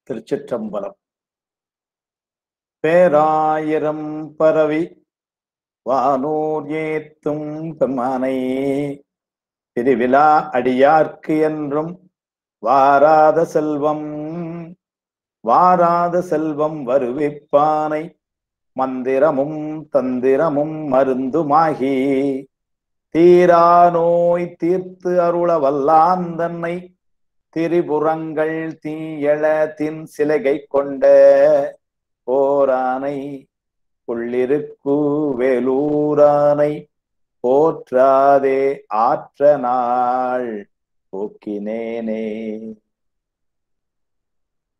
திருச்சிற்றம்பலம். பேராயிரம் பரவி வானூர் ஏத்தும் பெம்மானை பிரிவிழா அடியார்க்கு என்றும் வாராத செல்வம் வருவிப்பானை மந்திரமும் தந்திரமும் மருந்துமாகி தீரா நோய் தீர்த்து அருள வல்லான் தன்னை திரிபுரங்கள் தீயள தின் சிலைகை கொண்ட போரானை உள்ளிருக்கு வேலூரானை போற்றாதே ஆற்ற நாள் போக்கினேனே.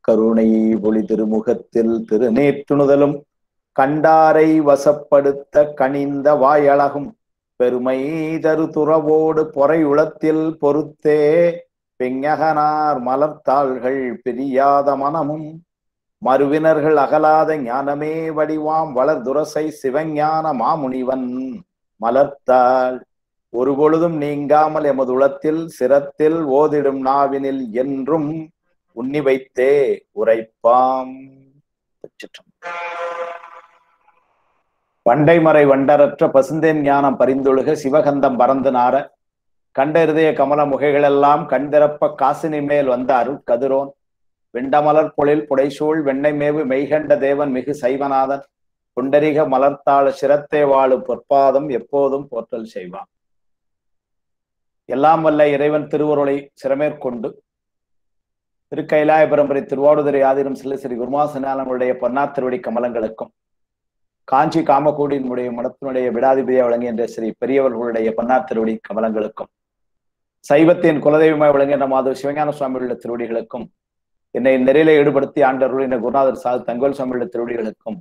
கருணை ஒளி திருமுகத்தில் திருநேற்றுணுதலும் கண்டாரை வசப்படுத்த கனிந்த வாயழகும் பெருமை தரு துறவோடு பொறையுளத்தில் பொறுத்தே பெஞகனார் மலர்த்தாள்கள் பிரியாத மனமும் மறுவினர்கள் அகலாத ஞானமே வடிவாம் வளர்துரசை சிவஞான மாமுனிவன் மலர்த்தாள் ஒரு பொழுதும் நீங்காமல் எமது உளத்தில் சிரத்தில் ஓதிடும் நாவினில் என்றும் உன்னி வைத்தே உரைப்பாம். பண்டைமறை வண்டரற்ற பசுந்தேன் ஞானம் பரிந்தொழுக சிவகந்தம் பறந்து நார கண்ட இருதய கமல முகைகளெல்லாம் கண்திறப்ப காசினி மேல் வந்த அருள் கதிரோன் வெண்டமலர் பொழில் புடைசூழ் வெண்ணை மேவு மெய்கண்ட தேவன் மிகு சைவநாதன் புண்டரிக மலர்த்தாள சிரத்தே வாழு பொற்பாதம் எப்போதும் போற்றல் செய்வான். எல்லாம் வல்ல இறைவன் திருவருளை சிறமேற்கொண்டு திருக்கைலாய பரம்பரை திருவாடுதுறை ஆதினம் சில ஸ்ரீ குருமாசனாளனுடைய பொன்னாத்திருவடி கமலங்களுக்கும் காஞ்சி காமகோடியினுடைய மடத்தினுடைய விடாதிபதியை வழங்குகின்ற ஸ்ரீ பெரியவர்களுடைய பொன்னாத்திருவடி கமலங்களுக்கும் சைவத்தின் குலதெய்வமாய் விளங்குகின்ற மாதவ சிவஞான சுவாமியுள்ள திருவடிகளுக்கும் என்னை நெறியில ஈடுபடுத்தி ஆண்டவர்களுடைய குருநாதர் சாது தங்கோல் சுவாமியுள்ள திருவடிகளுக்கும்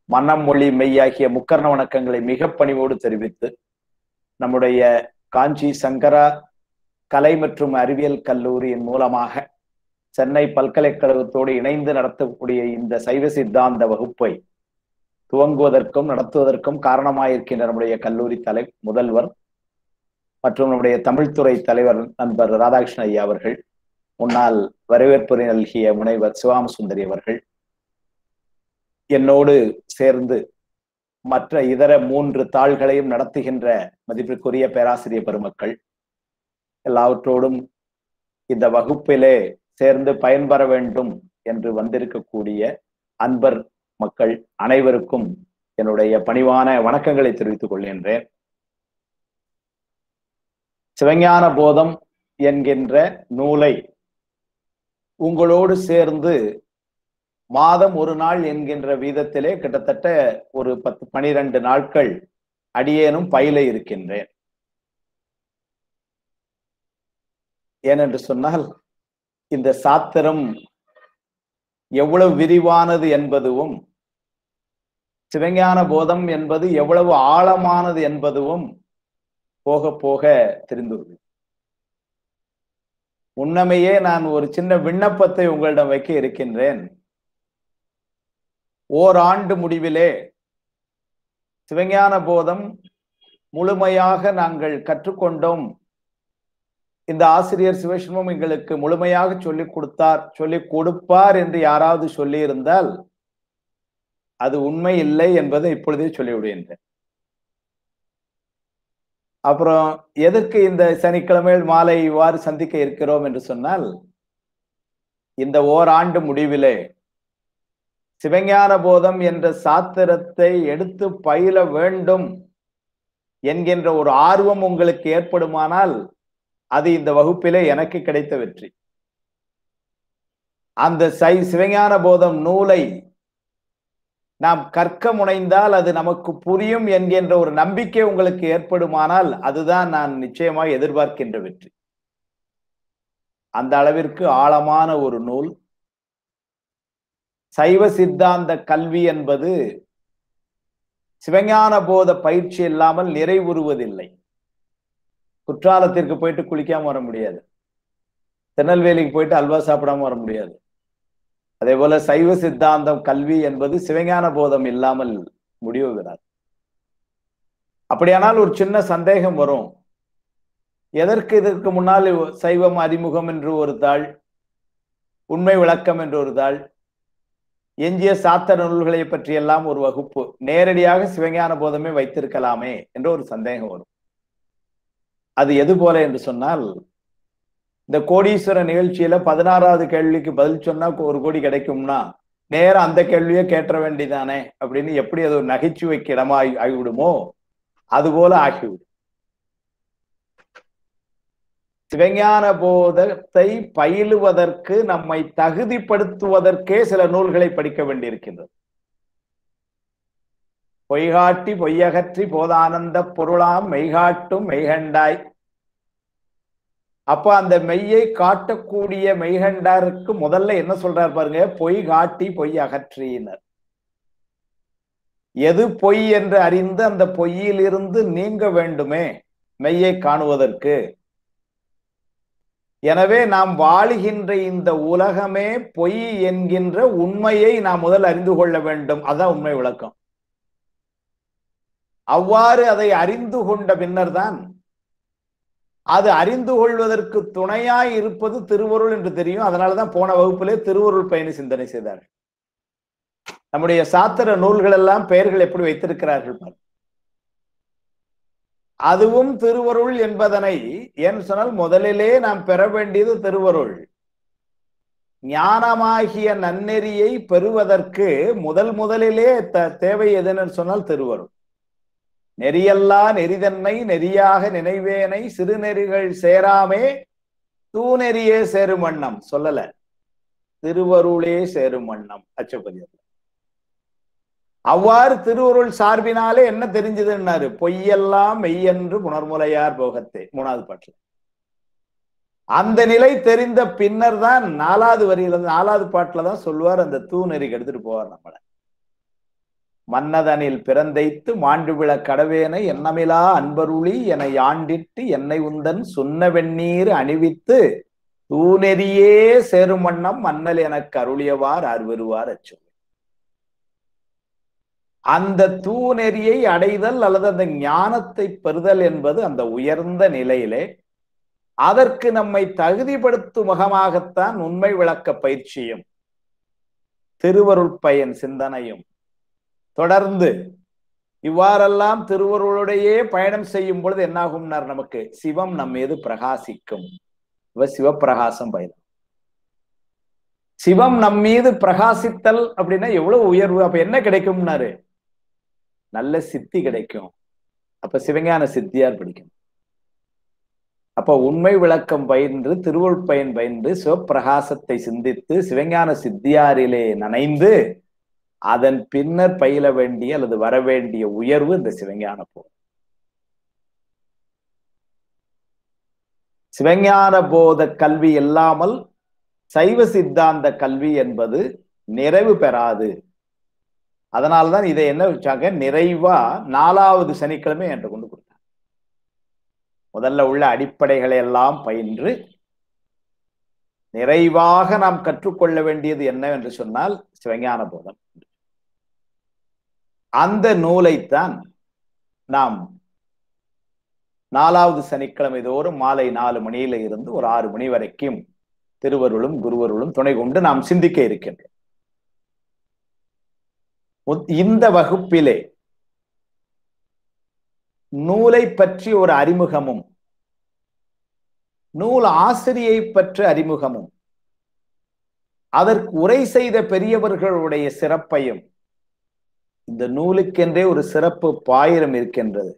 மனம் மொழி மெய்யாகிய முக்கர்ண வணக்கங்களை மிக பணிவோடு தெரிவித்து நம்முடைய காஞ்சி சங்கரா கலை மற்றும் அறிவியல் கல்லூரியின் மூலமாக சென்னை பல்கலைக்கழகத்தோடு இணைந்து நடத்தக்கூடிய இந்த சைவ சித்தாந்த வகுப்பை துவங்குவதற்கும் நடத்துவதற்கும் காரணமாயிருக்கின்ற நம்முடைய கல்லூரி முதல்வர் மற்றும் நம்முடைய தமிழ்துறை தலைவர் நண்பர் ராதாகிருஷ்ணன் ஐயா அவர்கள், முன்னாள் வரவேற்புரை நல்கிய முனைவர் சிவாம சுந்தரி அவர்கள், என்னோடு சேர்ந்து மற்ற இதர 3 தாள்களையும் நடத்துகின்ற மதிப்பிற்குரிய பேராசிரியர் பெருமக்கள் எல்லாவற்றோடும் இந்த வகுப்பிலே சேர்ந்து பயன்பெற வேண்டும் என்று வந்திருக்கக்கூடிய அன்பர் மக்கள் அனைவருக்கும் என்னுடைய பணிவான வணக்கங்களை தெரிவித்துக் கொள்கின்றேன். சிவஞான போதம் என்கின்ற நூலை உங்களோடு சேர்ந்து மாதம் ஒரு நாள் என்கின்ற வீதத்திலே கிட்டத்தட்ட ஒரு 10-12 நாட்கள் அடியேனும் பயில இருக்கின்றேன். ஏனென்று சொன்னால் இந்த சாத்திரம் எவ்வளவு விரிவானது என்பதும் சிவஞான போதம் என்பது எவ்வளவு ஆழமானது என்பதும் போக போக தெரிந்துள்ளது. முன்னமையே நான் ஒரு சின்ன விண்ணப்பத்தை உங்களிடம் வைக்க இருக்கின்றேன். ஓராண்டு முடிவிலே சிவஞான போதம் முழுமையாக நாங்கள் கற்றுக்கொண்டோம், இந்த ஆசிரியர் சிவசிவம் எங்களுக்கு முழுமையாக சொல்லிக் கொடுப்பார் என்று யாராவது சொல்லி இருந்தால் அது உண்மை இல்லை என்பதை இப்பொழுதே சொல்லிவிடுகின்றேன். அப்புறம் எதற்கு இந்த சனிக்கிழமை மாலை இவ்வாறு சந்திக்க இருக்கிறோம் என்று சொன்னால், இந்த ஓராண்டு முடிவிலே சிவஞான போதம் என்ற சாத்திரத்தை எடுத்து பயில வேண்டும் என்கின்ற ஒரு ஆர்வம் உங்களுக்கு ஏற்படுமானால் அது இந்த வகுப்பிலே எனக்கு கிடைத்த வெற்றி. அந்த சிவஞான போதம் நூலை நாம் கற்க முனைந்தால் அது நமக்கு புரியும் என்கின்ற ஒரு நம்பிக்கை உங்களுக்கு ஏற்படுமானால் அதுதான் நான் நிச்சயமாக எதிர்பார்க்கின்ற வெற்றி. அந்த அளவிற்கு ஆழமான ஒரு நூல். சைவ சித்தாந்த கல்வி என்பது சிவஞான போத பயிற்சி இல்லாமல் நிறைவுறுவதில்லை. குற்றாலத்திற்கு போயிட்டு குளிக்காம வர முடியாது, திருநெல்வேலிக்கு போயிட்டு அல்வா சாப்பிடாம வர முடியாது. அதே போல சைவ சித்தாந்தம் கல்வி என்பது சிவஞான போதம் இல்லாமல் முடிவுகிறார். அப்படியானால் ஒரு சின்ன சந்தேகம் வரும், இதற்கு முன்னால் சைவம் அறிமுகம் என்று ஒரு தாள், உண்மை விளக்கம் என்ற ஒரு தாள், எஞ்சிய சாத்திர நூல்களை பற்றி எல்லாம் ஒரு வகுப்பு நேரடியாக சிவஞான போதமே வைத்திருக்கலாமே என்ற ஒரு சந்தேகம் வரும். அது எது போல என்று சொன்னால், இந்த கோடீஸ்வர நிகழ்ச்சியில 16வது கேள்விக்கு பதில் சொன்னா 1 கோடி கிடைக்கும்னா நேரம் அந்த கேள்வியே கேட்ட வேண்டியதானே அப்படின்னு எப்படி அது ஒரு நகைச்சுவைக்கு இடமா ஆகிவிடுமோ அது போல ஆகிவிடும். சிவஞான போதத்தை பயிலுவதற்கு நம்மை தகுதிப்படுத்துவதற்கே சில நூல்களை படிக்க வேண்டியிருக்கின்றது. பொய்காட்டி பொய்யகற்றி போதானந்த பொருளாம் மெய்காட்டும் மெய்கண்டாய். அப்ப அந்த மெய்யை காட்டக்கூடிய மெய்கண்டாருக்கு முதல்ல என்ன சொல்றார் பாருங்க, பொய் காட்டி பொய் அகற்றினர். எது பொய் என்று அறிந்து அந்த பொய்யில் இருந்து நீங்க வேண்டுமே மெய்யை காணுவதற்கு. எனவே நாம் வாழுகின்ற இந்த உலகமே பொய் என்கின்ற உண்மையை நாம் முதல் அறிந்து கொள்ள வேண்டும். அதான் உண்மை விளக்கம். அவ்வாறு அதை அறிந்து கொண்ட பின்னர் தான் அது அறிந்து கொள்வதற்கு துணையாய் இருப்பது திருவருள் என்று தெரியும். அதனாலதான் போன வகுப்பிலே திருவருள் பயணி சிந்தனை செய்தார்கள். நம்முடைய சாத்திர நூல்கள் எல்லாம் பெயர்கள் எப்படி வைத்திருக்கிறார்கள். அதுவும் திருவருள் என்பதனை ஏன் சொன்னால் முதலிலே நாம் பெற வேண்டியது திருவருள். ஞானமாகிய நன்னெறியை பெறுவதற்கு முதலிலே தேவை எதுன்னு சொன்னால் திருவருள். நெறியல்லா நெறிதன்னை நெறியாக நினைவேனை சிறுநெறிகள் சேராமே தூநெறியே சேரும் வண்ணம் சொல்லல, திருவருளே சேரும் வண்ணம் அச்சப்பதியர். அவ்வாறு திருவருள் சார்பினாலே என்ன தெரிஞ்சதுன்னாரு, பொய்யெல்லாம் மெய்யென்று புணர்முலையார் போகத்தே 3வது பாட்டுல. அந்த நிலை தெரிந்த பின்னர் தான் 4வது வரியில 4வது பாட்டுல தான் சொல்லுவார், அந்த தூநெறிக்கு எடுத்துட்டு போவார் நம்மளை. மன்னதனில் பிறந்தைத்து மாண்டுவிழ கடவேனை எண்ணமிலா அன்பருளி என ஆண்டிட்டு என்னை உந்தன் சொன்ன வெந்நீர் அணிவித்து தூநெறியே சேரும் வண்ணம் மன்னல் எனக்கு அருளியவார் அருவருவார் அச்சோ. அந்த தூநெறியை அடைதல் அல்லது அந்த ஞானத்தை பெறுதல் என்பது அந்த உயர்ந்த நிலையிலே அதற்கு நம்மை தகுதிப்படுத்தும் முகமாகத்தான் உண்மை விளக்க பயிற்சியும் திருவருள் பயன் சிந்தனையும் தொடர்ந்து இவ்வாறெல்லாம் திருவருளுடையே பயணம் செய்யும் பொழுது என்னாகும்னார், நமக்கு சிவம் நம் மீது பிரகாசிக்கும். சிவப்பிரகாசம் பயணம். சிவம் நம் மீது பிரகாசித்தல் அப்படின்னா எவ்வளவு உயர்வு. அப்ப என்ன கிடைக்கும்னாரு, நல்ல சித்தி கிடைக்கும். அப்ப சிவஞான சித்தியார் பிடிக்கும். அப்ப உண்மை விளக்கம் பயின்று திருவருள் பயன் பயின்று சிவப்பிரகாசத்தை சிந்தித்து சிவஞான சித்தியாரிலே நனைந்து அதன் பின்னர் பயில வேண்டிய அல்லது வர வேண்டிய உயர்வு இந்த சிவஞான போதம். சிவஞான போத கல்வி இல்லாமல் சைவ சித்தாந்த கல்வி என்பது நிறைவு பெறாது. அதனால்தான் இதை என்ன வச்சாங்க, நிறைவா 4வது சனிக்கிழமை என்று கொண்டு கொடுத்தாங்க. முதல்ல உள்ள அடிப்படைகளை எல்லாம் பயின்று நிறைவாக நாம் கற்றுக்கொள்ள வேண்டியது என்ன என்று சொன்னால் சிவஞான போதம். அந்த நூலைத்தான் நாம் 4வது சனிக்கிழமை தோறும் மாலை 4 மணியில இருந்து ஒரு 6 மணி வரைக்கும் திருவருளும் குருவருளும் துணை கொண்டு நாம் சிந்திக்க இருக்கின்றோம். இந்த வகுப்பிலே நூலை பற்றி ஒரு அறிமுகமும் நூல் ஆசிரியை பற்றி அறிமுகமும் அதற்கு உரை செய்த பெரியவர்களுடைய சிறப்பையும், இந்த நூலுக்கென்றே ஒரு சிறப்பு பாயிரம் இருக்கின்றது,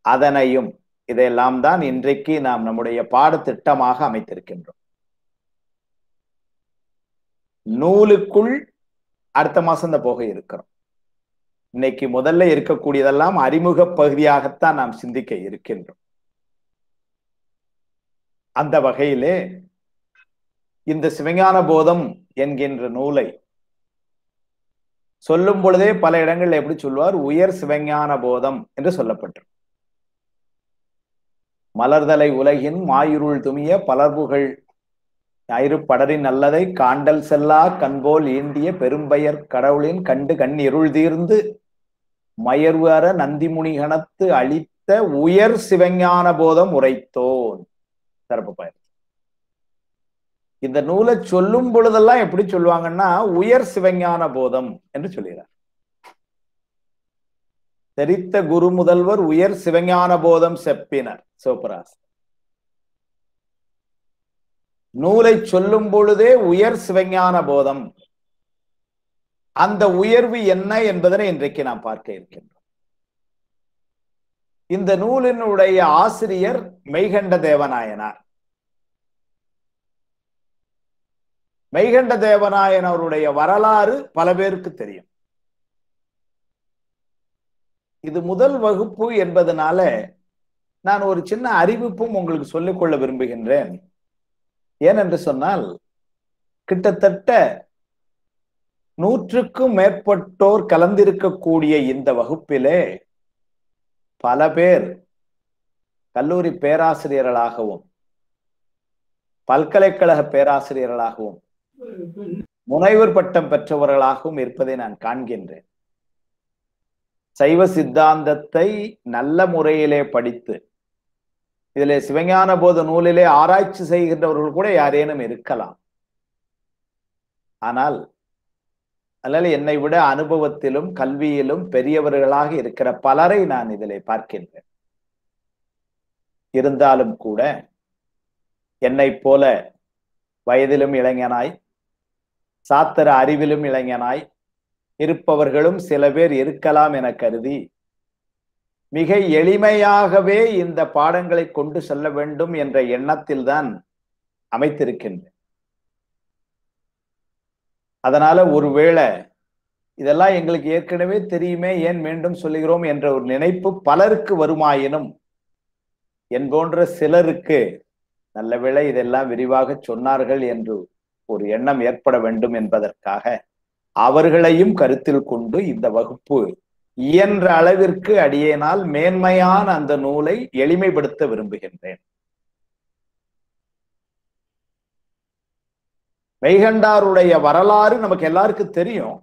அதனையும் இதையெல்லாம் தான் இன்றைக்கு நாம் நம்முடைய பாடத்திட்டமாக அமைத்திருக்கின்றோம். நூலுக்குள் அடுத்த மாசம் தான் போக இருக்கிறோம். இன்னைக்கு முதல்ல இருக்கக்கூடியதெல்லாம் அறிமுக பகுதியாகத்தான் நாம் சிந்திக்க இருக்கின்றோம். அந்த வகையிலே இந்த சிவஞான போதம் என்கின்ற நூலை சொல்லும் பொழுதே பல இடங்கள்ல எப்படி சொல்லுவார், உயர் சிவஞான போதம் என்று சொல்லப்பட்டிருக்கும். மலர்தலை உலகின் மாயிருள் துமிய பலர்புகள் ஞாயிறு படரின் நல்லதை காண்டல் செல்லா கண்போல் ஈண்டிய பெரும்பெயர் கடவுளின் கண்டு கண் இருள் தீர்ந்து மயர்வு அற நந்திமுனிகணத்து அளித்த உயர் சிவஞான போதம் உரைத்தோன். சிறப்பு பயன். இந்த நூலை சொல்லும் பொழுதெல்லாம் எப்படி சொல்லுவாங்கன்னா உயர் சிவஞான போதம் என்று சொல்லுகிறார். தெரித்த குரு முதல்வர் உயர் சிவஞான போதம் செப்பினர் சிவபிராஸ். நூலை சொல்லும் பொழுதே உயர் சிவஞான போதம். அந்த உயர்வு என்ன என்பதனை இன்றைக்கு நாம் பார்க்க இருக்கின்றோம். இந்த நூலினுடைய ஆசிரியர் மெய்கண்ட தேவநாயனார். மெய்கண்ட தேவநாயனருடைய வரலாறு பல பேருக்கு தெரியும். இது முதல் வகுப்பு என்பதனால நான் ஒரு சின்ன அறிவிப்பும் உங்களுக்கு சொல்லிக்கொள்ள விரும்புகின்றேன். ஏனென்று சொன்னால் கிட்டத்தட்ட 100க்கும் மேற்பட்டோர் கலந்திருக்கக்கூடிய இந்த வகுப்பிலே பல பேர் கல்லூரி பேராசிரியர்களாகவும் பல்கலைக்கழக பேராசிரியர்களாகவும் முனைவர் பட்டம் பெற்றவர்களாகவும் இருப்பதை நான் காண்கின்றேன். சைவ சித்தாந்தத்தை நல்ல முறையிலே படித்து இதிலே சிவஞான போத நூலிலே ஆராய்ச்சி செய்கின்றவர்கள் கூட யாரேனும் இருக்கலாம். ஆனால் அதனால என்னை விட அனுபவத்திலும் கல்வியிலும் பெரியவர்களாக இருக்கிற பலரை நான் இதிலே பார்க்கின்றேன். இருந்தாலும் கூட என்னை போல வயதிலும் இளைஞனாய் சாத்திர அறிவிலும் இளைஞனாய் இருப்பவர்களும் சில பேர் இருக்கலாம் என கருதி மிக எளிமையாகவே இந்த பாடங்களை கொண்டு செல்ல வேண்டும் என்ற எண்ணத்தில் தான் அமைத்திருக்கின்றேன். அதனால ஒருவேளை இதெல்லாம் எங்களுக்கு ஏற்கனவே தெரியுமே ஏன் மீண்டும் சொல்லுகிறோம் என்ற ஒரு நினைப்பு பலருக்கு வருமாயினும் என் போன்ற சிலருக்கு நல்ல வேளை இதெல்லாம் விரிவாக சொன்னார்கள் என்று ஒரு எண்ணம் ஏற்பட வேண்டும் என்பதற்காக அவர்களையும் கருத்தில் கொண்டு இந்த வகுப்பு இயன்ற அளவிற்கு அடியேனால் மேன்மையான அந்த நூலை எளிமைப்படுத்த விரும்புகின்றேன். மெய்கண்டாருடைய வரலாறு நமக்கு எல்லாருக்கும் தெரியும்.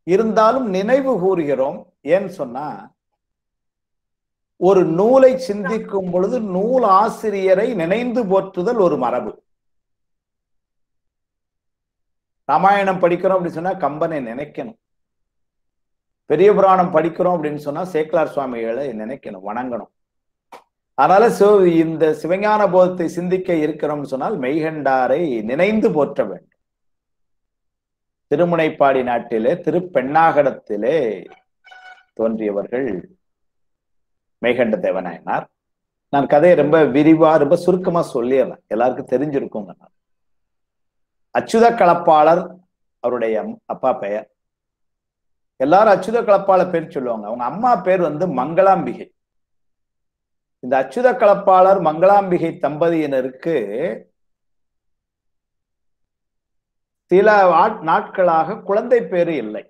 இருந்தாலும் நினைவு கூறுகிறோம். ஏன்னு சொன்னா ஒரு நூலை சிந்திக்கும் பொழுது நூல் ஆசிரியரை நினைந்து போற்றுதல் ஒரு மரபு. ராமாயணம் படிக்கிறோம் அப்படின்னு சொன்னா கம்பனை நினைக்கணும். பெரிய புராணம் படிக்கிறோம் அப்படின்னு சொன்னா சேக்கலார் சுவாமிகளை நினைக்கணும், வணங்கணும். அதனால இந்த சிவஞான போதத்தை சிந்திக்க இருக்கிறோம்னு சொன்னால் மெய்கண்டாரை நினைந்து போற்ற வேண்டும். திருமுனைப்பாடி நாட்டிலே திருப்பெண்ணாகடத்திலே தோன்றியவர்கள் மெய்கண்ட தேவநாயனார். நான் கதையை ரொம்ப விரிவா ரொம்ப சுருக்கமா சொல்லிடுறேன், எல்லாருக்கும் தெரிஞ்சிருக்குங்க. அச்சுத களப்பாளர் அவருடைய அப்பா பெயர். எல்லாரும் அச்சுத களப்பாளர் பேர் சொல்லுவாங்க. அவங்க அம்மா பேர் மங்களாம்பிகை. இந்த அச்சுத களப்பாளர் மங்களாம்பிகை தம்பதியினருக்கு சில நாட்களாக குழந்தை பேரு இல்லை.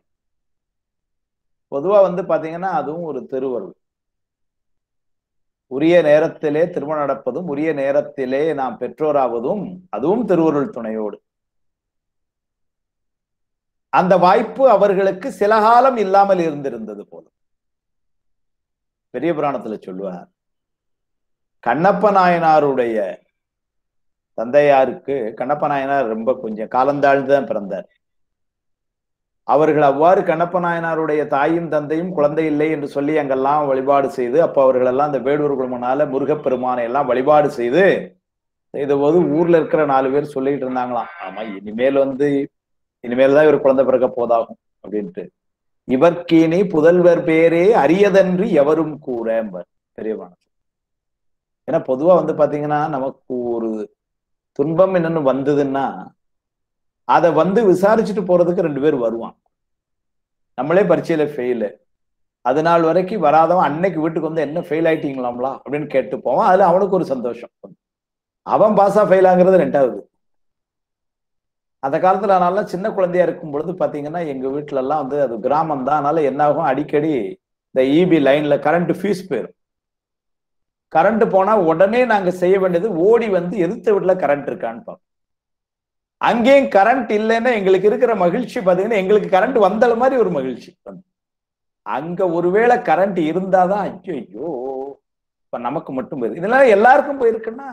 பொதுவா பாத்தீங்கன்னா அதுவும் ஒரு திருவருள். உரிய நேரத்திலே திருமணம் நடப்பதும் உரிய நேரத்திலே நாம் பெற்றோராவதும் அதுவும் திருவருள் துணையோடு. அந்த வாய்ப்பு அவர்களுக்கு சில காலம் இல்லாமல் இருந்திருந்தது போல. பெரிய புராணத்துல சொல்லுவார், கண்ணப்ப நாயனாருடைய தந்தையாருக்கு கண்ணப்ப நாயனார் ரொம்ப கொஞ்சம் காலந்தாழ்ந்துதான் பிறந்தார். அவர்கள் அவ்வாறு கண்ணப்ப நாயனாருடைய தாயும் தந்தையும் குழந்தை இல்லை என்று சொல்லி அங்கெல்லாம் வழிபாடு செய்து, அப்ப அவர்கள் எல்லாம் அந்த வேடூர்கள் முன்னால முருகப்பெருமானை எல்லாம் வழிபாடு செய்து செய்த போது ஊர்ல இருக்கிற 4 பேர் சொல்லிட்டு இருந்தாங்களாம், ஆமா இனிமேல் தான் இவர் குழந்தை பிறக்க போதாகும் அப்படின்ட்டு. இவர்க்கீனி புதல்வர் பேரே அரியதன்று எவரும் கூற பெரியவான. ஏன்னா பொதுவா பாத்தீங்கன்னா நமக்கு ஒரு துன்பம் என்னன்னு வந்ததுன்னா அதை விசாரிச்சுட்டு போறதுக்கு 2 பேர் வருவான். நம்மளே பரீட்சையில ஃபெயிலு, அது நாள் வரைக்கும் வராதவன் அன்னைக்கு வீட்டுக்கு என்ன ஃபெயில் ஆயிட்டீங்களாம்லா அப்படின்னு கேட்டு போவான். அதுல அவனுக்கு ஒரு சந்தோஷம். அவன் பாஸா ஃபெயில் ஆகுறது 2வது. அந்த காலத்துல நல்லா சின்ன குழந்தையா இருக்கும் பொழுது பாத்தீங்கன்னா எங்க வீட்டுல எல்லாம் அது கிராமம் தான். அதனால என்ன ஆகும், அடிக்கடி இந்த இபி லைன்ல கரண்ட் ஃபீஸ் போயிடும். கரண்ட் போனா உடனே நாங்க செய்ய வேண்டியது ஓடி எதிர்த்த வீட்டுல கரண்ட் இருக்கான்னு பார்ப்போம். அங்கேயும் கரண்ட் இல்லைன்னா எங்களுக்கு இருக்கிற மகிழ்ச்சி பாத்தீங்கன்னா எங்களுக்கு கரண்ட் வந்தால மாதிரி ஒரு மகிழ்ச்சி. அங்க ஒருவேளை கரண்ட் இருந்தாதான் ஐயோ இப்ப நமக்கு மட்டும் போயிருக்கு. இதெல்லாம் எல்லாருக்கும் போயிருக்குன்னா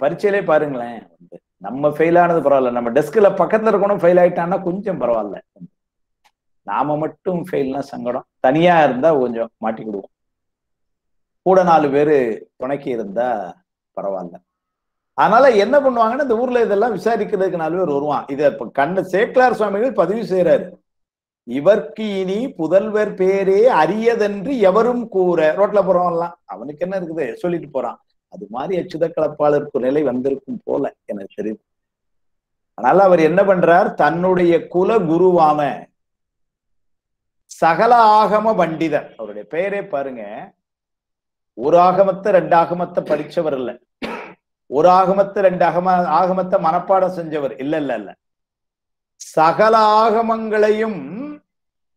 பரீட்சையிலே பாருங்களேன், நம்ம ஃபெயில் ஆனது பரவாயில்ல, நம்ம டெஸ்க்ல பக்கத்துல இருக்கணும் ஃபெயில் ஆயிட்டான்னா கொஞ்சம் பரவாயில்ல. நாம மட்டும் ஃபெயில்னா சங்கடம். தனியா இருந்தா கொஞ்சம் மாட்டிக்கிடுவோம். கூட 4 பேரு துணைக்கு இருந்தா பரவாயில்ல. அதனால என்ன பண்ணுவாங்கன்னா, இந்த ஊர்ல இதெல்லாம் விசாரிக்கிறதுக்கு 4 பேர் வருவான். இத இப்ப சேக்கிழார் சுவாமிகள் பதிவு செய்யறாரு. இவர்க்கு இனி புதல்வர் பேரே அரியதென்று எவரும் கூற. ரோட்ல போறவன்லாம் அவனுக்கு என்ன இருக்குது சொல்லிட்டு போறான். அது மாதிரி அச்சுத கலப்பாளருக்கு நிலை வந்திருக்கும் போல எனக்கு தெரியுது. அதனால அவர் என்ன பண்றார், தன்னுடைய குல குருவான சகல ஆகம பண்டிதர், அவருடைய பெயரே பாருங்க, ஒரு ஆகமத்தை 2 ஆகமத்தை படிச்சவர் இல்ல, ஒரு ஆகமத்தை 2 ஆகமத்தை மனப்பாடம் செஞ்சவர் இல்ல இல்ல இல்ல, சகல ஆகமங்களையும்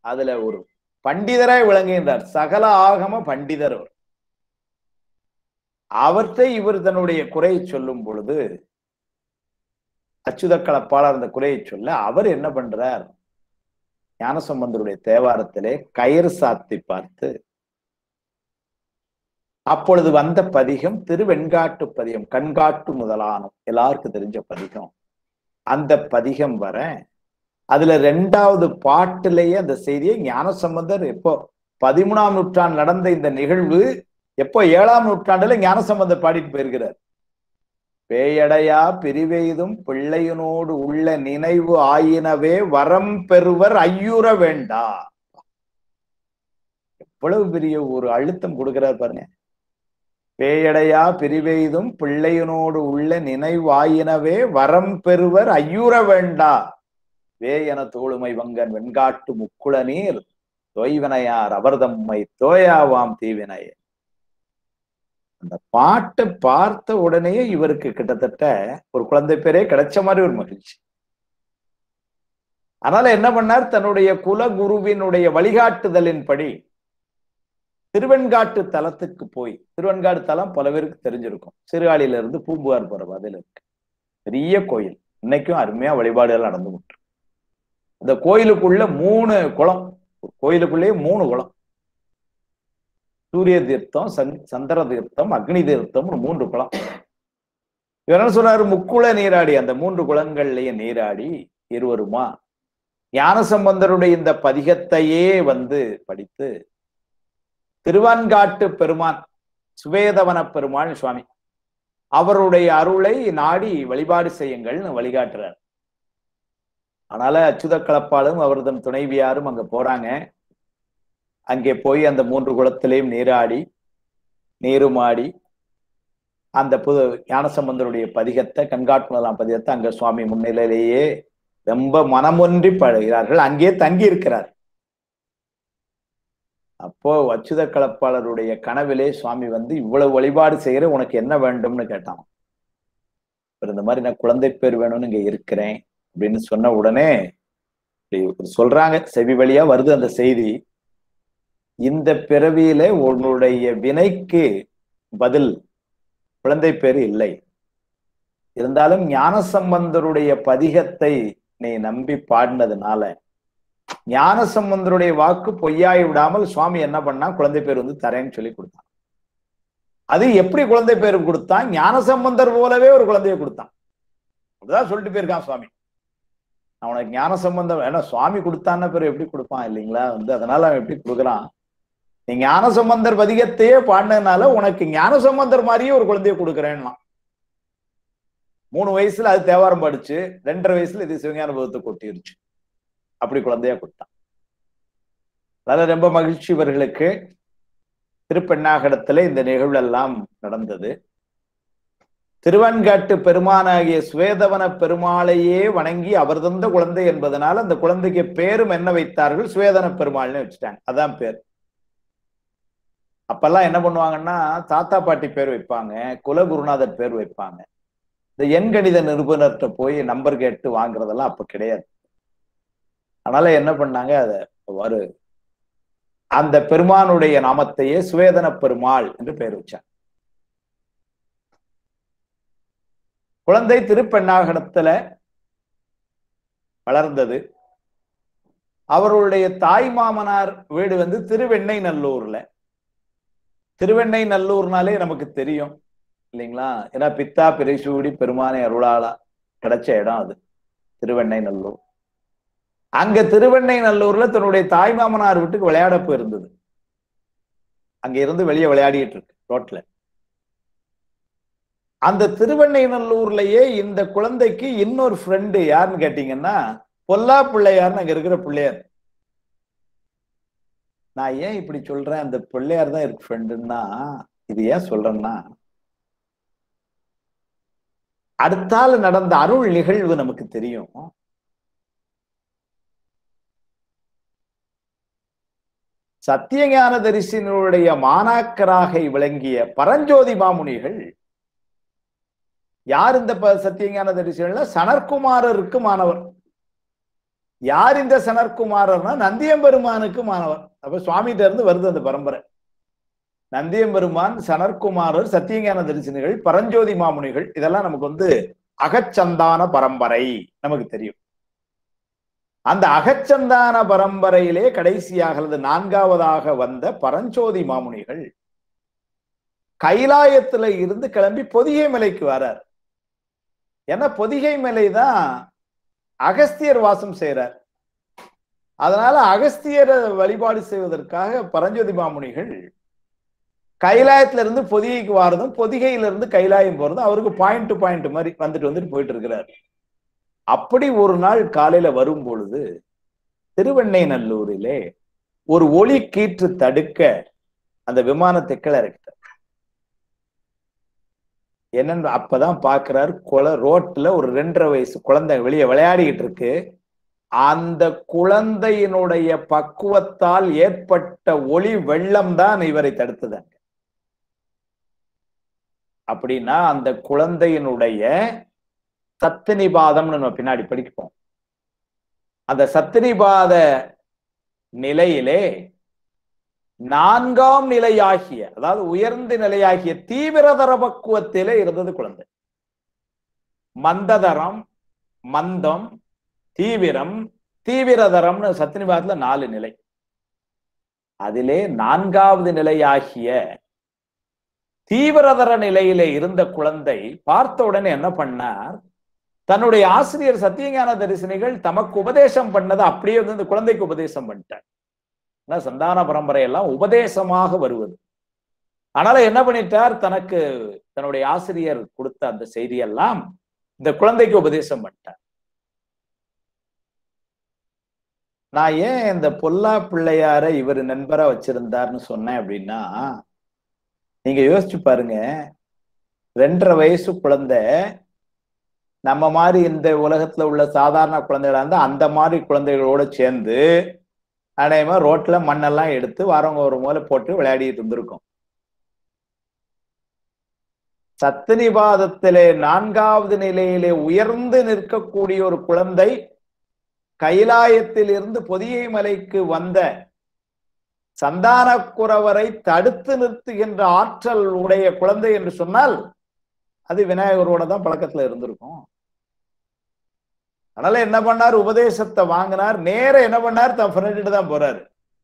அதுல ஒரு பண்டிதராய் விளங்குகின்றார். சகல ஆகம பண்டிதர் அவர். அவற்றை இவர் தன்னுடைய குறையை சொல்லும் பொழுது, அச்சுத கலப்பாளர் அந்த குறையை சொல்ல, அவர் என்ன பண்றார், ஞானசம்பந்தருடைய தேவாரத்திலே கயிறு சாத்தி பார்த்து, அப்பொழுது வந்த பதிகம் திருவெண்காட்டு பதிகம், கண்காட்டு முதலானம், எல்லாருக்கும் தெரிஞ்ச பதிகம். அந்த பதிகம் வர அதுல 2வது பாட்டிலேயே அந்த செய்தியை ஞானசம்பந்தர் எப்போ 13ஆம் நூற்றாண்டு நடந்த இந்த நிகழ்வு எப்போ 7ஆம் நூற்றாண்டுல ஞானசம்பந்தர் பாடிட்டு போயிருக்கிறார். பேயடையா பிரிவெய்தும் பிள்ளையனோடு உள்ள நினைவு ஆயினவே வரம் பெறுவர் ஐயுற வேண்டா. எவ்வளவு பெரிய ஒரு அழுத்தம் கொடுக்கிறார் பாருங்க. பேயடையா பிரிவெய்தும் பிள்ளையனோடு உள்ள நினைவாயினவே வரம் பெறுவர் ஐயுற வேண்டா. வேயன தோளுமை வங்கன் வெண்காட்டு முக்குள நீர் தொய்வனையார் அவர்தம்மை தோயாவாம் தீவினைய. அந்த பாட்டை பார்த்த உடனே இவருக்கு கிட்டத்தட்ட ஒரு குழந்தை பேரே கிடைச்ச மாதிரி ஒரு மகிழ்ச்சி. அதனால என்ன பண்ணார், தன்னுடைய குல குருவினுடைய வழிகாட்டுதலின்படி திருவெண்காட்டு தலத்துக்கு போய், திருவெண்காட்டு தலம் பல பேருக்கு தெரிஞ்சிருக்கும், சீர்காழியில இருந்து பூம்புகார் போற பாதையில இருக்கு, பெரிய கோயில், இன்னைக்கும் அருமையா வழிபாடுகள் நடந்து விட்டு. அந்த கோயிலுக்குள்ள 3 குளம், கோயிலுக்குள்ளேயே 3 குளம், சூரிய தீர்த்தம், சந்திர தீர்த்தம், அக்னி தீர்த்தம், 3 குளம். இவர் என்ன சொன்னாரு, முக்குள நீராடி, அந்த 3 குளங்கள்லயே நீராடி இருவருமா ஞானசம்பந்தருடைய இந்த பதிகத்தையே படித்து திருவான்காட்டு பெருமான் சுவேதவன பெருமாள் சுவாமி அவருடைய அருளை நாடி வழிபாடு செய்யுங்கள்னு வழிகாட்டுறார். அதனால அச்சுத கலப்பாலும் அவர்தம் துணைவியாரும் அங்க போறாங்க. அங்கே போய் அந்த 3 குளத்திலையும் நீராடி நீருமாடி அந்த ஞானசம்பந்தருடைய பதிகத்தை, கண்காட்டுலாம் பதிகத்தை அங்க சுவாமி முன்னிலையிலேயே ரொம்ப மனமொன்றி பாடுகிறார்கள். அங்கே தங்கி இருக்கிறார். அப்போ அச்சுத கலப்பாளருடைய கனவிலே சுவாமி இவ்வளவு வழிபாடு செய்யற, உனக்கு என்ன வேண்டும்னு கேட்டான். இந்த மாதிரி நான் குழந்தை பேர் வேணும்னு இங்க இருக்கிறேன் அப்படின்னு சொன்ன உடனே சொல்றாங்க, செவி வழியா வருது அந்த செய்தி. இந்த பிறவியில உன்னுடைய வினைக்கு பதில் குழந்தை பேர் இல்லை, இருந்தாலும் ஞானசம்பந்தருடைய பதிகத்தை நீ நம்பி பாடினதுனால ஞானசம்பந்தருடைய வாக்கு பொய்யாய் விடாமல் சுவாமி என்ன பண்ணா, குழந்தை பேர் தரேன்னு சொல்லி கொடுத்தான். அது எப்படி குழந்தை பேர் கொடுத்தான், ஞானசம்பந்தர் போலவே ஒரு குழந்தைய கொடுத்தான். அப்படிதான் சொல்லிட்டு போயிருக்கான் சுவாமி. அவனுக்கு ஞானசம்பந்தம், ஏன்னா சுவாமி கொடுத்தான்னு பேர் எப்படி கொடுப்பான் இல்லைங்களா, அதனால அவன் எப்படி கொடுக்குறான், நீ ஞானசம்பந்தர் பதிகத்தையே பாடினதுனால உனக்கு ஞானசம்பந்தர் மாதிரியே ஒரு குழந்தைய கொடுக்குறேன்னா. 3 வயசுல அது தேவாரம் படிச்சு, 2.5 வயசுல இது சிவஞான போதத்தை கொட்டிருச்சு. அப்படி குழந்தையா கொடுத்தான். அதனால ரொம்ப மகிழ்ச்சி இவர்களுக்கு. திருப்பெண்ணாகடத்துல இந்த நிகழ்வு எல்லாம் நடந்தது. திருவன்காட்டு பெருமானாகிய சுவேதவன பெருமாளையே வணங்கி அவர் தந்த குழந்தை என்பதனால அந்த குழந்தைக்கு பேரும் என்ன வைத்தார்கள், சுவேதன பெருமாள்னு வச்சுட்டாங்க. அதான் பேர். அப்பெல்லாம் என்ன பண்ணுவாங்கன்னா, தாத்தா பாட்டி பேர் வைப்பாங்க, குலகுருநாதர் பேர் வைப்பாங்க. இந்த எண்கணித நிருபனர்கிட்ட போய் நம்பர் கேட்டு வாங்குறதெல்லாம் அப்ப கிடையாது. அதனால என்ன பண்ணாங்க, அந்த பெருமானுடைய நாமத்தையே சுவேதன பெருமாள் என்று பெயர் வச்சாங்க. குழந்தை திருப்பெண்ணாகடத்துல வளர்ந்தது. அவருடைய தாய் மாமனார் வீடு திருவெண்ணை நல்லூர்ல. திருவெண்ணை நல்லூர்னாலே நமக்கு தெரியும், இல்லைங்களா? ஏன்னா பித்தா பிறைசூடி பெருமானை அருளாளா கிடைச்ச இடம் அது திருவெண்ணைநல்லூர். அங்க திருவெண்ணைநல்லூர்ல தன்னுடைய தாய் மாமனார் வீட்டுக்கு விளையாட போயிருந்தது. அங்க இருந்து வெளியே விளையாடிட்டு இருக்கு ரோட்ல. அந்த திருவெண்ணைநல்லூர்லயே இந்த குழந்தைக்கு இன்னொரு ஃப்ரெண்டு யாருன்னு கேட்டீங்கன்னா பொல்லா பிள்ளையார்னு அங்க இருக்கிற பிள்ளையார். நான் ஏன் இப்படி சொல்றேன், அந்த பிள்ளையார் தான் இருக்கு ஃப்ரெண்டுன்னா, இது ஏன் சொல்றேன்னா, அடுத்தால நடந்த அருள் நிகழ்வு நமக்கு தெரியும். சத்தியஞான தரிசனுடைய மாணாக்கராக விளங்கிய பரஞ்சோதி மாமுனிகள் யார்? இந்த சத்தியஞான தரிசன சனற்குமாரருக்கு மாணவர். யார் இந்த சனற்குமாரர்னா நந்தியம்பெருமானுக்கு மாணவர். அப்ப சுவாமிகிட்ட இருந்து வருது அந்த பரம்பரை. நந்தியம்பெருமான், சனற்குமாரர், சத்தியஞான தரிசனிகள், பரஞ்சோதி மாமுனிகள், இதெல்லாம் நமக்கு அகச்சந்தான பரம்பரை நமக்கு தெரியும். அந்த அகச்சந்தான பரம்பரையிலே கடைசியாக அல்லது நான்காவதாக வந்த பரஞ்சோதி மாமுனிகள் கைலாயத்துல இருந்து கிளம்பி பொதிகை மலைக்கு வரார். ஏன்னா பொதிகை மலை தான் அகஸ்தியர் வாசம் செய்யறார். அதனால அகஸ்தியரை வழிபாடு செய்வதற்காக பரஞ்சோதி மாமுனிகள் கைலாயத்துல இருந்து பொதிகைக்கு வாரதும் பொதிகையிலிருந்து கைலாயம் போறதும் அவருக்கு பாயிண்ட் டு பாயிண்ட் மாதிரி வந்துட்டு போயிட்டு இருக்கிறார். அப்படி ஒரு நாள் காலையில வரும் பொழுது திருவெண்ணைநல்லூரிலே ஒரு ஒளி கீற்று தடுக்க அந்த விமானத்தை கிளறிட்டார். என்னன்னு அப்பதான் பாக்குறாரு, ரோட்ல ஒரு 2.5 வயசு குழந்தை வெளியே விளையாடிக்கிட்டு இருக்கு. அந்த குழந்தையினுடைய பக்குவத்தால் ஏற்பட்ட ஒளி வெள்ளம் தான் இவரை தடுத்தது. அப்படின்னா அந்த குழந்தையினுடைய சத்தினிபாதம்னு நம்ம பின்னாடி படிப்போம். அந்த சத்தினிபாத நிலையிலே 4ஆம் நிலையாகிய, அதாவது உயர்ந்த நிலையாகிய தீவிரதர பக்குவத்திலே இருந்தது குழந்தை. மந்ததரம், மந்தம், தீவிரம், தீவிரதரம்னு சத்தினிபாதத்துல 4 நிலை. அதிலே 4ஆவது நிலையாகிய தீவிரதர நிலையிலே இருந்த குழந்தை பார்த்த உடனே என்ன பண்ணார், தன்னுடைய ஆசிரியர் சத்தியஞான தரிசனிகள் தமக்கு உபதேசம் பண்ணதை அப்படியே இந்த குழந்தைக்கு உபதேசம் பண்ணிட்டார். சந்தான பரம்பரை எல்லாம் உபதேசமாக வருவது. ஆனால என்ன பண்ணிட்டார், தனக்கு தன்னுடைய ஆசிரியர் கொடுத்த அந்த செய்தியெல்லாம் இந்த குழந்தைக்கு உபதேசம் பண்ணிட்டார். நான் ஏன் இந்த பொல்லா பிள்ளையார இவர் நண்பரா வச்சிருந்தார்னு சொன்னேன் அப்படின்னா, நீங்க யோசிச்சு பாருங்க, 2.5 வயசு குழந்தை நம்ம மாதிரி இந்த உலகத்துல உள்ள சாதாரண குழந்தைகளா இருந்தா அந்த மாதிரி குழந்தைகளோட சேர்ந்து அநேகமா ரோட்ல மண்ணெல்லாம் எடுத்து வரவங்க ஒரு மூலை போட்டு விளையாடிட்டு இருந்திருக்கும். சத்தினிபாதத்திலே 4ஆவது நிலையிலே உயர்ந்து நிற்கக்கூடிய ஒரு குழந்தை கைலாயத்தில் இருந்து பொதிகை மலைக்கு வந்த சந்தான குரவரை தடுத்து நிறுத்துகின்ற ஆற்றல் உடைய குழந்தை என்று சொன்னால் அது விநாயகரோட தான் பழக்கத்துல இருந்திருக்கும். அதனால என்ன பண்ணார், உபதேசத்தை வாங்கினார். நேர என்ன பண்ணார், தன் ஃப்ரெண்டு தான் போறாரு.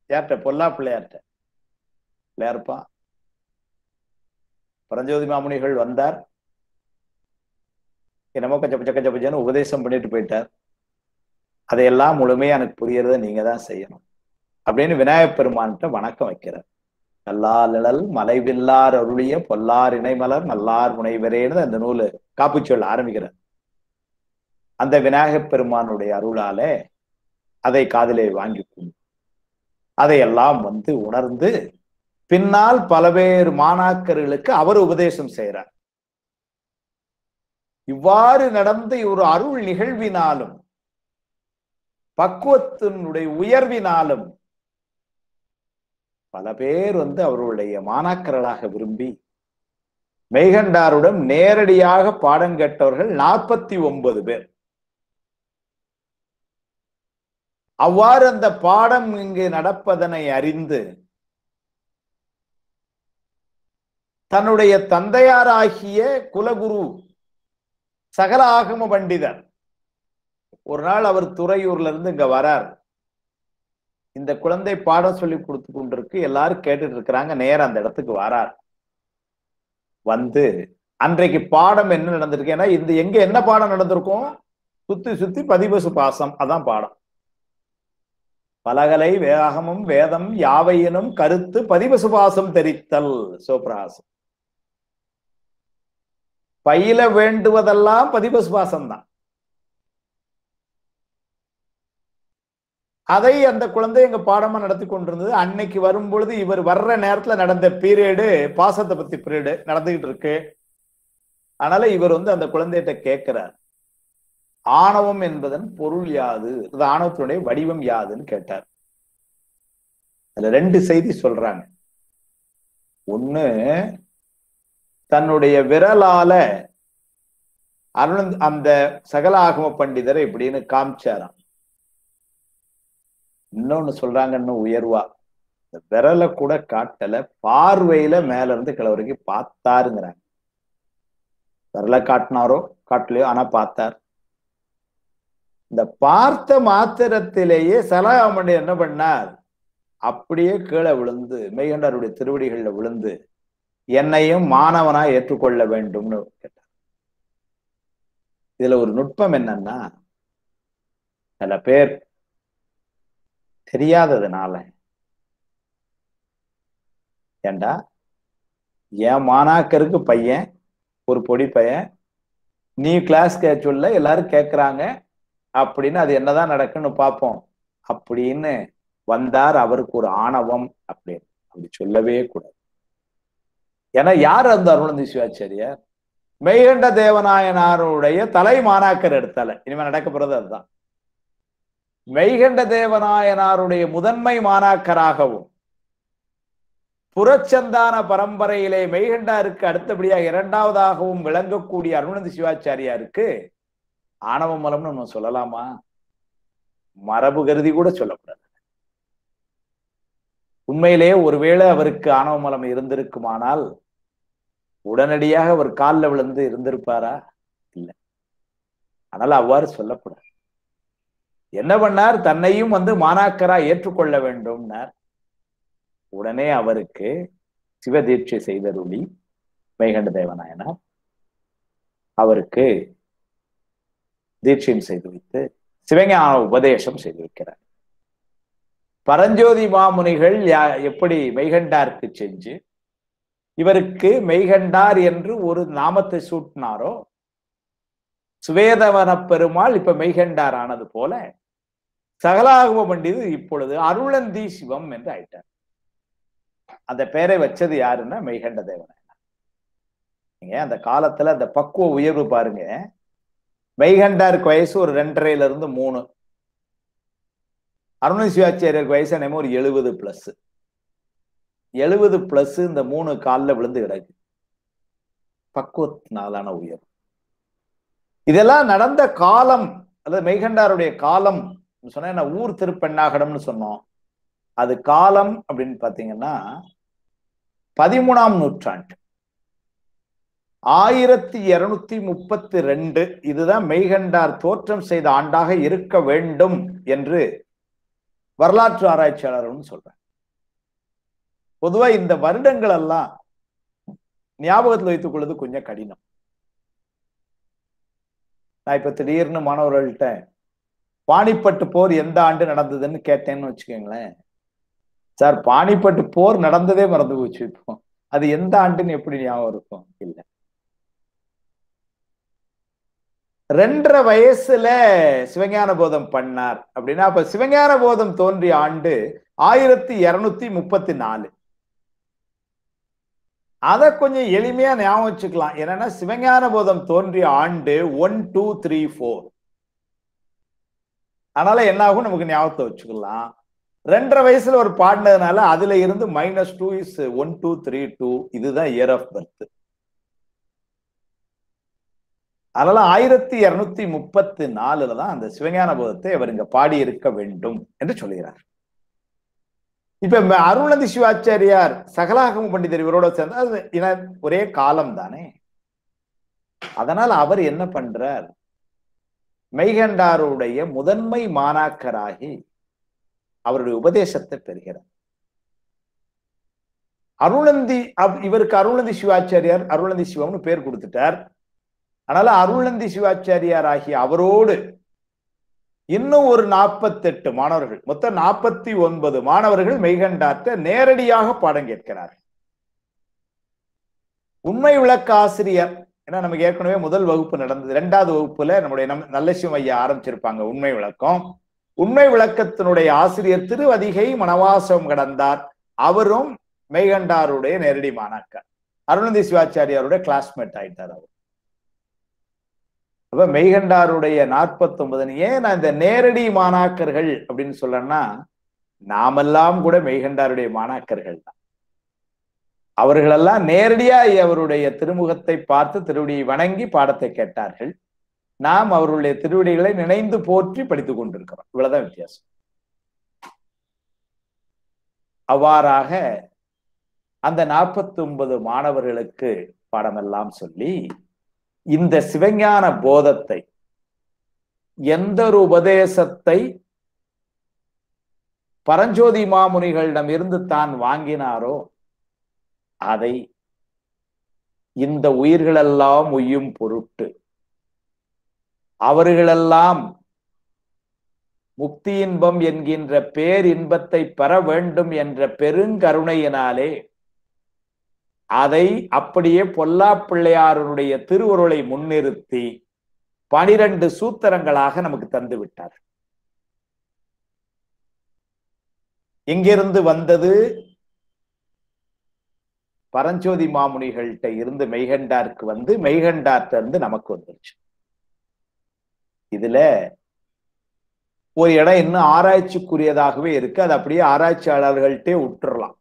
யார்கிட்ட? பொல்லா பிள்ளையார்ட்ட. பிள்ளையார்ப்பா, பரஞ்சோதி மாமுனிகள் வந்தார், என்னமோ கச்ச உபதேசம் பண்ணிட்டு போயிட்டார். அதையெல்லாம் முழுமையா எனக்கு புரியறத நீங்க தான் செய்யணும் அப்படின்னு விநாயகப் பெருமான்கிட்ட வணக்கம் வைக்கிறார். நல்லால் மலைவில்லார் அருளிய பொல்லார் இணைமலர் நல்லார் முனைவரேன்னு அந்த நூலு காப்புச்சொல் ஆரம்பிக்கிறார். அந்த விநாயகப் பெருமானுடைய அருளாலே அதை காதிலே வாங்கி அதையெல்லாம் உணர்ந்து பின்னால் பலவேறு மாணாக்கர்களுக்கு அவர் உபதேசம் செய்கிறார். இவ்வாறு நடந்த ஒரு அருள் நிகழ்வினாலும் பக்குவத்தினுடைய உயர்வினாலும் பல பேர் அவருடைய மாணாக்கர்களாக விரும்பி மெய்கண்டாருடன் நேரடியாக பாடம் கேட்டவர்கள் 49 பேர். அவ்வாறு அந்த பாடம் இங்கு நடப்பதனை அறிந்து தன்னுடைய தந்தையாராகிய குலகுரு சகல ஆகம பண்டிதர் ஒரு நாள் அவர் துறையூர்ல இருந்து இங்க வரார். இந்த குழந்தை பாடம் சொல்லி கொடுத்து கொண்டிருக்கு, எல்லாரும் கேட்டுட்டு இருக்கிறாங்க. நேரம் அந்த இடத்துக்கு வரார். வந்து அன்றைக்கு பாடம் என்ன நடந்திருக்கு? ஏன்னா இந்த எங்க என்ன பாடம் நடந்திருக்கும்? சுத்தி சுத்தி பதிபசு பாசம், அதான் பாடம். பலகலை வேகமும் வேதம் யாவையினும் கருத்து பதிபசு பாசம் தெரித்தல் சிவபிரகாசம். பயில வேண்டுவதெல்லாம் பதிபசு பாசம் தான். அதை அந்த குழந்தை எங்க பாடமா நடத்தி கொண்டிருந்தது. அன்னைக்கு வரும் பொழுது இவர் வர்ற நேரத்துல நடந்த பீரியடு பாசத்தை பத்தி பீரியடு நடந்துகிட்டு இருக்கு. அதனால இவர் அந்த குழந்தைகிட்ட கேட்கிறார், ஆணவம் என்பதன் பொருள் யாது, ஆணவத்தினுடைய வடிவம் யாதுன்னு கேட்டார். அதுல 2 செய்தி சொல்றாங்க. ஒண்ணு, தன்னுடைய விரலால அந்த சகல ஆகம பண்டிதரை இப்படின்னு காமிச்சாராம். இன்னொன்னு சொல்றாங்க, இன்னும் உயர்வா, இந்த விரலை கூட காட்டல, பார்வையில மேல இருந்து கீழ வரைக்கும் பார்த்தாருங்கிறாங்க. விரலை காட்டினாரோ காட்டலையோ, ஆனா பார்த்தார். இந்த பார்த்த மாத்திரத்திலேயே சலகாமணி என்ன பண்ணார், அப்படியே கீழே விழுந்து மெய்கண்டாருடைய திருவடிகள்ல விழுந்து என்னையும் மாணவனா ஏற்றுக்கொள்ள வேண்டும்னு கேட்டார். இதுல ஒரு நுட்பம் என்னன்னா, சில பேர் தெரியாததுனால, ஏண்டா என் மாணாக்கருக்கு பையன் ஒரு பொடி பையன், நீ கிளாஸ் சொல்ல எல்லாரும் கேட்கிறாங்க அப்படின்னு, அது என்னதான் நடக்குன்னு பார்ப்போம் அப்படின்னு வந்தார். அவருக்கு ஒரு ஆணவம் அப்படின்னு அப்படி சொல்லவே கூடாது. ஏன்னா யார் அந்த அருணந்தி சிவாச்சாரியார்? மெய்கண்ட தேவநாயனாருடைய தலை மாணாக்கர் எடுத்தால. இனிமே நடக்க போறது அதுதான். மெய்கண்ட தேவநாயனாருடைய முதன்மை மாணாக்கராகவும் புறச்சந்தான பரம்பரையிலே மெய்கண்டாருக்கு அடுத்தபடியாக 2வதாகவும் விளங்கக்கூடிய அருணந்தி சிவாச்சாரியாருக்கு ஆணவ மலம்னு நம்ம சொல்லலாமா? மரபு கருதி கூட சொல்லக்கூடாது. உண்மையிலே ஒருவேளை அவருக்கு ஆணவ மலம் இருந்திருக்குமானால் உடனடியாக அவர் காலில் விழுந்து இருந்திருப்பாரா? இல்லை. அதனால அவ்வாறு சொல்லக்கூடாது. என்ன பண்ணார், தன்னையும் மாணாக்கரா ஏற்றுக்கொள்ள வேண்டும்னார். உடனே அவருக்கு சிவதீட்சை செய்தருளி மெய்கண்ட தேவநாயனார் அவருக்கு தீட்சையும் செய்து வைத்து சிவஞான உபதேசம் செய்து வைக்கிறார். பரஞ்சோதி மாமுனிகள் எப்படி மெய்கண்டாருக்கு செஞ்சு இவருக்கு மெய்கண்டார் என்று ஒரு நாமத்தை சூட்டினாரோ, சுவேதவன பெருமாள் இப்ப மெய்கண்டார் ஆனது போல சகலாகம பண்டிதர் இப்பொழுது அருளந்தி சிவம் என்று ஆயிட்டார். அந்த பெயரை வச்சது யாருன்னா மெய்கண்ட தேவநாயனார். நீங்க அந்த காலத்துல அந்த பக்குவ உயர்வு பாருங்க. மெய்கண்டாருக்கு வயசு ஒரு 2.5 to 3. அருணந்தி சிவாச்சாரியருக்கு வயசு என்னமோ ஒரு 70+. 70+ இந்த 3 காலில் விழுந்து கிடக்கு. பக்குவத்தினாலான உயர்வு. இதெல்லாம் நடந்த காலம், அல்லது மெய்கண்டாருடைய காலம் சொன்னா ஊர் திருப்பெண்ணாகடம்னு சொன்னோம். அது காலம் அப்படின்னு பாத்தீங்கன்னா 13ஆம் நூற்றாண்டு, 1232. இதுதான் மெய்கண்டார் தோற்றம் செய்த ஆண்டாக இருக்க வேண்டும் என்று வரலாற்று ஆராய்ச்சியாளர்கள் சொல்றாங்க. பொதுவா இந்த வருடங்கள் எல்லாம் ஞாபகத்தில் வைத்துக் கொள்வது கொஞ்சம் கடினம். நான் இப்ப திடீர்னு மாணவர்கள்ட்ட பானிப்பட்டு போர் எந்த ஆண்டு நடந்ததுன்னு கேட்டேன்னு வச்சுக்கோங்களேன், சார் பானிப்பட்டு போர் நடந்ததே மறந்து போச்சு, இப்போ அது எந்த ஆண்டுன்னு எப்படி ஞாபகம் இருக்கும்? இல்லை. 2.5 வயசுல சிவஞான போதம் பண்ணார் அப்படின்னா அப்ப சிவஞான போதம் தோன்றிய ஆண்டு 1234. அதை கொஞ்சம் எளிமையா ஞாபகம் வச்சுக்கலாம். என்னன்னா சிவஞான போதம் தோன்றிய ஆண்டு 1, 2, 3, 4. அதனால என்ன ஆகும் நமக்கு ஞாபகத்தை வச்சுக்கலாம். 2.5 வயசுல ஒரு பாடினதுனால அதுல இருந்து -2 is 1, 2, 3, 2. இதுதான் இயர் ஆஃப் பர்த். அதனால 1234 தான் அந்த சிவஞான போதத்தை அவர் இங்க பாடி இருக்க வேண்டும் என்று சொல்கிறார். இப்ப அருணந்தி சிவாச்சாரியார் சகலாகம பண்டிதர் இவரோட சேர்ந்த ஒரே காலம் தானே. அதனால அவர் என்ன பண்றார், மெய்கண்டாருடைய முதன்மை மாணாக்கராகி அவருடைய உபதேசத்தை பெறுகிறார். அருளந்தி இவருக்கு அருளந்தி சிவாச்சாரியார் அருளந்தி சிவம்னு பேர் கொடுத்துட்டார். அதனால அருளந்தி சிவாச்சாரியார் ஆகிய அவரோடு இன்னும் ஒரு 48 மாணவர்கள், மொத்தம் 49 மாணவர்கள் மெய்கண்டாற்ற நேரடியாக பாடம் கேட்கிறார்கள். உண்மை விளக்க ஆசிரியர், ஏன்னா நமக்கு ஏற்கனவே முதல் வகுப்பு நடந்தது, 2வது வகுப்புல நம்முடைய நல்லசிவம் ஐயா ஆரம்பிச்சிருப்பாங்க உண்மை விளக்கம். உண்மை விளக்கத்தினுடைய ஆசிரியர் திருவதிகை மணவாசம் கடந்தார். அவரும் மெய்கண்டாருடைய நேரடி மாணாக்கர், அருளந்தி சிவாச்சாரியாருடைய கிளாஸ்மேட் ஆயிட்டார் அவர். அப்ப மெய்கண்டாருடைய 49 ஏன் நான் இந்த நேரடி மாணாக்கர்கள் அப்படின்னு சொல்லன்னா, நாமெல்லாம் கூட மெய்கண்டாருடைய மாணாக்கர்கள் தான். அவர்களெல்லாம் நேரடியா அவருடைய திருமுகத்தை பார்த்து திருவடியை வணங்கி பாடத்தை கேட்டார்கள். நாம் அவருடைய திருவடிகளை நினைந்து போற்றி படித்துக் கொண்டிருக்கிறோம். இவ்வளவுதான் வித்தியாசம். அவ்வாறாக அந்த 49 மாணவர்களுக்கு பாடமெல்லாம் சொல்லி இந்த சிவஞான போதத்தை, எந்த ஒரு உபதேசத்தை பரஞ்சோதி மாமுனிகளிடம் இருந்து தான் வாங்கினாரோ அதை இந்த உயிர்களெல்லாம் உய்யும் பொருட்டு, அவர்களெல்லாம் முக்தி இன்பம் என்கின்ற பேரின்பத்தை பெற வேண்டும் என்ற பெருங்கருணையினாலே அதை அப்படியே பொல்லா பிள்ளையாருடைய திருவருளை முன்னிறுத்தி 12 சூத்திரங்களாக நமக்கு தந்து விட்டார். எங்கிருந்து வந்தது? பரஞ்சோதி மாமுனிகள்கிட்ட இருந்து மெய்கண்டாருக்கு வந்து, மெய்கண்டார்ட்ட இருந்து நமக்கு வந்துருச்சு. இதுல ஒரு இடம் இன்னும் ஆராய்ச்சிக்குரியதாகவே இருக்கு. அது அப்படியே ஆராய்ச்சியாளர்கள்ட்டே விட்டுறலாம்.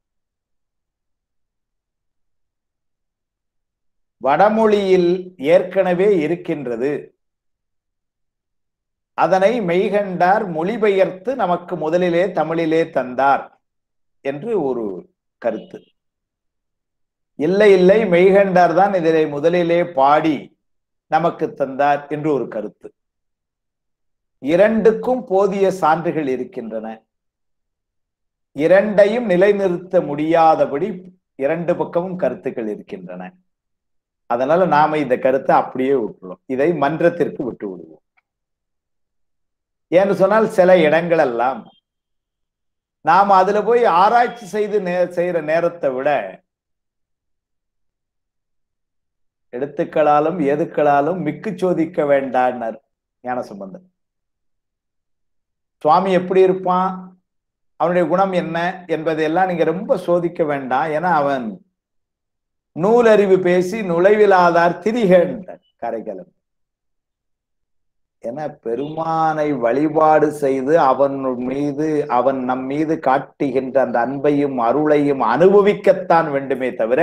வடமொழியில் ஏற்கனவே இருக்கின்றது, அதனை மெய்கண்டார் மொழிபெயர்த்து நமக்கு முதலிலே தமிழிலே தந்தார் என்று ஒரு கருத்து. இல்லை இல்லை, மெய்கண்டார் தான் இதிலே முதலிலே பாடி நமக்கு தந்தார் என்று ஒரு கருத்து. இரண்டுக்கும் போதிய சான்றுகள் இருக்கின்றன. இரண்டையும் நிலைநிறுத்த முடியாதபடி 2 பக்கமும் கருத்துக்கள் இருக்கின்றன. அதனால நாம இந்த கருத்தை அப்படியே விட்டுருவோம். இதை மன்றத்திற்கு விட்டு விடுவோம். ஏன்னு சொன்னால் சில இடங்கள் எல்லாம் நாம அதுல போய் ஆராய்ச்சி செய்து செய்யற நேரத்தை விட எடுத்துக்களாலும் எதுக்களாலும் மிக்கு சோதிக்க வேண்டான்னார் ஞானசம்பந்தர். சுவாமி எப்படி இருப்பான், அவனுடைய குணம் என்ன என்பதையெல்லாம் நீங்க ரொம்ப சோதிக்க வேண்டாம். ஏன்னா அவன் நூலறிவு பேசி நுழைவிலாதார் திரிகின்ற கரைகலம். என பெருமானை வழிபாடு செய்து அவன் நம் மீது காட்டுகின்ற அந்த அன்பையும் அருளையும் அனுபவிக்கத்தான் வேண்டுமே தவிர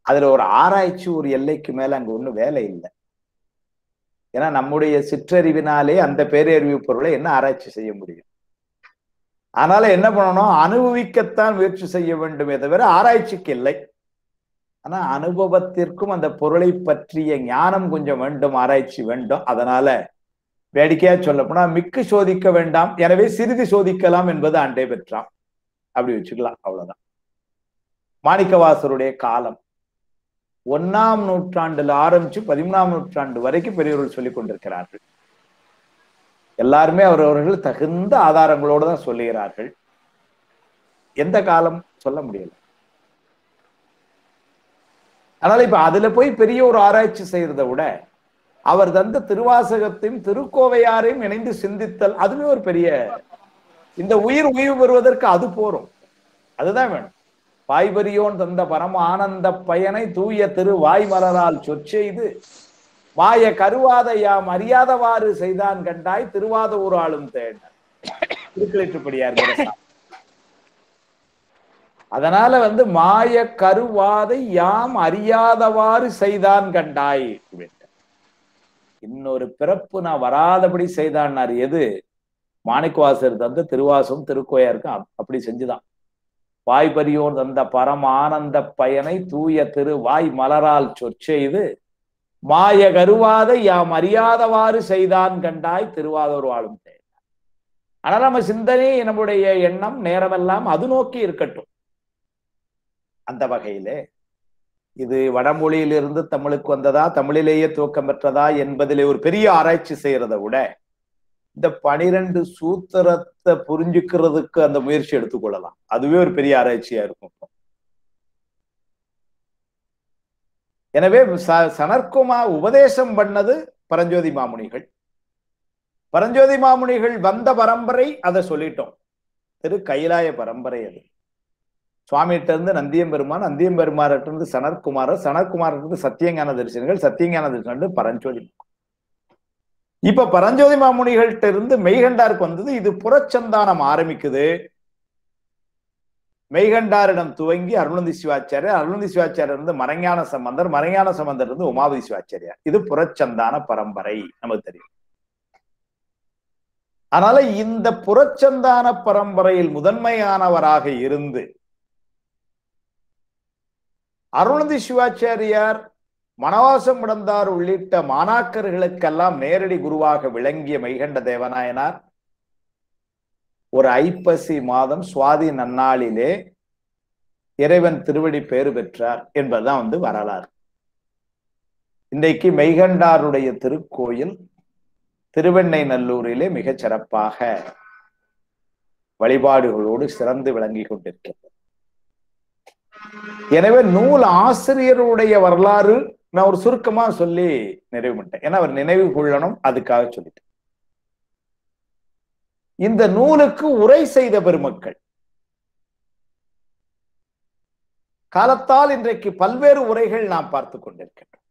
அதுல ஒரு ஆராய்ச்சி ஒரு எல்லைக்கு மேல அங்க ஒண்ணும் வேலை இல்லை. ஏன்னா நம்முடைய சிற்றறிவினாலே அந்த பேரறிவு பொருளை என்ன ஆராய்ச்சி செய்ய முடியும்? அதனால என்ன பண்ணணும், அனுபவிக்கத்தான் முயற்சி செய்ய வேண்டுமே தவிர ஆராய்ச்சிக்கு இல்லை. ஆனா அனுபவத்திற்கும் அந்த பொருளை பற்றிய ஞானம் கொஞ்சம் வேண்டும், ஆராய்ச்சி வேண்டும். அதனால வேடிக்கையா சொல்ல போனா மிக்கு சோதிக்க வேண்டாம், எனவே சிறிது சோதிக்கலாம் என்பது அண்டை பெற்றான். அப்படி வச்சுக்கலாம், அவ்வளவுதான். மாணிக்கவாசருடைய காலம் 1ஆம் நூற்றாண்டுல ஆரம்பிச்சு 13ஆம் நூற்றாண்டு வரைக்கும் பெரியவர்கள் சொல்லிக் கொண்டிருக்கிறார்கள். எல்லாருமே அவரவர்கள் தகுந்த ஆதாரங்களோடு தான் சொல்லுகிறார்கள். எந்த காலம் சொல்ல முடியல. அதனால இப்ப அதுல போய் பெரிய ஒரு ஆராய்ச்சி செய்யறதை விட அவர் தந்த திருவாசகத்தையும் திருக்கோவையாரையும் இணைந்து சிந்தித்தல், அதுவே ஒரு பெரிய, இந்த உயிர் உய்வு பெறுவதற்கு அது போரும். அதுதான் வேணும். வாய்பரியோன் தந்த பரம ஆனந்த பயனை தூய திரு வாய்மலரால் சொற்செய்து மாய கருவாத யாம் அறியாதவாறு செய்தான் கண்டாய் திருவாத ஒரு ஆளும் தேடினார் திருக்களிற்றுப்படியார். அதனால மாய கருவாதை யாம் அறியாதவாறு செய்தான் கண்டாய். இன்னொரு பிறப்பு நான் வராதபடி செய்தான்னார். எது? மாணிக்கவாசர் தந்த திருவாசம் திருக்கோயாருக்கும் அப்படி செஞ்சுதான். வாய்பரியோன் தந்த பரம ஆனந்த பயனை தூய திரு வாய் மலரால் சொற்செய்து மாய கருவாதை யாம் அறியாதவாறு செய்தான் கண்டாய் திருவாதூர் வாழும் தேடினார். ஆனால் நம்ம சிந்தனை, நம்முடைய எண்ணம் நேரமெல்லாம் அது நோக்கி இருக்கட்டும். அந்த வகையிலே இது வடமொழியிலிருந்து தமிழுக்கு வந்ததா, தமிழிலேயே துவக்கம் பெற்றதா என்பதிலே ஒரு பெரிய ஆராய்ச்சி செய்யறதை விட இந்த 12 சூத்திரத்தை புரிஞ்சுக்கிறதுக்கு அந்த முயற்சி எடுத்துக்கொள்ளலாம். அதுவே ஒரு பெரிய ஆராய்ச்சியா இருக்கும். எனவே சனற்குமார் உபதேசம் பண்ணது பரஞ்சோதி மாமுனிகள். பரஞ்சோதி மாமுனிகள் வந்த பரம்பரை அதை சொல்லிட்டோம். திரு கைலாய பரம்பரை அது. சுவாமிகிட்ட இருந்து நந்தியம்பெருமான், நந்தியம்பெருமார்கிட்ட இருந்து சனற்குமாரர், சனற்குமார்கிட்ட இருந்து சத்தியஞான தரிசனங்கள், சத்தியஞான தரிசனம் பரஞ்சோதி. இப்ப பரஞ்சோதி மாமுனிகள்கிட்ட இருந்து மெய்கண்டாருக்கு வந்தது. இது புறச்சந்தானம் ஆரம்பிக்குது. மெய்கண்டாரிடம் துவங்கி அருணந்தி சிவாச்சாரியர், அருணந்தி சிவாச்சாரியர் இருந்து மறைஞான சம்பந்தர், மறைஞான சம்பந்தர் இருந்து உமாபதி சிவாச்சாரியார். இது புறச்சந்தான பரம்பரை, நமக்கு தெரியும். அதனால இந்த புறச்சந்தான பரம்பரையில் முதன்மையானவராக இருந்து அருணந்தி சிவாச்சாரியார், மணவாசம் முடந்தார் உள்ளிட்ட மாணாக்கர்களுக்கெல்லாம் நேரடி குருவாக விளங்கிய மெய்கண்ட தேவநாயனார் ஒரு ஐப்பசி மாதம் சுவாதி நன்னாளிலே இறைவன் திருவடி பேறு பெற்றார் என்பதுதான் வரலாறு. இன்றைக்கு மெய்கண்டாருடைய திருக்கோயில் திருவெண்ணை நல்லூரிலே மிகச் சிறப்பாக வழிபாடுகளோடு சிறந்து விளங்கி கொண்டிருக்கிறது. எனவே நூல் ஆசிரியருடைய வரலாறு நான் ஒரு சுருக்கமா சொல்லி நிறைவு பண்ணிட்டேன். ஏன்னா அவர் நினைவு கொள்ளணும், அதுக்காக சொல்லிட்டேன். இந்த நூலுக்கு உரை செய்த பெருமக்கள் காலத்தால் இன்றைக்கு பல்வேறு உரைகள் நாம் பார்த்து கொண்டிருக்கின்றோம்.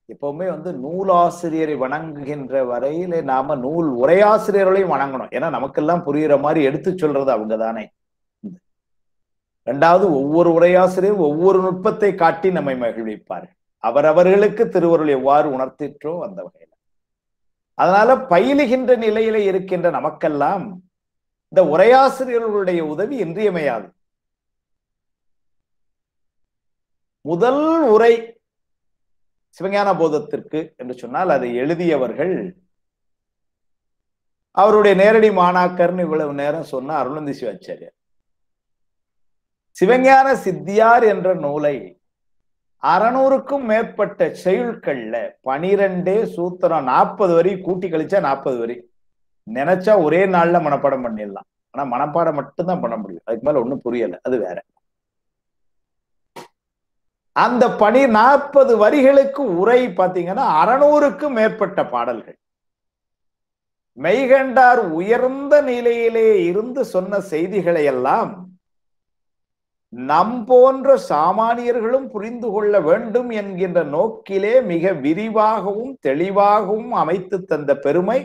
எப்பவுமே நூலாசிரியரை வணங்குகின்ற வரையில நாம நூல் உரையாசிரியர்களையும் வணங்கணும். ஏன்னா நமக்கெல்லாம் புரிகிற மாதிரி எடுத்து சொல்றது அவங்க தானே. இரண்டாவது, ஒவ்வொரு உரையாசிரியர் ஒவ்வொரு நுட்பத்தை காட்டி நம்மை மகிழ்விப்பார்கள். அவரவர்களுக்கு திருவருள் எவ்வாறு உணர்த்திற்றோ அந்த வகையில். அதனால பயிலுகின்ற நிலையில இருக்கின்ற நமக்கெல்லாம் இந்த உரையாசிரியர்களுடைய உதவி இன்றியமையாது. முதல் உரை சிவஞான போதத்திற்கு என்று சொன்னால் அதை எழுதியவர்கள் அவருடைய நேரடி மாணாக்கர்னு இவ்வளவு நேரம் சொன்ன அருணந்தி சிவாச்சாரியார். சிவஞான சித்தியார் என்ற நூலை 600க்கும் மேற்பட்ட செய்யுட்கள்ல 12 சூத்திரம் 40 வரி கூட்டி கழிச்சா 40 வரி நினைச்சா ஒரே நாள்ல மனப்பாடம் பண்ணிடலாம். ஆனா மனப்பாடம் மட்டும்தான் பண்ண முடியும், அதுக்கு மேல ஒண்ணும் புரியல, அது வேற. அந்த 40 வரிகளுக்கு உரை பாத்தீங்கன்னா 600க்கும் மேற்பட்ட பாடல்கள். மெய்கண்டார் உயர்ந்த நிலையிலே இருந்து சொன்ன செய்திகளை எல்லாம் நம் போன்ற சாமானியர்களும் புரிந்து கொள்ள வேண்டும் என்கின்ற நோக்கிலே மிக விரிவாகவும் தெளிவாகவும் அமைத்து தந்த பெருமை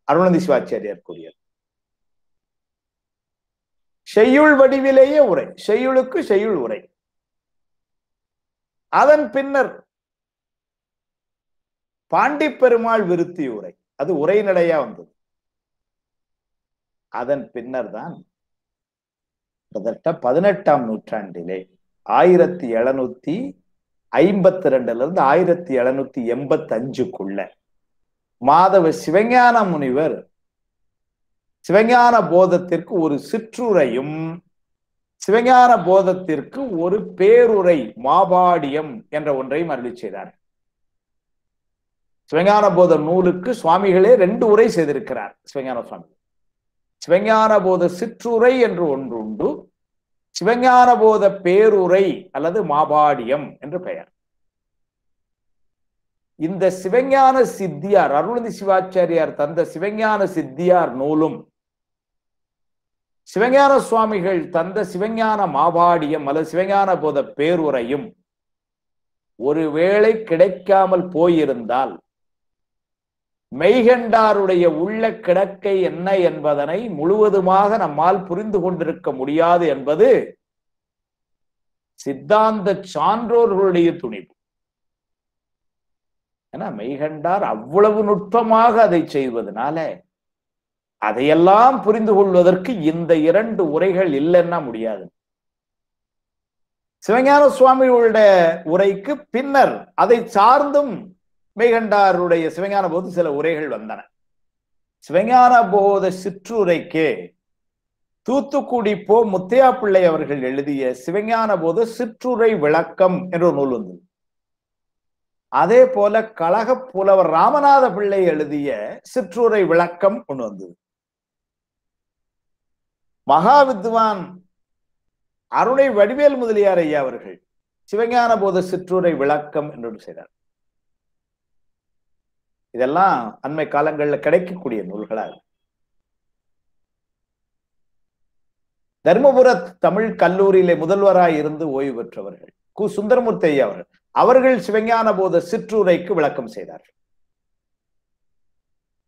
அருணந்தி சிவாச்சாரியார் கூறியது. செய்யுள் வடிவிலேயே உரை, செய்யுளுக்கு செய்யுள் உரை. அதன் பின்னர் பாண்டி பெருமாள் விருத்தி உரை, அது உரைநடையா வந்தது. அதன் பின்னர் தான் கிட்டத்தட்ட 18ஆம் நூற்றாண்டிலே 1752 1785 மாதவ சிவஞான முனிவர் சிவஞான போதத்திற்கு ஒரு சிற்றுரையும் சிவஞான போதத்திற்கு ஒரு பேருரை மாபாடியம் என்ற ஒன்றையும் அருளி செய்தார். சிவஞான போத நூலுக்கு சுவாமிகளே 2 உரை செய்திருக்கிறார். சிவஞான சுவாமி சிவஞான போத சிற்றுரை என்று ஒன்று உண்டு, சிவஞான போத பேருரை அல்லது மாபாடியம் என்று பெயர். இந்த சிவஞான சித்தியார் அருணந்தி சிவாச்சாரியார் தந்த சிவஞான சித்தியார் நூலும் சிவஞான சுவாமிகள் தந்த சிவஞான மாபாடியம் அல்லது சிவஞான போத பேருரையும் ஒருவேளை கிடைக்காமல் போயிருந்தால் மெய்கண்டாருடைய உள்ள கிடக்கை என்ன என்பதனை முழுவதுமாக நம்மால் புரிந்து கொண்டிருக்க முடியாது என்பது சித்தாந்த சான்றோர்களுடைய துணிவு. ஏன்னா மெய்கண்டார் அவ்வளவு நுட்பமாக அதை செய்வதனால அதையெல்லாம் புரிந்து கொள்வதற்கு இந்த 2 உரைகள் இல்லைன்னா முடியாது. சிவஞான சுவாமிகளுடைய உரைக்கு பின்னர் அதை சார்ந்தும் மெய்கண்டாருடைய சிவஞான போது சில உரைகள் வந்தன. சிவஞான போத சிற்றுரைக்கு தூத்துக்குடி போ முத்தையா பிள்ளை அவர்கள் எழுதிய சிவஞான போத சிற்றுரை விளக்கம் என்ற ஒரு நூல் வந்தது. அதே போல கழக புலவர் ராமநாத பிள்ளை எழுதிய சிற்றுரை விளக்கம் ஒன்று வந்தது. மகா வித்வான் அருணை வடிவேல் முதலியார் ஐயா அவர்கள் சிவஞான போத சிற்றுரை விளக்கம் என்று செய்தார். இதெல்லாம் அண்மை காலங்களில் கிடைக்கக்கூடிய நூல்களாக. தர்மபுர தமிழ் கல்லூரியிலே முதல்வராய் இருந்து ஓய்வு பெற்றவர்கள் கு சுந்தரமூர்த்தி ஐயா அவர்கள் சிவஞான போத சிற்றுரைக்கு விளக்கம் செய்தார்கள்.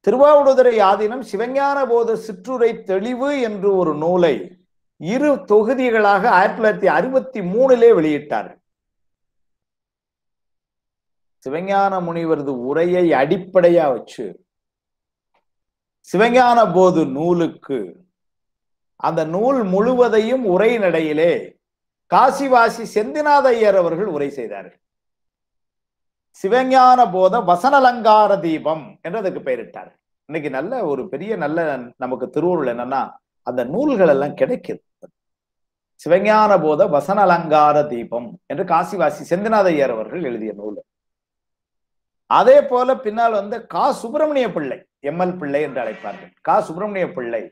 திருவாவடுதுறை ஆதீனம் சிவஞான போத சிற்றுரை தெளிவு என்று ஒரு நூலை 2 தொகுதிகளாக 1963 வெளியிட்டார்கள். சிவஞான முனிவரது உரையை அடிப்படையா வச்சு சிவஞான போது நூலுக்கு அந்த நூல் முழுவதையும் உரை நடையிலே காசிவாசி செந்திநாத ஐயர் அவர்கள் உரை செய்தார்கள். சிவஞான போத வசனலங்கார தீபம் என்று அதுக்கு பெயரிட்டார்கள். இன்னைக்கு நல்ல ஒரு பெரிய நல்ல நமக்கு திருவருள் என்னன்னா அந்த நூல்கள் எல்லாம் கிடைக்குது. சிவஞான போத வசனலங்கார தீபம் என்று காசிவாசி செந்திநாத ஐயர் அவர்கள் எழுதிய நூல். அதே போல பின்னால் கா சுப்பிரமணிய பிள்ளை, எம்எல் பிள்ளை என்று அழைப்பார்கள். கா சுப்பிரமணிய பிள்ளை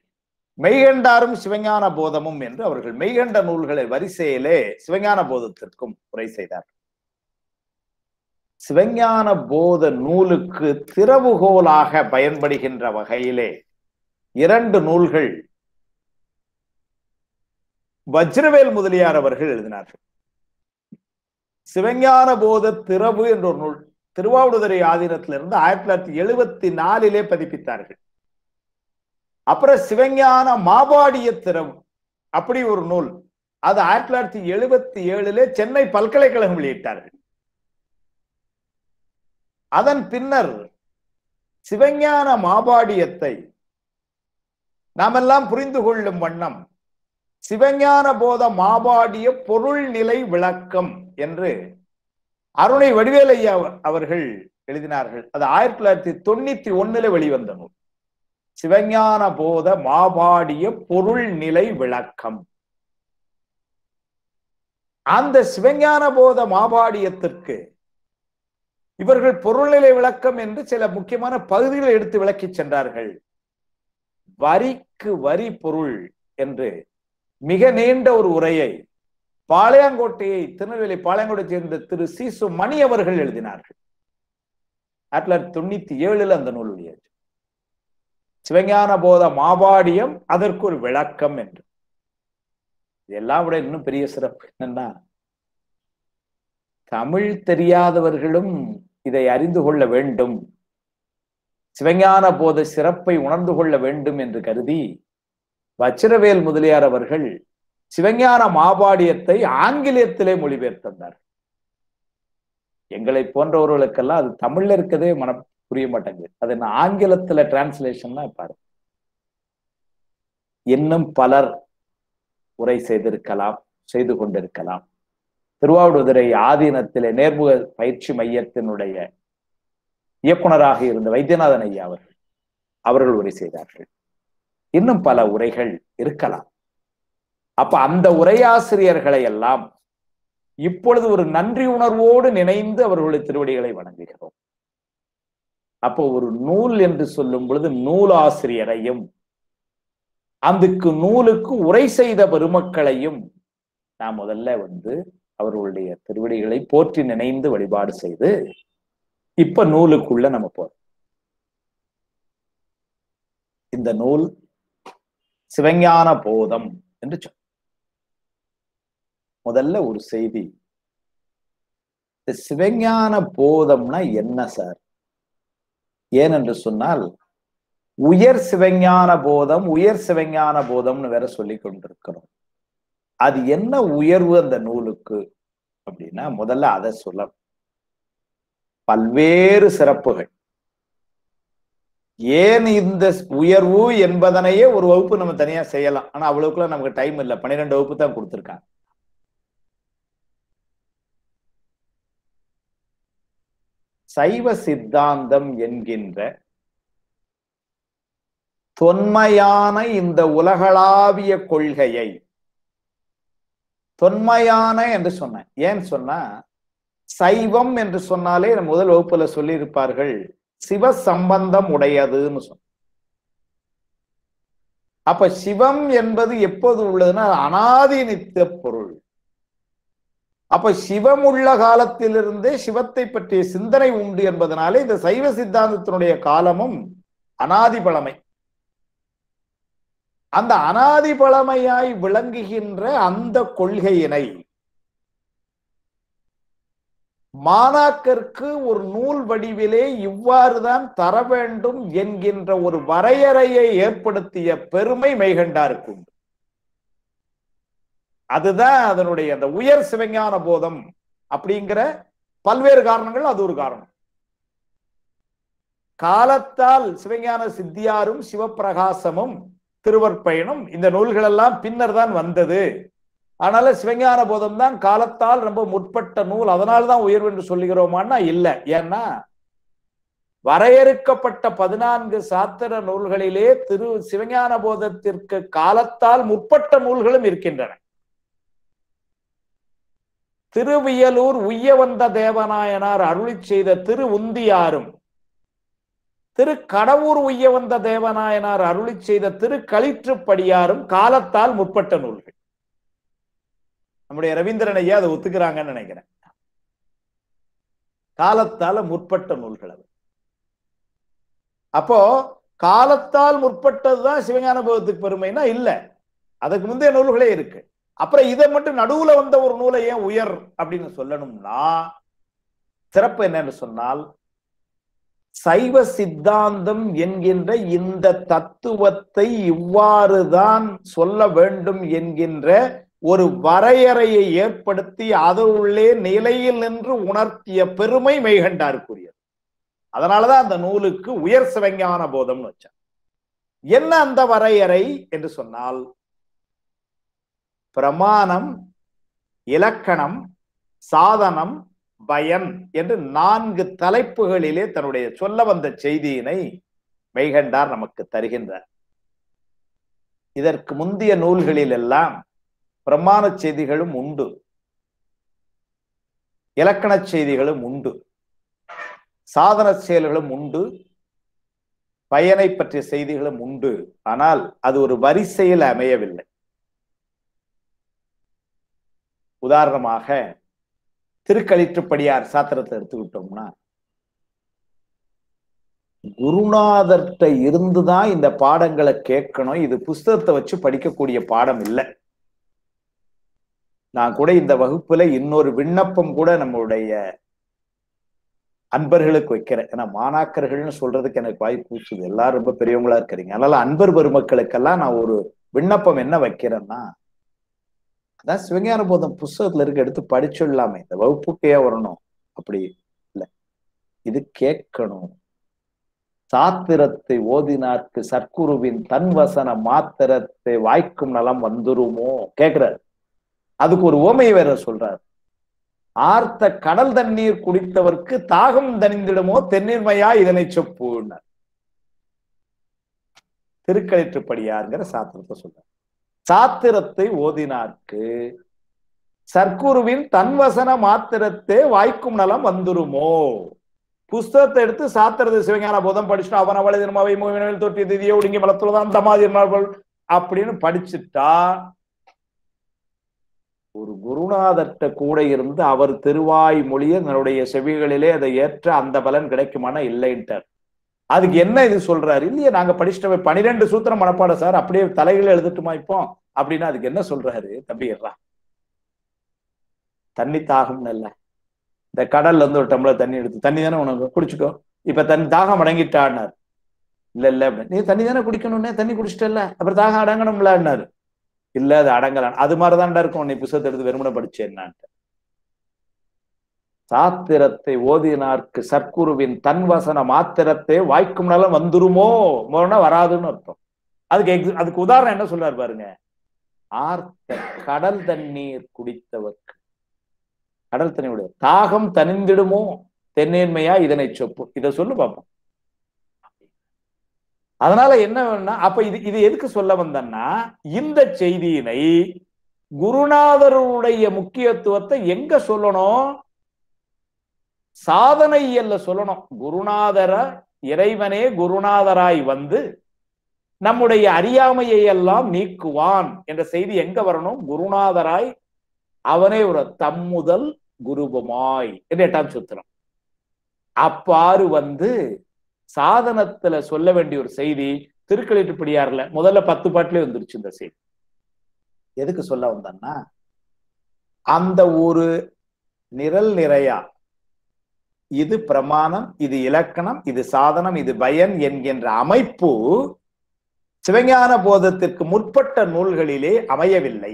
மெய்கண்டாரும் சிவஞான போதமும் என்று அவர்கள் மெய்கண்ட நூல்களை வரிசையிலே சிவஞான போதத்திற்கும் உரை செய்தார். சிவஞான போத நூலுக்கு திறவுகோலாக பயன்படுகின்ற வகையிலே 2 நூல்கள் வஜ்ரவேல் முதலியார் அவர்கள் எழுதினார்கள். சிவஞான போத திறவு என்ற ஒரு நூல் திருவாவடுதுறை ஆதீனத்திலிருந்து 1974 பதிப்பித்தார்கள். அப்புறம் சிவஞான மாபாடிய திறவு அப்படி ஒரு நூல், அது 1977 சென்னை பல்கலைக்கழகம் வெளியிட்டார்கள். அதன் பின்னர் சிவஞான மாபாடியத்தை நாமெல்லாம் புரிந்து கொள்ளும் வண்ணம் சிவஞான போத மாபாடிய பொருள் நிலை விளக்கம் என்று அருணை வடிவேல் ஐயா அவர்கள் எழுதினார்கள். அது 1991 வெளிவந்த நூல். சிவஞான போத மாபாடிய பொருள் நிலை விளக்கம். அந்த சிவஞான போத மாபாடியத்திற்கு இவர்கள் பொருள்நிலை விளக்கம் என்று சில முக்கியமான பகுதிகளை எடுத்து விளக்கி சென்றார்கள். வரிக்கு வரி பொருள் என்று மிக நீண்ட ஒரு உரையை பாளையங்கோட்டையை திருநெல்வேலி பாளையங்கோட்டை சேர்ந்த திரு சீசு மணி அவர்கள் எழுதினார்கள். 1997 அந்த நூல் வெளியாச்சு. சிவஞான போத மாபாடியம் அதற்கு ஒரு விளக்கம் என்று. இதெல்லாம் விட இன்னும் பெரிய சிறப்பு என்னன்னா, தமிழ் தெரியாதவர்களும் இதை அறிந்து கொள்ள வேண்டும், சிவஞான போத சிறப்பை உணர்ந்து கொள்ள வேண்டும் என்று கருதி வச்சிரவேல் முதலியார் அவர்கள் சிவஞான மாபாடியத்தை ஆங்கிலத்திலே மொழிபெயர்த்தார். எங்களை போன்றவர்களுக்கெல்லாம் அது தமிழ்ல இருக்கதே புரிய மாட்டேங்குது. அது ஆங்கிலத்துல டிரான்ஸ்லேஷன்னா பாரு. இன்னும் பலர் உரை செய்திருக்கலாம், செய்து கொண்டிருக்கலாம். திருவாவடுதுறை ஆதீனத்திலே நேர்முக பயிற்சி மையத்தினுடைய இயக்குனராக இருந்த வைத்தியநாதன் ஐயா அவர்கள் உரை செய்தார்கள். இன்னும் பல உரைகள் இருக்கலாம். அப்ப அந்த உரையாசிரியர்களை எல்லாம் இப்பொழுது ஒரு நன்றி உணர்வோடு நினைந்து அவர்களுடைய திருவடிகளை வணங்குகிறோம். அப்போ ஒரு நூல் என்று சொல்லும் பொழுது நூலாசிரியரையும் அதுக்கு நூலுக்கு உரை செய்த பெருமக்களையும் நாம் முதல்ல அவர்களுடைய திருவடிகளை போற்றி நினைந்து வழிபாடு செய்து இப்ப நூலுக்குள்ள நம்ம போறோம். இந்த நூல் சிவஞான போதம் என்று சொல். முதல்ல ஒரு செய்தி, சிவஞான போதம்னா என்ன சார்? ஏனென்று சொன்னால் உயர் சிவஞான போதம், உயர் சிவஞான போதம்னு வேற சொல்லி கொண்டிருக்கிறோம். அது என்ன உயர்வு அந்த நூலுக்கு அப்படின்னா, முதல்ல அதை சொல்ல பல்வேறு சிறப்புகள். ஏன் இந்த உயர்வு என்பதனையே ஒரு வகுப்பு நம்ம தனியா செய்யலாம். ஆனா அவ்வளவுக்குள்ள நமக்கு டைம் இல்லை. 12 வகுப்பு தான் கொடுத்திருக்காங்க. சைவ சித்தாந்தம் என்கின்ற தொன்மையான இந்த உலகளாவிய கொள்கையை, தொன்மையான என்று சொன்னேன். ஏன் சொன்னா, சைவம் என்று சொன்னாலே முதல் வகுப்புல சொல்லி இருப்பார்கள், சிவ சம்பந்தம் உடையதுன்னு சொன்ன. அப்ப சிவம் என்பது எப்போது உள்ளதுன்னா அனாதி நித்திய பொருள். அப்ப சிவம் உள்ள காலத்திலிருந்தே சிவத்தை பற்றிய சிந்தனை உண்டு என்பதனாலே இந்த சைவ சித்தாந்தத்தினுடைய காலமும் அனாதி பழமை. அந்த அனாதி பழமையாய் விளங்குகின்ற அந்த கொள்கையினை மாணாக்கருக்கு ஒரு நூல் வடிவிலே இவ்வாறுதான் தர வேண்டும் என்கின்ற ஒரு வரையறையை ஏற்படுத்திய பெருமை மெய்கண்டாருக்கு உண்டு. அதுதான் அதனுடைய அந்த உயர் சிவஞான போதம் அப்படிங்கிற பல்வேறு காரணங்கள் அது ஒரு காரணம். காலத்தால் சிவஞான சித்தியாரும் சிவப்பிரகாசமும் திருவற்பயனும் இந்த நூல்கள் எல்லாம் பின்னர் தான் வந்தது. அதனால சிவஞான போதம் தான் காலத்தால் ரொம்ப முற்பட்ட நூல், அதனால்தான் உயர்வு என்று சொல்லுகிறோமான்னா இல்லை. ஏன்னா வரையறுக்கப்பட்ட 14 சாத்திர நூல்களிலே சிவஞான போதத்திற்கு காலத்தால் முற்பட்ட நூல்களும் இருக்கின்றன. திருவியலூர் உய்யவந்த தேவநாயனார் அருளி செய்த திரு உந்தியாரும், திரு கடவுர் உய்யவந்த தேவநாயனார் அருளி செய்த திரு களிற்றுப்படியாரும் காலத்தால் முற்பட்ட நூல்கள். நம்முடைய ரவீந்திரன் ஐயா அதை ஒத்துக்கிறாங்கன்னு நினைக்கிறேன். காலத்தால முற்பட்ட நூல்கள் அது. அப்போ காலத்தால் முற்பட்டதுதான் சிவஞான போதத்துக்கு பெருமைனா இல்ல, அதுக்கு முந்தைய நூல்களே இருக்கு. அப்புறம் இதை மட்டும் நடுவுல வந்த ஒரு நூலை ஏன் உயர் அப்படின்னு சொல்லணும்னா, சிறப்பு என்னன்னு சொன்னால், சைவ சித்தாந்தம் என்கின்ற இந்த தத்துவத்தை இவ்வாறுதான் சொல்ல வேண்டும் என்கின்ற ஒரு வரையறையை ஏற்படுத்தி அதனுள்ளே நிலையில் நின்று உணர்த்திய பெருமை மெய்கண்டாருக்குரியது. அதனாலதான் அந்த நூலுக்கு உயர் சிவஞான போதம்னு வச்சார். என்ன அந்த வரையறை என்று சொன்னால், பிரமாணம், இலக்கணம், சாதனம், பயன் என்று 4 தலைப்புகளிலே தன்னுடைய சொல்ல வந்த செய்தியினை மெய்கண்டார் நமக்கு தருகின்றார். இதற்கு முந்தைய நூல்களில் எல்லாம் பிரமாண செய்திகளும் உண்டு, இலக்கண செய்திகளும் உண்டு, சாதன செயல்களும் உண்டு, பயனை பற்றிய செய்திகளும் உண்டு. ஆனால் அது ஒரு வரிசையில் அமையவில்லை. உதாரணமாக திருக்களிற்றுப்படியார் சாத்திரத்தை எடுத்துக்கிட்டோம்னா, குருநாதர்கிட்ட இருந்துதான் இந்த பாடங்களை கேட்கணும், இது புஸ்தகத்தை வச்சு படிக்கக்கூடிய பாடம் இல்லை. நான் கூட இந்த வகுப்புல இன்னொரு விண்ணப்பம் கூட நம்மளுடைய அன்பர்களுக்கு வைக்கிறேன். ஏன்னா மாணாக்கர்கள்னு சொல்றதுக்கு எனக்கு வாய்ப்பு பூசுது, எல்லாரும் ரொம்ப பெரியவங்களா இருக்கிறீங்க. அதனால அன்பர் பெருமக்களுக்கெல்லாம் நான் ஒரு விண்ணப்பம் என்ன வைக்கிறேன்னா, அதான் சிவஞான போதம் புஸ்தகத்துல இருக்க எடுத்து படிச்சிடலாமே, இந்த வகுப்புக்கே வரணும் அப்படி இல்லை, இது கேட்கணும். சாத்திரத்தை ஓதினார்க்கு சற்குருவின் தன்வசன மாத்திரத்தை வாய்க்கும் நலம் வந்துருமோ கேட்கிறார். அதுக்கு ஒரு ஓமையை வேற சொல்றார். ஆர்த்த கடல் தண்ணீர் குடித்தவர்க்கு தாகம் தணிந்திடுமோ தென்னீர்மையா இதனை சொப்புன்னார். திருக்களிற்றுப்படியார்ங்கிற சாத்திரத்தை சொல்றார். சாத்திரத்தை ஓதினார்க்கு சற்குருவின் தன்வசன மாத்திரத்தை வாய்க்கும் நலம் வந்துருமோ. புஸ்தகத்தை எடுத்து சாத்திரத்தை சிவஞான போதம் படிச்சுட்டு அவன் அவளை திருமாவை மூவினில் தொட்டிய திதியை ஒடுங்கி வளர்த்துள்ளதான் தமாதி அப்படின்னு படிச்சுட்டா, ஒரு குருநாதர்கிட்ட கூட இருந்து அவர் திருவாய் மொழியை தன்னுடைய செவிகளிலே அதை ஏற்ற அந்த பலன் கிடைக்குமானா இல்லைன்ட்டார். அதுக்கு என்ன இது சொல்றாரு? இல்லையே, நாங்க படிச்சுட்டு 12 சூத்திரம் மனப்பாட சார், அப்படியே தலைகளை எழுதிட்டுமா இப்போ அப்படின்னா அதுக்கு என்ன சொல்றாரு? தம்பிடுறா, தண்ணி தாகம் இல்ல, இந்த கடல்ல இருந்து ஒரு டம்ளர் தண்ணி எடுத்து, தண்ணி தானே உனக்கு குடிச்சுக்கோ, இப்ப தண்ணி தாகம் அடங்கிட்டான்னாரு. இல்ல இல்ல அப்படின்னு, நீ தண்ணி தானே குடிக்கணும்னே, தண்ணி குடிச்சிட்டல, அப்புறம் தாகம் அடங்கணும்லான்னாரு. இல்ல அது அடங்கலாம். அது மாதிரிதான்டா இருக்கும் நீ புத்தகத்தை எடுத்து வெறுமனை படிச்சேன்னான்ட்டு. சாத்திரத்தை ஓதினார்க்கு சற்குருவின் தன்வசன மாத்திரத்தை வாய்க்கும் நலம் வந்துருமோ, வராதுன்னு அர்த்தம். அதுக்கு உதாரணம் என்ன சொல்றாரு பாருங்க. ஆர்த்த கடல் தண்ணீர் குடித்தவர்க்கு, கடல் தண்ணியுடைய தாகம் தணிந்திடுமோ தென்னேன்மையா இதனை சொப்பு, இதை சொல்லு பார்ப்போம். அதனால என்ன வேணா அப்ப இது எதுக்கு சொல்ல வந்தேன்னா, இந்த செய்தியினை குருநாதருடைய முக்கியத்துவத்தை எங்க சொல்லணும்? சாதனையல்ல சொல்லணும். குருநாதர இறைவனே குருநாதராய் வந்து நம்முடைய அறியாமையை எல்லாம் நீக்குவான் என்ற செய்தி எங்க வரணும்? குருநாதராய் அவனே ஒரு தம்முதல் குருபமாய் என்று 8ஆம் சூத்திரம். அப்பாறு வந்து சாதனத்துல சொல்ல வேண்டிய ஒரு செய்தி திருக்களிட்டுப்படியார்ல முதல்ல 10 பாட்டிலே வந்துருச்சு இந்த செய்தி. எதுக்கு சொல்ல வந்தேன்னா, அந்த ஒரு நிரல் நிறையா இது பிரமாணம், இது இலக்கணம், இது சாதனம், இது பயன் என்கின்ற அமைப்பு சிவஞான போதத்திற்கு முற்பட்ட நூல்களிலே அமையவில்லை.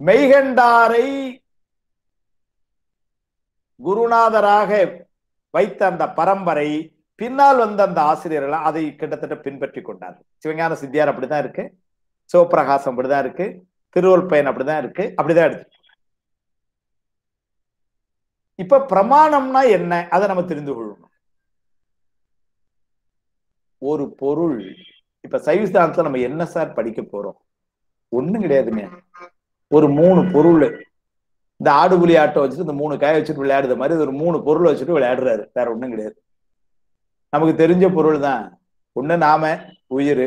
மெய்கண்டாரை குருநாதராக வைத்த அந்த பரம்பரை பின்னால் வந்த அந்த ஆசிரியர்கள் அதை கிட்டத்தட்ட பின்பற்றி கொண்டார்கள். சிவஞான சித்தியார் அப்படிதான் இருக்கு, சிவபிரகாசம் அப்படிதான் இருக்கு, திருவள்ளுவர் அப்படிதான் இருக்கு, அப்படிதான் எடுத்து. இப்ப பிரமாணம்னா என்ன, அதை நம்ம தெரிந்து கொள்ளணும். ஒரு பொருள், இப்ப சைவசித்தாந்தத்துல நம்ம என்ன சார் படிக்க போறோம்? ஒண்ணும் கிடையாதுங்க. ஒரு 3 பொருள், இந்த ஆடு புலி ஆட்டை வச்சுட்டு இந்த 3 காய வச்சுட்டு விளையாடுற மாதிரி ஒரு 3 பொருள் வச்சுட்டு விளையாடுறாரு. வேற ஒண்ணும் கிடையாது. நமக்கு தெரிஞ்ச பொருள் தான். ஒண்ணு நாம உயிர்,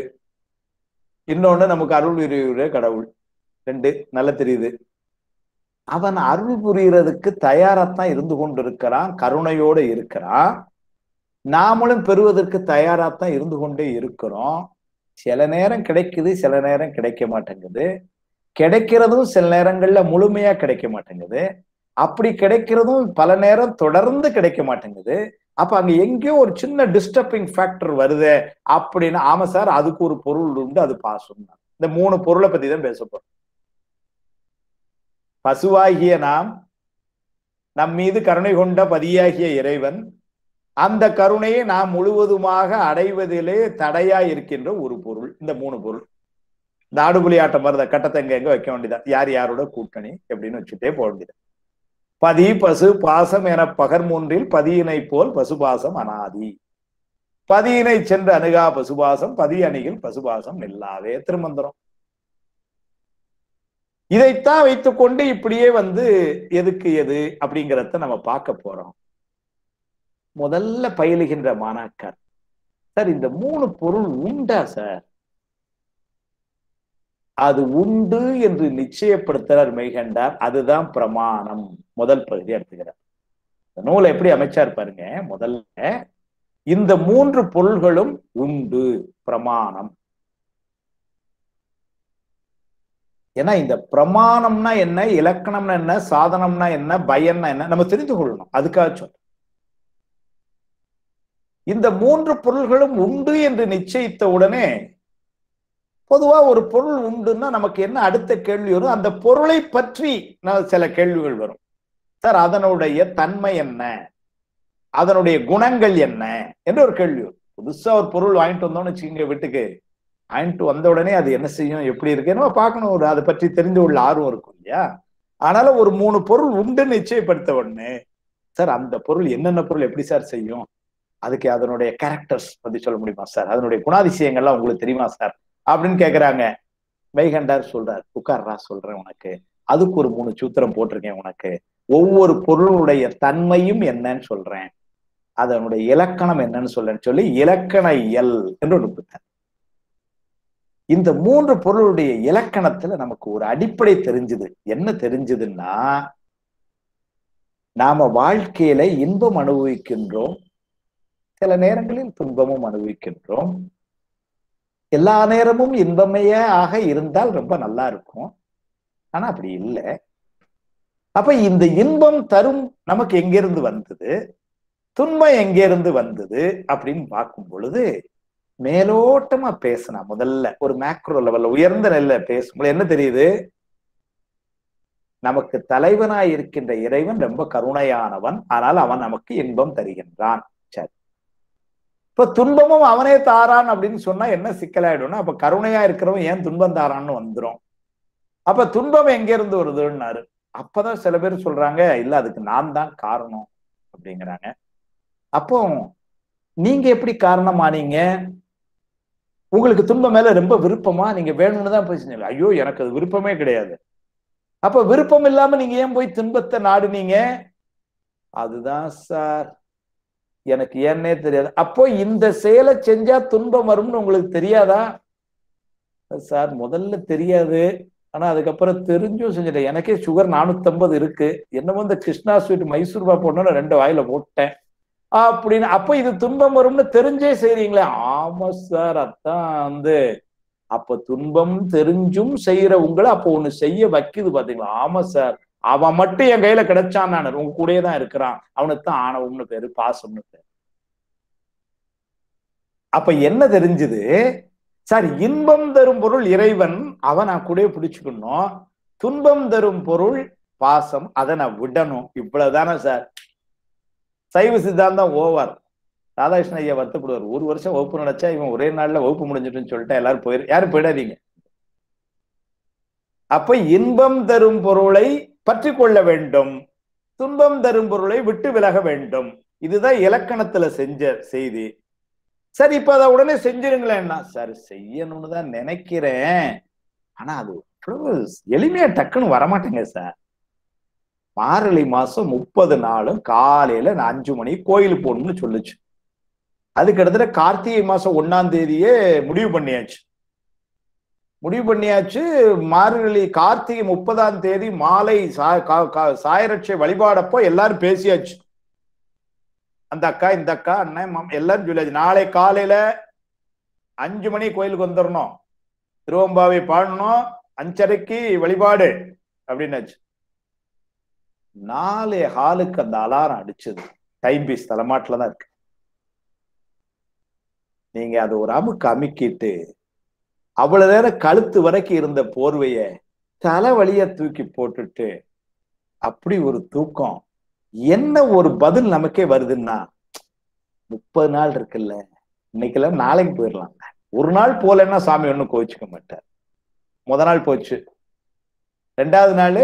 இன்னொன்னு நமக்கு அருள் புரிகிற கடவுள். 2 நல்லா தெரியுது. அவன் அருள் புரியறதுக்கு தயாராத்தான் இருந்து கொண்டு இருக்கிறான், கருணையோட இருக்கிறான். நாமளும் பெறுவதற்கு தயாராத்தான் இருந்து கொண்டே இருக்கிறோம். சில நேரம் கிடைக்குது, சில நேரம் கிடைக்க மாட்டேங்குது. கிடைக்கிறதும் சில நேரங்கள்ல முழுமையா கிடைக்க மாட்டேங்குது. அப்படி கிடைக்கிறதும் பல நேரம் தொடர்ந்து கிடைக்க மாட்டேங்குது. அப்ப அங்க எங்கேயோ ஒரு சின்ன டிஸ்டர்பிங் ஃபேக்டர் வருது அப்படின்னு. ஆமா சார், அதுக்கு ஒரு பொருள் உண்டு, அது பாசம். இந்த 3 பொருளை பத்தி தான் பேச போறோம். பசுவாகிய நாம், நம் மீது கருணை கொண்ட பதியாகிய இறைவன், அந்த கருணையை நாம் முழுவதுமாக அடைவதிலே தடையா இருக்கின்ற ஒரு பொருள். இந்த 3 பொருள். இந்த ஆடுபுலி ஆட்டம் மாதிரி கட்டத்தை எங்க வைக்க வேண்டியதான், யார் யாரோட கூட்டணி எப்படின்னு வச்சுட்டே போக வேண்டியது. பதி பசு பாசம் என பகர் 3இல் பதியினை போல் பசுபாசம் அனாதி. பதியினை சென்று அணுகா பசுபாசம், பதி அணியில் பசுபாசம் இல்லாவே. திருமந்திரம். இதைத்தான் வைத்துக்கொண்டு இப்படியே வந்து எதுக்கு எது அப்படிங்கிறத நம்ம பார்க்க போறோம். முதல்ல பயிலுகின்ற மாணாக்கர், சார் இந்த 3 பொருள் உண்டா சார்? அது உண்டு என்று நிச்சயப்படுத்துறார் மெய்கண்டார். அதுதான் பிரமாணம். முதல் பகுதி எடுத்துக்கிறார். நூலை எப்படி அமைச்சார் பாருங்க. முதல்ல இந்த 3 பொருள்களும் உண்டு, பிரமாணம். ஏன்னா இந்த பிரமாணம்னா என்ன, இலக்கணம்னா என்ன, சாதனம்னா என்ன, பயன்னா என்ன நம்ம தெரிந்து கொள்ளணும். அதுக்காக சொல்றேன். இந்த 3 பொருள்களும் உண்டு என்று நிச்சயித்த உடனே, பொதுவா ஒரு பொருள் உண்டுன்னா நமக்கு என்ன அடுத்த கேள்வி வரும்? அந்த பொருளை பற்றி சில கேள்விகள் வரும். சார் அதனுடைய தன்மை என்ன, அதனுடைய குணங்கள் என்ன என்று ஒரு கேள்வி வரும். புதுசா ஒரு பொருள் வாங்கிட்டு வந்தோம்னு வச்சுக்கோங்க, வீட்டுக்கு வாங்கிட்டு வந்த உடனே அது என்ன செய்யும், எப்படி இருக்கு நம்ம பார்க்கணும். ஒரு அதை பற்றி தெரிந்து கொள்ள ஆர்வம் இருக்கும் இல்லையா? ஆனால ஒரு 3 பொருள் உண்டு நிச்சயப்படுத்த உடனே, சார் அந்த பொருள் என்னென்ன பொருள் எப்படி சார் செய்யும், அதுக்கு அதனுடைய கேரக்டர்ஸ் பத்தி சொல்ல முடியுமா சார், அதனுடைய குணாதிசயங்கள்லாம் உங்களுக்கு தெரியுமா சார் அப்படின்னு கேட்கிறாங்க. மெய்கண்டார் சொல்றார், உட்கார்றா சொல்றேன் உனக்கு, அதுக்கு ஒரு 3 சூத்திரம் போட்டிருக்கேன் உனக்கு. ஒவ்வொரு பொருளுடைய தன்மையும் என்னன்னு சொல்றேன், அதனுடைய இலக்கணம் என்னன்னு சொல்றேன்னு சொல்லி இலக்கண இயல் என்று ஒன்று கொடுத்தார். இந்த 3 பொருளுடைய இலக்கணத்துல நமக்கு ஒரு அடிப்படை தெரிஞ்சுது. என்ன தெரிஞ்சதுன்னா, நாம வாழ்க்கையில இன்பம் அனுபவிக்கின்றோம், சில நேரங்களில் துன்பமும் அனுபவிக்கின்றோம். எல்லா நேரமும் இன்பமையே ஆக இருந்தால் ரொம்ப நல்லா இருக்கும். ஆனா அப்படி இல்லை. அப்ப இந்த இன்பம் தரும் நமக்கு எங்கிருந்து வந்தது, துன்பம் எங்கிருந்து வந்தது அப்படின்னு பார்க்கும் பொழுது, மேலோட்டமா பேசினா முதல்ல ஒரு மேக்ரோ லெவல்ல உயர்ந்த நிலையில பேசும்போது என்ன தெரியுது, நமக்கு தலைவனாய் இருக்கின்ற இறைவன் ரொம்ப கருணையானவன், ஆனால் அவன் நமக்கு இன்பம் தருகின்றான். சரி, இப்ப துன்பமும் அவனே தாரான் அப்படின்னு சொன்னா என்ன சிக்கலாயிடும்னா, அப்ப கருணையா இருக்கிறவன் ஏன் துன்பம் தாரான்னு வந்துடும். அப்ப துன்பம் எங்க இருந்து வருதுன்னாரு. அப்பதான் சில பேர் சொல்றாங்க, இல்ல அதுக்கு நான் தான் காரணம் அப்படிங்கிறாங்க. அப்போ நீங்க எப்படி காரணமானீங்க? உங்களுக்கு துன்பம் மேல ரொம்ப விருப்பமா? நீங்க வேணும்னு தான் போய் செஞ்சீங்க. ஐயோ எனக்கு அது விருப்பமே கிடையாது. அப்ப விருப்பம் இல்லாம நீங்க ஏன் போய் துன்பத்தை நாடுனீங்க? அதுதான் சார் எனக்கு ஏன்னே தெரியாது. அப்போ இந்த செயலை செஞ்சா துன்பம் வரும்னு உங்களுக்கு தெரியாதா? சார் முதல்ல தெரியாது. ஆனா அதுக்கப்புறம் தெரிஞ்சும் செஞ்சுட்டேன். எனக்கே சுகர் 450 இருக்கு. என்னமோ இந்த கிருஷ்ணா ஸ்வீட் மைசூர் பாக்கு போடணும்னு 2 வாயில போட்டேன் அப்படின்னு. அப்ப இது துன்பம் வரும்னு தெரிஞ்சே செய்றீங்களே? ஆமா சார், அதான் அப்ப துன்பம் தெரிஞ்சும் செய்யற உங்களை அப்ப ஒண்ணு செய்ய வைக்குது பாத்தீங்களா? ஆமா சார், அவன் மட்டும் என் கையில கிடைச்சான், நான் உங்க கூடயே தான் இருக்கிறான், அவனுக்கு தான் ஆணவம்னு பேரு, பாசம்னு பேரு. அப்ப என்ன தெரிஞ்சுது சார்? இன்பம் தரும் பொருள் இறைவன், அவன் நான் கூட பிடிச்சுக்கணும். துன்பம் தரும் பொருள் பாசம், அதை நான் விடணும். இவ்வளவுதானே சார்? சைவ சித்தாந்தம் ஓவர். ராதாகிருஷ்ணன் ஐயா வருத்தப்படுவார். 1 வருஷம் வகுப்பு நடச்சா இவன் ஒரே நாள்ல வகுப்பு முடிஞ்சிட்டுன்னு சொல்லிட்டு எல்லாரும் யாரும் போயிடாதீங்க. அப்ப இன்பம் தரும் பொருளை பற்றி கொள்ள வேண்டும், துன்பம் தரும் பொருளை விட்டு விலக வேண்டும். இதுதான் இலக்கணத்துல செஞ்ச செய்தி. சரி, இப்ப அதை உடனே செஞ்சிருங்களேன்னா, சார் செய்யணும்னு தான் நினைக்கிறேன், ஆனா அது எளிமையா டக்குன்னு வரமாட்டேங்க சார். மார்கழி மாசம் 30 நாளும் காலையில 5 மணி கோயிலுக்கு போகணும்னு சொல்லுச்சு. அதுக்கு அடுத்த கார்த்திகை மாசம் 1ஆம் தேதியே முடிவு பண்ணியாச்சு. மார்கழி கார்த்திகை 30ஆம் தேதி மாலை சாயரட்சை வழிபாடப்போ எல்லாரும் பேசியாச்சு. அந்த அக்கா இந்த அக்கா அண்ணன் எல்லாரும் சொல்லியாச்சு, நாளை காலையில 5 மணி கோயிலுக்கு வந்துடணும், திருவம்பாவை பாடணும், 5:30க்கு வழிபாடு அப்படின்னாச்சு. 4:15 அந்த அலாரம் அடிச்சது. டைம் பீஸ் தலைமாட்டில தான் இருக்கு. நீங்க அது ஒரு அமுக்கிட்டு அவ்வளவு நேரம் கழுத்து வரைக்கும் இருந்த போர்வைய தலைவலிய தூக்கி போட்டுட்டு அப்படி ஒரு தூக்கம். என்ன ஒரு பதில் நமக்கே வருதுன்னா, 30 நாள் இருக்குல்ல, இன்னைக்கெல்லாம் நாளைக்கு போயிடலாம். ஒரு நாள் போலன்னா சாமி ஒண்ணும் கோவிச்சுக்க மாட்டார். முத நாள் போச்சு, 2வது நாள்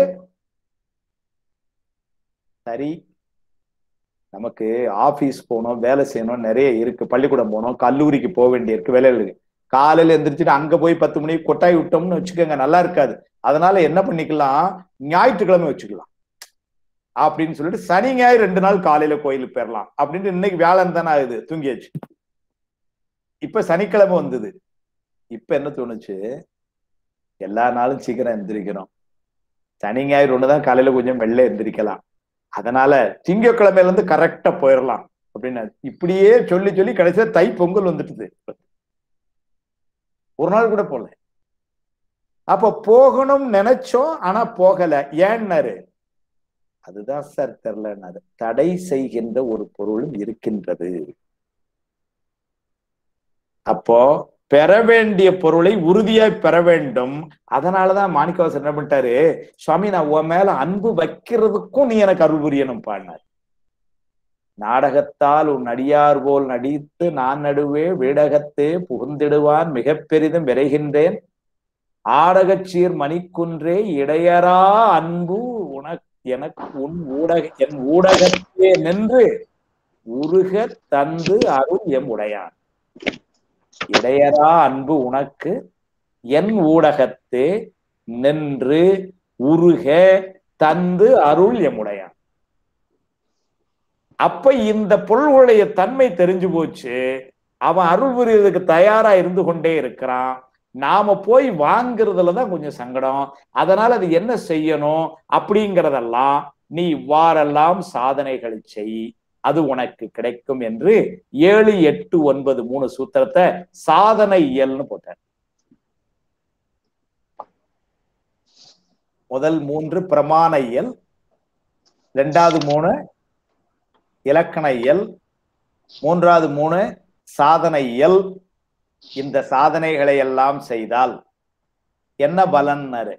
சரி, நமக்கு ஆபீஸ் போகணும், வேலை செய்யணும், நிறைய இருக்கு, பள்ளிக்கூடம் போகணும், கல்லூரிக்கு போக வேண்டிய இருக்கு, வேலை இருக்கு. காலையில எந்திரிச்சுட்டு அங்க போய் 10 மணிக்கு கொட்டாய் விட்டோம்னு வச்சுக்கோங்க, நல்லா இருக்காது. அதனால என்ன பண்ணிக்கலாம், ஞாயிற்றுக்கிழமை வச்சுக்கலாம் அப்படின்னு சொல்லிட்டு சனி ஞாயிறு 2 நாள் காலையில கோயிலுக்கு போயிடலாம் அப்படின்ட்டு. இன்னைக்கு வியாழன் தானே ஆகுது, தூங்கியாச்சு. இப்ப சனிக்கிழமை வந்தது. இப்ப என்ன தோணுச்சு, எல்லா நாளும் சீக்கிரம் எந்திரிக்கிறோம், சனி ஞாயிறு ஒண்ணுதான் காலையில கொஞ்சம் வெள்ளை எந்திரிக்கலாம், அதனால திங்கட்கிழமையில இருந்து கரெக்டா போயிடலாம் அப்படின்னு. இப்படியே சொல்லி சொல்லி கடைசியா தை பொங்கல் வந்துட்டுது. ஒரு நாள் கூட போல. அப்ப போகணும் நினைச்சோம், ஆனா போகல. ஏன்னாரு, அதுதான் சார் தெரியலன்னாரு, தடை செய்கின்ற ஒரு பொருளும் இருக்கின்றது. அப்போ பெற வேண்டிய பொருளை உறுதியாய் பெற வேண்டும். அதனாலதான் மாணிக்கவாசர் என்ன பண்ணிட்டாரு, சுவாமி நான் உன் மேல அன்பு வைக்கிறதுக்கும் நீ எனக்கு அருள் புரியணும் பாடினார். நாடகத்தால் உன் அடியார் போல் நடித்து நான் நடுவே வீடகத்தே புகுந்திடுவான் மிக பெரிதும் விரைகின்றேன், ஆடகச் சீர் மணிக்குன்றே இடையரா அன்பு எனக்கு என் ஊடகத்தே நின்று உருக தந்து அருள் எம் உடையான். இடையரா அன்பு உனக்கு என் ஊடகத்தே நின்று உருக தந்து அருள் எம்முடையான். அப்ப இந்த பொருளுடைய தன்மை தெரிஞ்சு போச்சு. அவன் அருள் புரியறதுக்கு தயாரா இருந்து கொண்டே இருக்கிறான். நாம போய் வாங்குறதுலதான் கொஞ்சம் சங்கடம். அதனால அது என்ன செய்யணும் அப்படிங்கிறதெல்லாம் நீ இவ்வாறெல்லாம் சாதனைகள் செய், அது உனக்கு கிடைக்கும் என்று 7, 8, 9, 3 சூத்திரத்தை சாதனை இயல்னு போட்டார். முதல் 3 பிரமாண இயல், 2வது 3 இலக்கண இயல், 3வது 3 சாதனை இயல். இந்த சாதனைகளை எல்லாம் செய்தால் என்ன பலன்னாரு?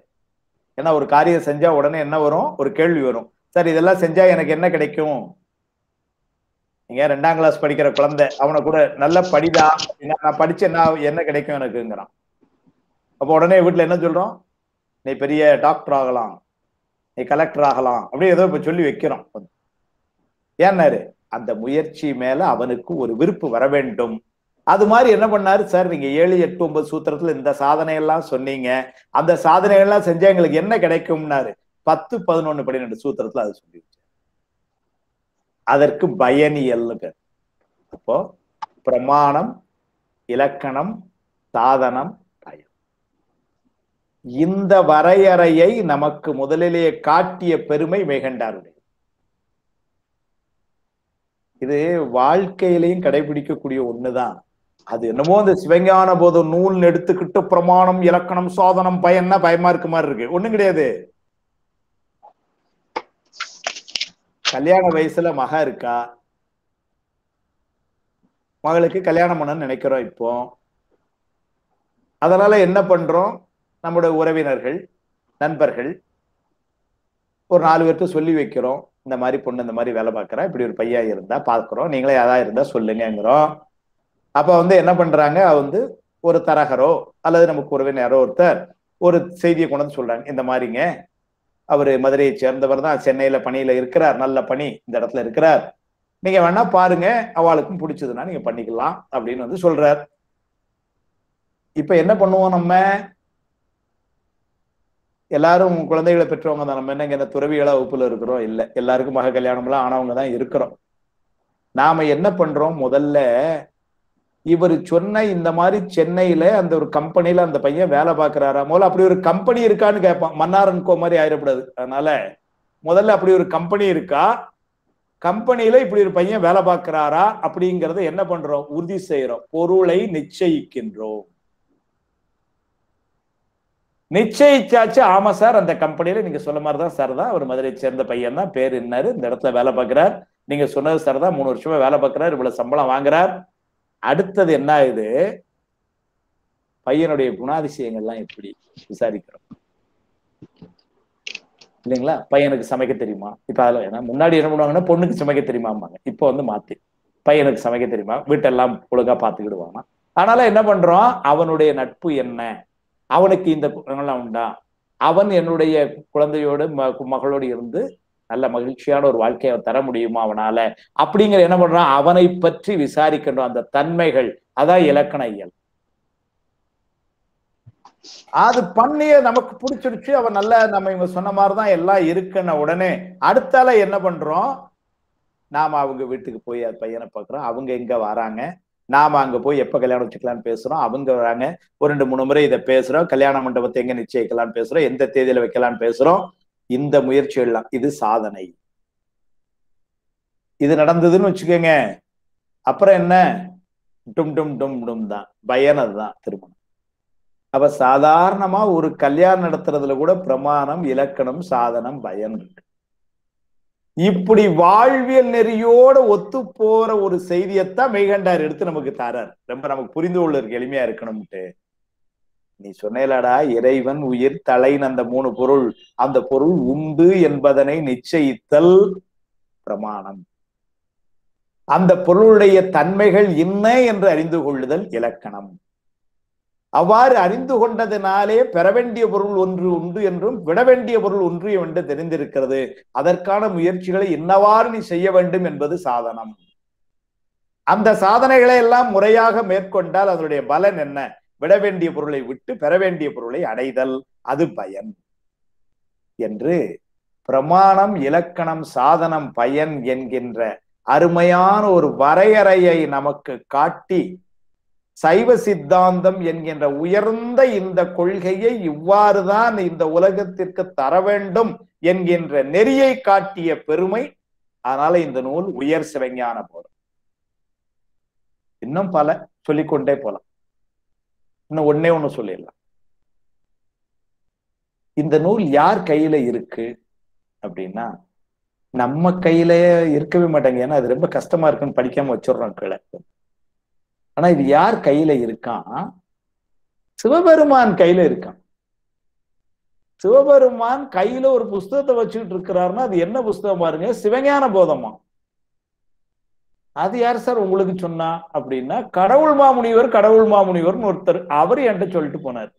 ஏன்னா ஒரு காரியம் செஞ்சா உடனே என்ன வரும், ஒரு கேள்வி வரும், சார் இதெல்லாம் செஞ்சா எனக்கு என்ன கிடைக்கும்? நீங்க 2ஆம் கிளாஸ் படிக்கிற குழந்தை, அவனை கூட நல்ல படிதா, நான் படிச்சு என்ன கிடைக்கும் எனக்குங்கிறான். அப்போ உடனே வீட்டுல என்ன சொல்றோம், நீ பெரிய டாக்டர் ஆகலாம், நீ கலெக்டர் ஆகலாம், அப்படி ஏதோ இப்ப சொல்லி வைக்கிறோம். ஏன்னாரு, அந்த முயற்சி மேல அவனுக்கு ஒரு விருப்பு வர வேண்டும். அது மாதிரி என்ன பண்ணாரு சார், நீங்க 7, 8, 9 சூத்திரத்துல இந்த சாதனை எல்லாம் சொன்னீங்க, அந்த சாதனை எல்லாம் செஞ்சா எங்களுக்கு என்ன கிடைக்கும்னாரு. 10, 11, 12 சூத்திரத்துல அது சொல்லி அதற்கு பயனியல்னு பேர். அப்போ பிரமாணம், இலக்கணம், சாதனம், பயன். இந்த வரையறையை நமக்கு முதலிலேயே காட்டிய பெருமை மெய்கண்டாருடைய. இது வாழ்க்கையிலையும் கடைபிடிக்கக்கூடிய ஒண்ணுதான். அது என்னமோ அந்த சிவஞான போத நூல் எடுத்துக்கிட்டு பிரமாணம், இலக்கணம், சாதனம், பயன்னா பயமா இருக்க மாதிரி இருக்கு. ஒண்ணும் கிடையாது. கல்யாண வயசுல மக இருக்கா, மகளுக்கு கல்யாணம் பண்ண நினைக்கிறோம். இப்போ அதனால என்ன பண்றோம், நம்முடைய உறவினர்கள், நண்பர்கள் ஒரு 4 பேர்த்து சொல்லி வைக்கிறோம். இந்த மாதிரி பொண்ணு இந்த மாதிரி வேலை பார்க்கறா, இப்படி ஒரு பையன் இருந்தா பாக்குறோம், நீங்களே யாரா இருந்தா சொல்லுங்கிறோம். அப்ப என்ன பண்றாங்க, ஒரு தரகரோ அல்லது நமக்கு உறவினரோ ஒருத்தர் ஒரு செய்தியை கொண்டு வந்து சொல்றாங்க. இந்த மாதிரிங்க, அவரு மதுரையை சேர்ந்தவர் தான், சென்னையில பணியில இருக்கிறார், நல்ல பணி, இந்த இடத்துல இருக்கிறார், நீங்க வேணா பாருங்க, அவளுக்கும் பிடிச்சதுன்னா நீங்க பண்ணிக்கலாம் அப்படின்னு சொல்றார். இப்ப என்ன பண்ணுவோம், நம்ம எல்லாரும் குழந்தைகளை பெற்றவங்க தான். நம்ம என்ன துறவிகளா வகுப்புல இருக்கிறோம்? இல்ல, எல்லாருக்கும் மக கல்யாணம் எல்லாம் ஆனவங்க தான் இருக்கிறோம். நாம என்ன பண்றோம், முதல்ல இவர் சொன்ன இந்த மாதிரி சென்னையில அந்த ஒரு கம்பெனில அந்த பையன் வேலை பார்க்கிறாரா, முதல்ல அப்படி ஒரு கம்பெனி இருக்கான்னு கேட்பான். மன்னாரன்கோ மாதிரி ஆயிடக்கூடாது. அதனால முதல்ல அப்படி ஒரு கம்பெனி இருக்கா, கம்பெனியில இப்படி ஒரு பையன் வேலை பார்க்கிறாரா அப்படிங்கறத என்ன பண்றோம், உறுதி செய்யறோம், பொருளை நிச்சயிக்கின்றோம். நிச்சயிச்சாச்சு, ஆமா சார் அந்த கம்பெனியில நீங்க சொல்ல மாதிரிதான் சார் தான், அவர் மதுரையை சேர்ந்த பையன் தான், பேர் என்னாரு, இந்த இடத்துல வேலை பார்க்கிறார், நீங்க சொன்னது சார் தான், 3 வருஷமா வேலை பார்க்கிறார், இவ்வளவு சம்பளம் வாங்குறார். அடுத்தது என்ன ஆகுது, பையனுடைய குணாதிசயங்கள்லாம் எப்படி விசாரிக்கிறோம் இல்லைங்களா? பையனுக்கு சமைக்க தெரியுமா? இப்ப அதுல முன்னாடி என்ன பண்ணுவாங்கன்னா பொண்ணுக்கு சமைக்க தெரியுமாம்பாங்க. இப்போ மாத்தி பையனுக்கு சமைக்க தெரியுமா, வீட்டெல்லாம் ஒழுங்கா பாத்துக்கிடுவாங்க. அதனால என்ன பண்றோம், அவனுடைய நட்பு என்ன, அவனுக்கு இந்த குணங்கள்லாம் உண்டா, அவன் என்னுடைய குழந்தையோடு மகளோடு இருந்து நல்ல மகிழ்ச்சியான ஒரு வாழ்க்கையை தர முடியுமா அவனால, அப்படிங்கிற என்ன பண்றான், அவனை பற்றி விசாரிக்கின்றோம். அந்த தன்மைகள், அதான் இலக்கண இயல். அது பண்ணிய நமக்கு பிடிச்சிருச்சு, அவன் நல்ல நம்ம இவங்க சொன்ன மாதிரிதான் எல்லாம் இருக்குன்ன உடனே அடுத்தால என்ன பண்றோம், நாம அவங்க வீட்டுக்கு போய் அது பையனை பார்க்கிறோம், அவங்க எங்க வராங்க, நாம அங்க போய் எப்ப கல்யாணம் வச்சுக்கலாம்னு பேசுறோம், அவங்க வராங்க, ஒரு 2-3 முறை இதை பேசுறோம், கல்யாண மண்டபத்தை எங்க நிச்சயிக்கலாம்னு பேசுறோம், எந்த தேதியில வைக்கலாம்னு பேசுறோம். இந்த முயற்சி எல்லாம் இது சாதனை. இது நடந்ததுன்னு வச்சுக்கோங்க, அப்புறம் என்ன, டும் டும் டும் டும் தான் பயன், அதுதான் திருமணம். அப்ப சாதாரணமா ஒரு கல்யாணம் நடத்துறதுல கூட பிரமாணம், இலக்கணம், சாதனம், பயன் இருக்கு. இப்படி வாழ்வியல் நெறியோட ஒத்து போற ஒரு செய்தியத்தான் மெய்கண்டார் எடுத்து நமக்கு தாரார். ரொம்ப நமக்கு புரிந்து கொள்வதற்கு எளிமையா இருக்கணும்ட்டு. நீ சொன்னேலடா, இறைவன், உயிர், தலைன், அந்த 3 பொருள், அந்த பொருள் உண்டு என்பதனை நிச்சயித்தல் பிரமாணம். அந்த பொருளுடைய தன்மைகள் என்ன என்று அறிந்து கொள்ளுதல் இலக்கணம். அவ்வாறு அறிந்து கொண்டதினாலே பெற வேண்டிய பொருள் ஒன்று உண்டு என்றும் விட வேண்டிய பொருள் ஒன்று என்று தெரிந்திருக்கிறது. அதற்கான முயற்சிகளை இன்னவாறு நீ செய்ய வேண்டும் என்பது சாதனம். அந்த சாதனைகளை எல்லாம் முறையாக மேற்கொண்டால் அதனுடைய பலன் என்ன, விட வேண்டிய பொருளை விட்டு பெற வேண்டிய பொருளை அடைதல், அது பயன் என்று பிரமாணம், இலக்கணம், சாதனம், பயன் என்கின்ற அருமையான ஒரு வரையறையை நமக்கு காட்டி, சைவ சித்தாந்தம் என்கின்ற உயர்ந்த இந்த கொள்கையை இவ்வாறுதான் இந்த உலகத்திற்கு தர வேண்டும் என்கின்ற நெறியை காட்டிய பெருமை. அதனால இந்த நூல் உயர் சிவஞான போதம். இன்னும் பல சொல்லிக்கொண்டே போலாம், இன்னும் ஒன்னே ஒண்ணு சொல்லிடலாம். இந்த நூல் யார் கையில இருக்கு அப்படின்னா, நம்ம கையில இருக்கவே மாட்டாங்க, ஏன்னா அது ரொம்ப கஷ்டமா இருக்குன்னு படிக்காம வச்சிடுறோம் கீழே. ஆனா இது யார் கையில இருக்கான், சிவபெருமான் கையில இருக்கான். சிவபெருமான் கையில ஒரு புஸ்தகத்தை வச்சுக்கிட்டு இருக்கிறாருன்னா அது என்ன புஸ்தகம் பாருங்க, சிவஞான போதமா. அது யார் சார் உங்களுக்கு சொன்னா அப்படின்னா, கடவுள் மாமுனிவர்னு ஒருத்தர், அவர் என்கிட்ட சொல்லிட்டு போனார்.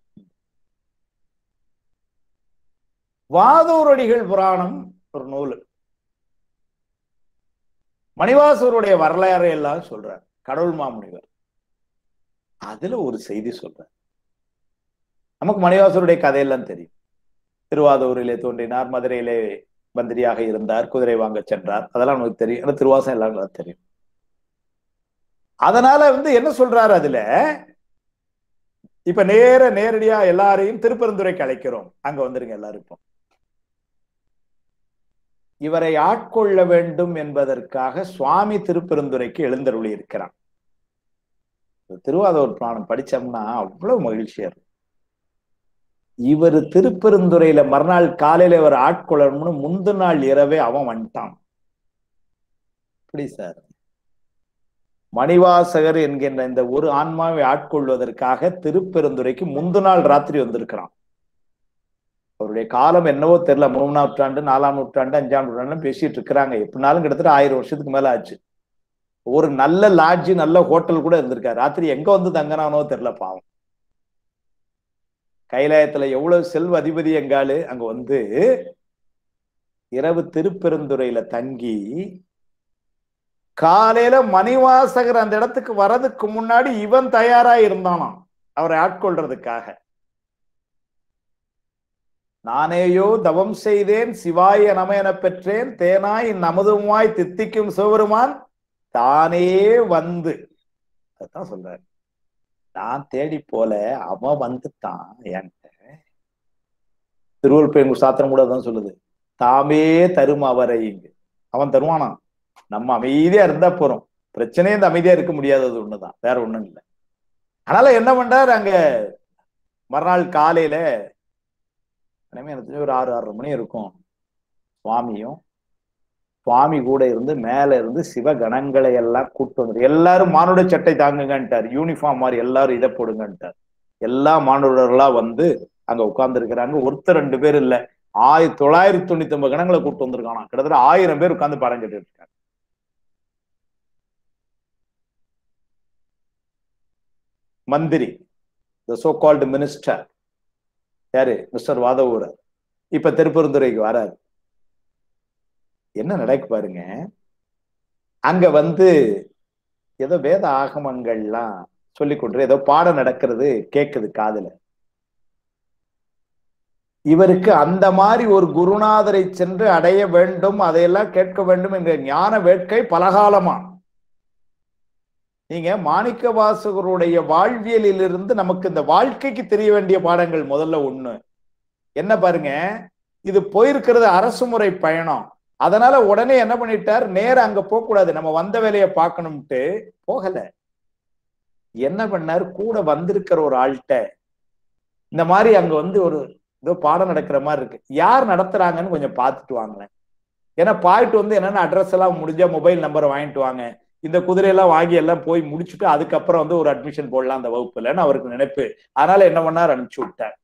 வாதூரடிகள் புராணம் ஒரு நூல், மணிவாசகருடைய வரலாறு எல்லாம் சொல்றார் கடவுள் மாமுனிவர். அதுல ஒரு செய்தி சொல்றார். நமக்கு மணிவாசகருடைய கதையெல்லாம் தெரியும். திருவாதூரிலே தோன்றினார், மதுரையிலே மந்திரியாக இருந்தார், குதிரை வாங்க சென்றார், அதெல்லாம் நமக்கு தெரியும். திருவாசகம் எல்லாம் தெரியும். அதனால என்ன சொல்றாரு அதுல, இப்ப நேரடியா எல்லாரையும் திருப்பெருந்துறைக்கு அழைக்கிறோம், அங்க வந்துருங்க எல்லாருக்கும். இவரை ஆட்கொள்ள வேண்டும் என்பதற்காக சுவாமி திருப்பெருந்துறைக்கு எழுந்தருளி இருக்கிறான். திருவாதூர் புராணம் படிச்சோம்னா அவ்வளவு மகிழ்ச்சியா இருக்கும். இவர் திருப்பெருந்துறையில மறுநாள் காலையில இவர் ஆட்கொள்ளணும்னு முந்து நாள் இரவே அவன் வந்துட்டான். எப்படி சார், மணிவாசகர் என்கின்ற இந்த ஒரு ஆன்மாவை ஆட்கொள்வதற்காக திருப்பெருந்துறைக்கு முந்து நாள் ராத்திரி வந்திருக்கிறான். அவருடைய காலம் என்னவோ தெரியல, 3ஆம் நூற்றாண்டு 4ஆம் நூற்றாண்டு 5ஆம் நூற்றாண்டு பேசிட்டு இருக்கிறாங்க. எப்படினாலும் கிட்டத்தட்ட 1000 வருஷத்துக்கு மேல ஆச்சு. ஒரு நல்ல லாட்ஜி நல்ல ஹோட்டல் கூட இருந்திருக்காரு. ராத்திரி எங்க வந்து தங்கினானோ தெரியல பாவம். கைலாயத்துல எவ்வளவு செல்வ அதிபதி எங்காலு, அங்க இரவு திருப்பெருந்துறையில தங்கி காலையில மணிவாசகர் அந்த இடத்துக்கு வர்றதுக்கு முன்னாடி இவன் தயாரா இருந்தானாம் அவரை ஆட்கொள்றதுக்காக. நானேயோ தவம் செய்தேன் சிவாய நம என பெற்றேன், தேனாய் நமதுமாய் தித்திக்கும் சிவபெருமான் தானே வந்து, அதான் சொல்றாரு. நான் தேடி போல, அவன் வந்துட்டான் என்கிட்ட. திருவள்ளுவர் சாத்திரம் கூட தான் சொல்லுது, தாமே தரும் அவரை. இங்கு அவன் தருவானா, நம்ம அமைதியா இருந்தா போறோம். பிரச்சனையே இந்த அமைதியா இருக்க முடியாதது ஒண்ணுதான், வேற ஒண்ணும் இல்லை. அதனால என்ன பண்றாரு, அங்க மறுநாள் காலையில ஒரு 6-6:30 மணி இருக்கும். சுவாமி கூட இருந்து மேல இருந்து சிவகணங்களை எல்லாம் கூட்டு வந்து, எல்லாரும் மானுட சட்டை தாங்குங்கன்ட்டார், யூனிஃபார்ம் மாதிரி எல்லாரும் இதை போடுங்கன்ட்டார். எல்லா மானுடர்களா அங்க உட்கார்ந்து இருக்கிறாங்க. ஒருத்தர் 2 பேர் இல்ல, 1999 கணங்களை கூட்டு வந்திருக்கானா. கிட்டத்தட்ட 1000 பேர் உட்கார்ந்து பாடம் கேட்டு இருக்காங்க. மந்திரி, the so called minister யாரு, மிஸ்டர் வாதவூரர், இப்ப திருப்பெருந்துறைக்கு வராரு. என்ன நடக்கு பாருங்க, அங்க ஏதோ வேத ஆகமங்கள்லாம் சொல்லி கொண்டு ஏதோ பாடம் நடக்கிறது கேக்குது காதுல. இவருக்கு அந்த மாதிரி ஒரு குருநாதரை சென்று அடைய வேண்டும், அதையெல்லாம் கேட்க வேண்டும் என்ற ஞான வேட்கை பலகாலமா. நீங்க மாணிக்க வாசகருடைய வாழ்வியலிலிருந்து நமக்கு இந்த வாழ்க்கைக்கு தெரிய வேண்டிய பாடங்கள் முதல்ல ஒண்ணு என்ன பாருங்க, இது போயிருக்கிறது அரசு முறை பயணம். அதனால உடனே என்ன பண்ணிட்டார், நேரம் அங்க போக கூடாது, நம்ம வந்த வேலையை பார்க்கணும்ட்டு போகல. என்ன பண்ணார், கூட வந்திருக்கிற ஒரு ஆள்கிட்ட இந்த மாதிரி அங்க ஒரு ஏதோ பாடம் நடக்கிற மாதிரி இருக்கு, யார் நடத்துறாங்கன்னு கொஞ்சம் பார்த்துட்டு வாங்களேன். ஏன்னா பாயிட்டு என்னன்னா அட்ரஸ் எல்லாம் முடிஞ்சா மொபைல் நம்பரை வாங்கிட்டு வாங்க, இந்த குதிரையெல்லாம் வாங்கி எல்லாம் போய் முடிச்சுட்டு அதுக்கப்புறம் ஒரு அட்மிஷன் போடலாம் அந்த வகுப்புலன்னு அவருக்கு நினைப்பு. அதனால என்ன பண்ணார், அனுப்பிச்சு விட்டார்.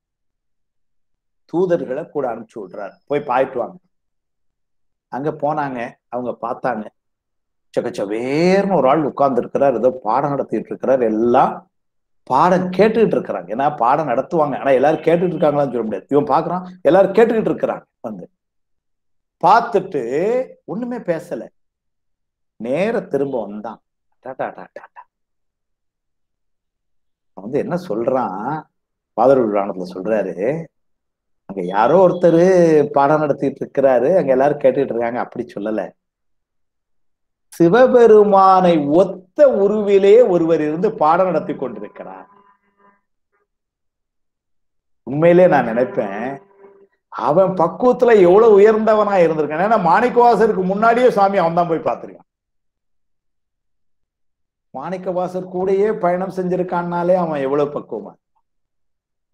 தூதர்களை கூட அனுப்பிச்சு விடுறாரு, போய் பாயிட்டு வாங்க. அங்க போனாங்க, அவங்க பார்த்தாங்க, சக்கச்சவேர்னு ஒரு ஆள் உட்கார்ந்து இருக்கிறார், ஏதோ பாடம் நடத்திட்டு இருக்கிறார். எல்லாம் பாடம் கேட்டுக்கிட்டு இருக்கிறாங்க. ஏன்னா பாடம் நடத்துவாங்க, ஆனா எல்லாரும் கேட்டுட்டு இருக்காங்களான்னு சொல்ல முடியாது. இவன் பாக்குறான், எல்லாரும் கேட்டுக்கிட்டு இருக்கிறாங்க. பார்த்துட்டு ஒண்ணுமே பேசல, நேர திரும்ப வந்தான். என்ன சொல்றான், பாதர் புராணத்துல சொல்றாரு, அங்க யாரோ ஒருத்தர் பாடம் நடத்திட்டு இருக்கிறாரு, அங்க எல்லாரும் கேட்டுட்டு இருக்காங்க. அப்படி சொல்லல, சிவபெருமானை ஒத்த உருவிலே ஒருவர் இருந்து பாடம் நடத்தி கொண்டிருக்கிறார். உண்மையிலே நான் நினைப்பேன், அவன் பக்குவத்துல எவ்வளவு உயர்ந்தவனா இருந்திருக்கான். ஏன்னா மாணிக்கவாசருக்கு முன்னாடியே சாமி அவன் தான் போய் பார்த்திருக்கான். மாணிக்கவாசர் கூடயே பயணம் செஞ்சிருக்கான்னாலே அவன் எவ்வளவு பக்குவமா.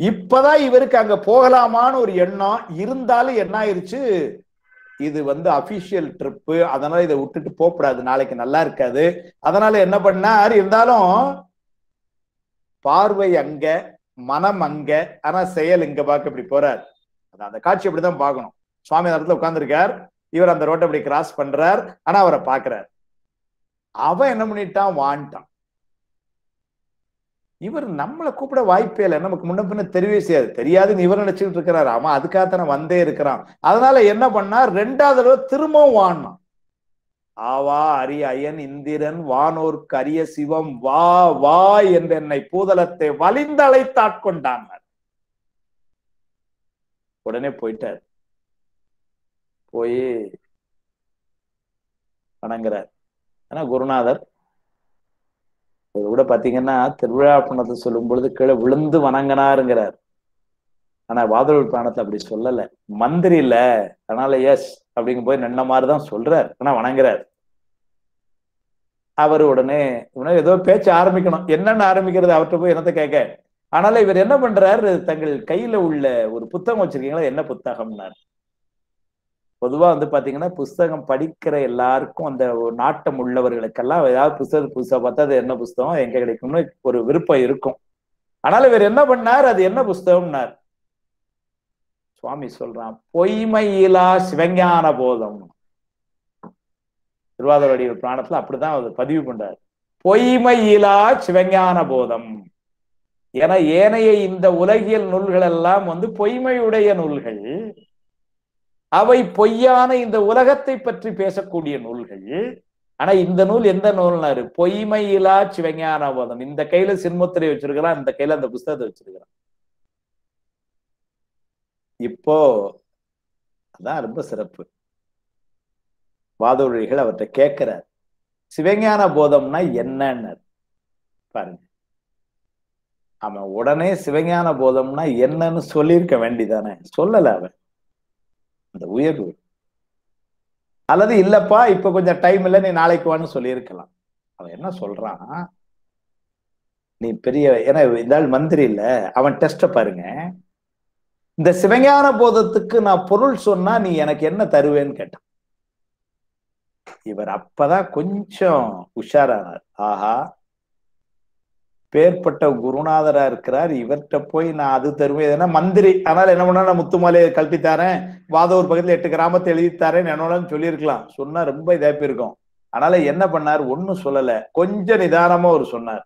இப்பதான் இவருக்கு அங்க போகலாமான்னு ஒரு எண்ணம் இருந்தாலும் என்ன ஆயிருச்சு, இது அபிஷியல் ட்ரிப்பு, அதனால இதை விட்டுட்டு போகக்கூடாது, நாளைக்கு நல்லா இருக்காது. அதனால என்ன பண்ணார், இருந்தாலும் பார்வை அங்க, மனம் அங்க, ஆனா செயல் இங்க பார்க்க இப்படி போறார். அந்த காட்சி அப்படிதான் பார்க்கணும். சுவாமி இடத்துல உட்கார்ந்துருக்கார், இவர் அந்த ரோட்டை அப்படி கிராஸ் பண்றார், ஆனா அவரை பாக்குறார். அவன் என்ன பண்ணிட்டான், வாண்டான். இவர் நம்மளை கூப்பிட வாய்ப்பே இல்லை, நமக்கு முன்ன பின்ன தெரியவே செய்யாது, தெரியாதுன்னு இவர் நினைச்சுட்டு இருக்கிறாரு. அவன் அதுக்காகத்தானே வந்தே இருக்கிறான். அதனால என்ன பண்ணா, 2வது தடவை திரும்பவும் வாங்கினான். ஆவா அரிய அயன் இந்திரன் வானோர்க்கு அரிய சிவம் வா வா என்று என்னை பூதலத்தை வலிந்தழைத்தாட்கொண்டான். உடனே போயிட்டார். போய் வணங்குறார். ஆனா குருநாதர் கூட பாத்தீங்கன்னா திருவிழா பண்ணத்தை சொல்லும் பொழுது கீழே விழுந்து வணங்கினாருங்கிறார். ஆனா வாதவூர் புராணத்தை அப்படி சொல்லல. மந்திரி இல்ல, அதனால எஸ் அப்படிங்க போய் நின்ன மாதிரிதான் சொல்றார். ஆனா வணங்குறார். அவர் உடனே ஏதோ பேச்சு ஆரம்பிக்கணும். என்னன்னு ஆரம்பிக்கிறது, அவர்கிட்ட போய் என்னத்தை கேட்க. ஆனாலும் இவர் என்ன பண்றாரு, தங்கள் கையில உள்ள ஒரு புத்தகம் வச்சிருக்கீங்களா, என்ன புத்தகம்னாரு. பொதுவா பாத்தீங்கன்னா புஸ்தகம் படிக்கிற எல்லாருக்கும் அந்த நாட்டம் உள்ளவர்களுக்கெல்லாம் ஏதாவது புஸ்தகம் புதுசா பார்த்தா அது என்ன புஸ்தகம் எங்க கிடைக்கும்னு ஒரு விருப்பம் இருக்கும். ஆனாலும் இவர் என்ன பண்ணார், அது என்ன புஸ்தகம்னார். சுவாமி சொல்றான், பொய்மையிலா சிவஞான போதம். திருவாதிரை பிராணத்துல அப்படிதான் அவர் பதிவு பண்றார். பொய்மையிலா சிவஞான போதம். ஏன்னா ஏனைய இந்த உலகியல் நூல்கள் எல்லாம் பொய்மையுடைய நூல்கள். அவை பொய்யான இந்த உலகத்தை பற்றி பேசக்கூடிய நூல்கள். ஆனா இந்த நூல் எந்த நூல்னாரு, பொய்மையிலா சிவஞான போதம். இந்த கையில சின்முத்திரை வச்சிருக்கிறான், இந்த கையில அந்த புஸ்தகத்தை வச்சிருக்கிறான். இப்போ அதான் ரொம்ப சிறப்பு. வாதவழிகள் அவர்கிட்ட கேட்கிறார், சிவஞான போதம்னா என்னன்னு பாருங்க. அவன் உடனே சிவஞான போதம்னா என்னன்னு சொல்லியிருக்க வேண்டிதானே, சொல்லல. அவன் அந்த உயர்வு அல்லது இல்லப்பா இப்ப கொஞ்சம் டைம் இல்லை, நீ நாளைக்கு வான்னு சொல்லியிருக்கலாம். அவன் என்ன சொல்றான், நீ பெரிய, ஏன்னா இந்த ஆள் மந்திரி இல்ல, அவன் டெஸ்ட பாருங்க. இந்த சிவஞான போதத்துக்கு நான் பொருள் சொன்னா நீ எனக்கு என்ன தருவேன்னு கேட்டான். இவர் அப்பதான் கொஞ்சம் உஷாரானார். ஆஹா, பேர்பட்ட குருநாதரா இருக்கிறார், இவர்கிட்ட போய் நான் அது தருவேன். ஏன்னா மந்திரி, அதனால என்ன பண்ணா, நான் முத்துமாலையை கழட்டி தாரேன், வாதவூர் பக்கத்துல 8 கிராமத்தை எழுதி தாரேன் என்னோடன்னு சொல்லியிருக்கலாம். சொன்னா ரொம்ப இதா போயிருக்கும். அதனால என்ன பண்ணார், ஒன்னும் சொல்லல, கொஞ்சம் நிதானமா ஒரு சொன்னார்.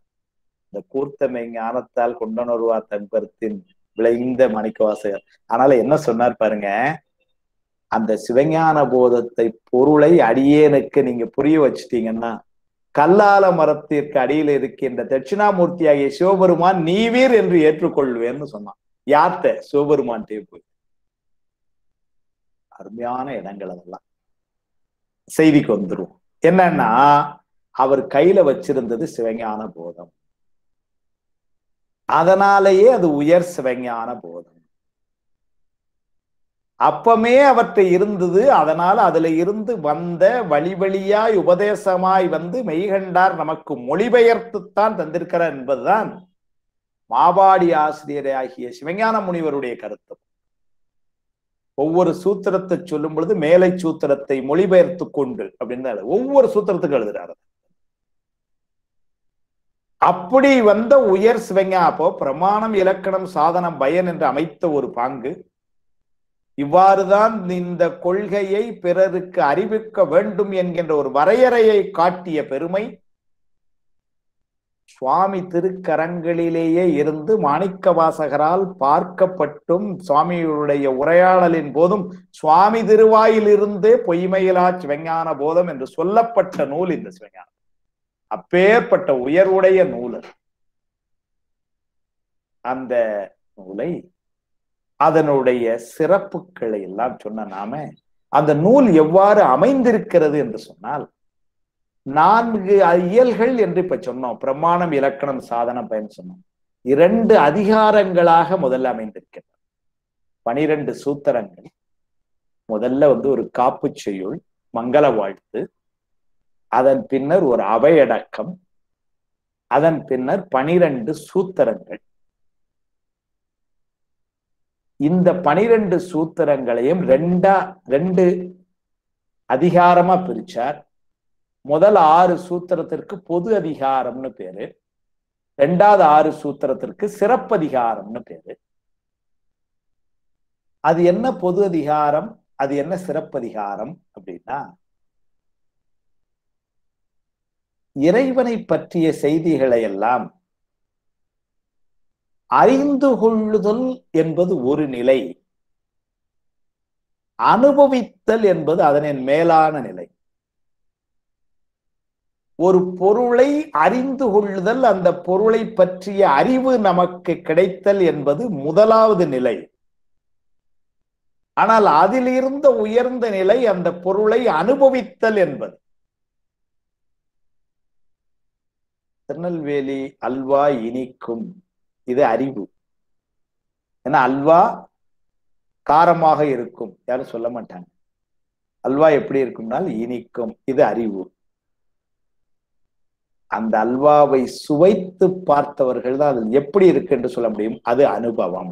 இந்த கூர்த்தமை ஞானத்தால் கொண்டனொருவா தன்பருத்தின் விளைந்த மாணிக்க வாசகர். அதனால என்ன சொன்னார் பாருங்க, அந்த சிவஞான போதத்தை பொருளை அடியேனுக்கு நீங்க புரிய வச்சுட்டீங்கன்னா, கல்லால மரத்திற்கு அடியில் இருக்கின்ற தட்சிணாமூர்த்தி ஆகிய சிவபெருமான் நீவீர் என்று ஏற்றுக்கொள்வேன்னு சொன்னான். யார்கிட்ட, சிவபெருமான்ட்டே போய். அருமையான இடங்கள் அதெல்லாம். செய்திக்கு வந்துருவோம். என்னன்னா, அவர் கையில வச்சிருந்தது சிவஞான போதம். அதனாலேயே அது உயர் சிவஞான போதம். அப்பமே அவற்றை இருந்தது. அதனால அதுல இருந்து வந்த வழி வழியாய் உபதேசமாய் மெய்கண்டார் நமக்கு மொழிபெயர்த்துத்தான் தந்திருக்கிறார் என்பதுதான் மாபாடி ஆசிரியராகிய சிவஞான முனிவருடைய கருத்து. ஒவ்வொரு சூத்திரத்தை சொல்லும் பொழுது மேலை சூத்திரத்தை மொழிபெயர்த்து கொண்டு அப்படின்னு ஒவ்வொரு சூத்திரத்துக்கு எழுதுறாரு. அப்படி வந்த உயர் சிவஞான, அப்போ பிரமாணம் இலக்கணம் சாதனம் பயன் என்று அமைத்த ஒரு பாங்கு. இவ்வாறுதான் இந்த கொள்கையை பிறருக்கு அறிவிக்க வேண்டும் என்கின்ற ஒரு வரையறையை காட்டிய பெருமை சுவாமி திருக்கரங்களிலேயே இருந்து மாணிக்க வாசகரால் பார்க்கப்பட்டும், சுவாமியுடைய உரையாடலின் போதும் சுவாமி திருவாயிலிருந்தே பொய்மையிலா சிவஞான போதம் என்று சொல்லப்பட்ட நூல் இந்த சிவஞானம். அப்பேற்பட்ட உயர்வுடைய நூல். அந்த நூலை, அதனுடைய சிறப்புகளை எல்லாம் சொன்ன நாம, அந்த நூல் எவ்வாறு அமைந்திருக்கிறது என்று சொன்னால், 4 இயல்கள் என்று இப்ப சொன்னோம். பிரமாணம் இலக்கணம் சாதனம் பயன் சொன்னோம். 2 அதிகாரங்களாக முதல்ல அமைந்திருக்கிறது. 12 சூத்திரங்கள். முதல்ல ஒரு காப்பு செய்யுள், மங்கள வாழ்த்து, அதன் பின்னர் ஒரு அவையடக்கம், அதன் பின்னர் 12 சூத்திரங்கள். இந்த 12 சூத்திரங்களையும் 2 அதிகாரமா பிரிச்சார். முதல் 6 சூத்திரத்திற்கு பொது அதிகாரம்னு பேரு, 2வது 6 சூத்திரத்திற்கு சிறப்பதிகாரம்னு பேரு. அது என்ன பொது அதிகாரம், அது என்ன சிறப்பதிகாரம் அப்படின்னா, இறைவனை பற்றிய செய்திகளை எல்லாம் அறிந்து கொள்ளுதல் என்பது ஒரு நிலை, அனுபவித்தல் என்பது அதனின் மேலான நிலை. ஒரு பொருளை அறிந்து கொள்ளுதல், அந்த பொருளை பற்றிய அறிவு நமக்கு கிடைத்தல் என்பது முதலாவது நிலை. ஆனால் அதிலிருந்த உயர்ந்த நிலை அந்த பொருளை அனுபவித்தல் என்பது. திருநெல்வேலி அல்வா இனிக்கும், இது அறிவு. ஏன்னா அல்வா காரமாக இருக்கும், யாரும் சொல்ல மாட்டாங்க. அல்வா எப்படி இருக்கும்னால் இனிக்கும், இது அறிவு. அந்த அல்வாவை சுவைத்து பார்த்தவர்கள் தான் அது எப்படி இருக்கு என்று சொல்ல முடியும், அது அனுபவம்.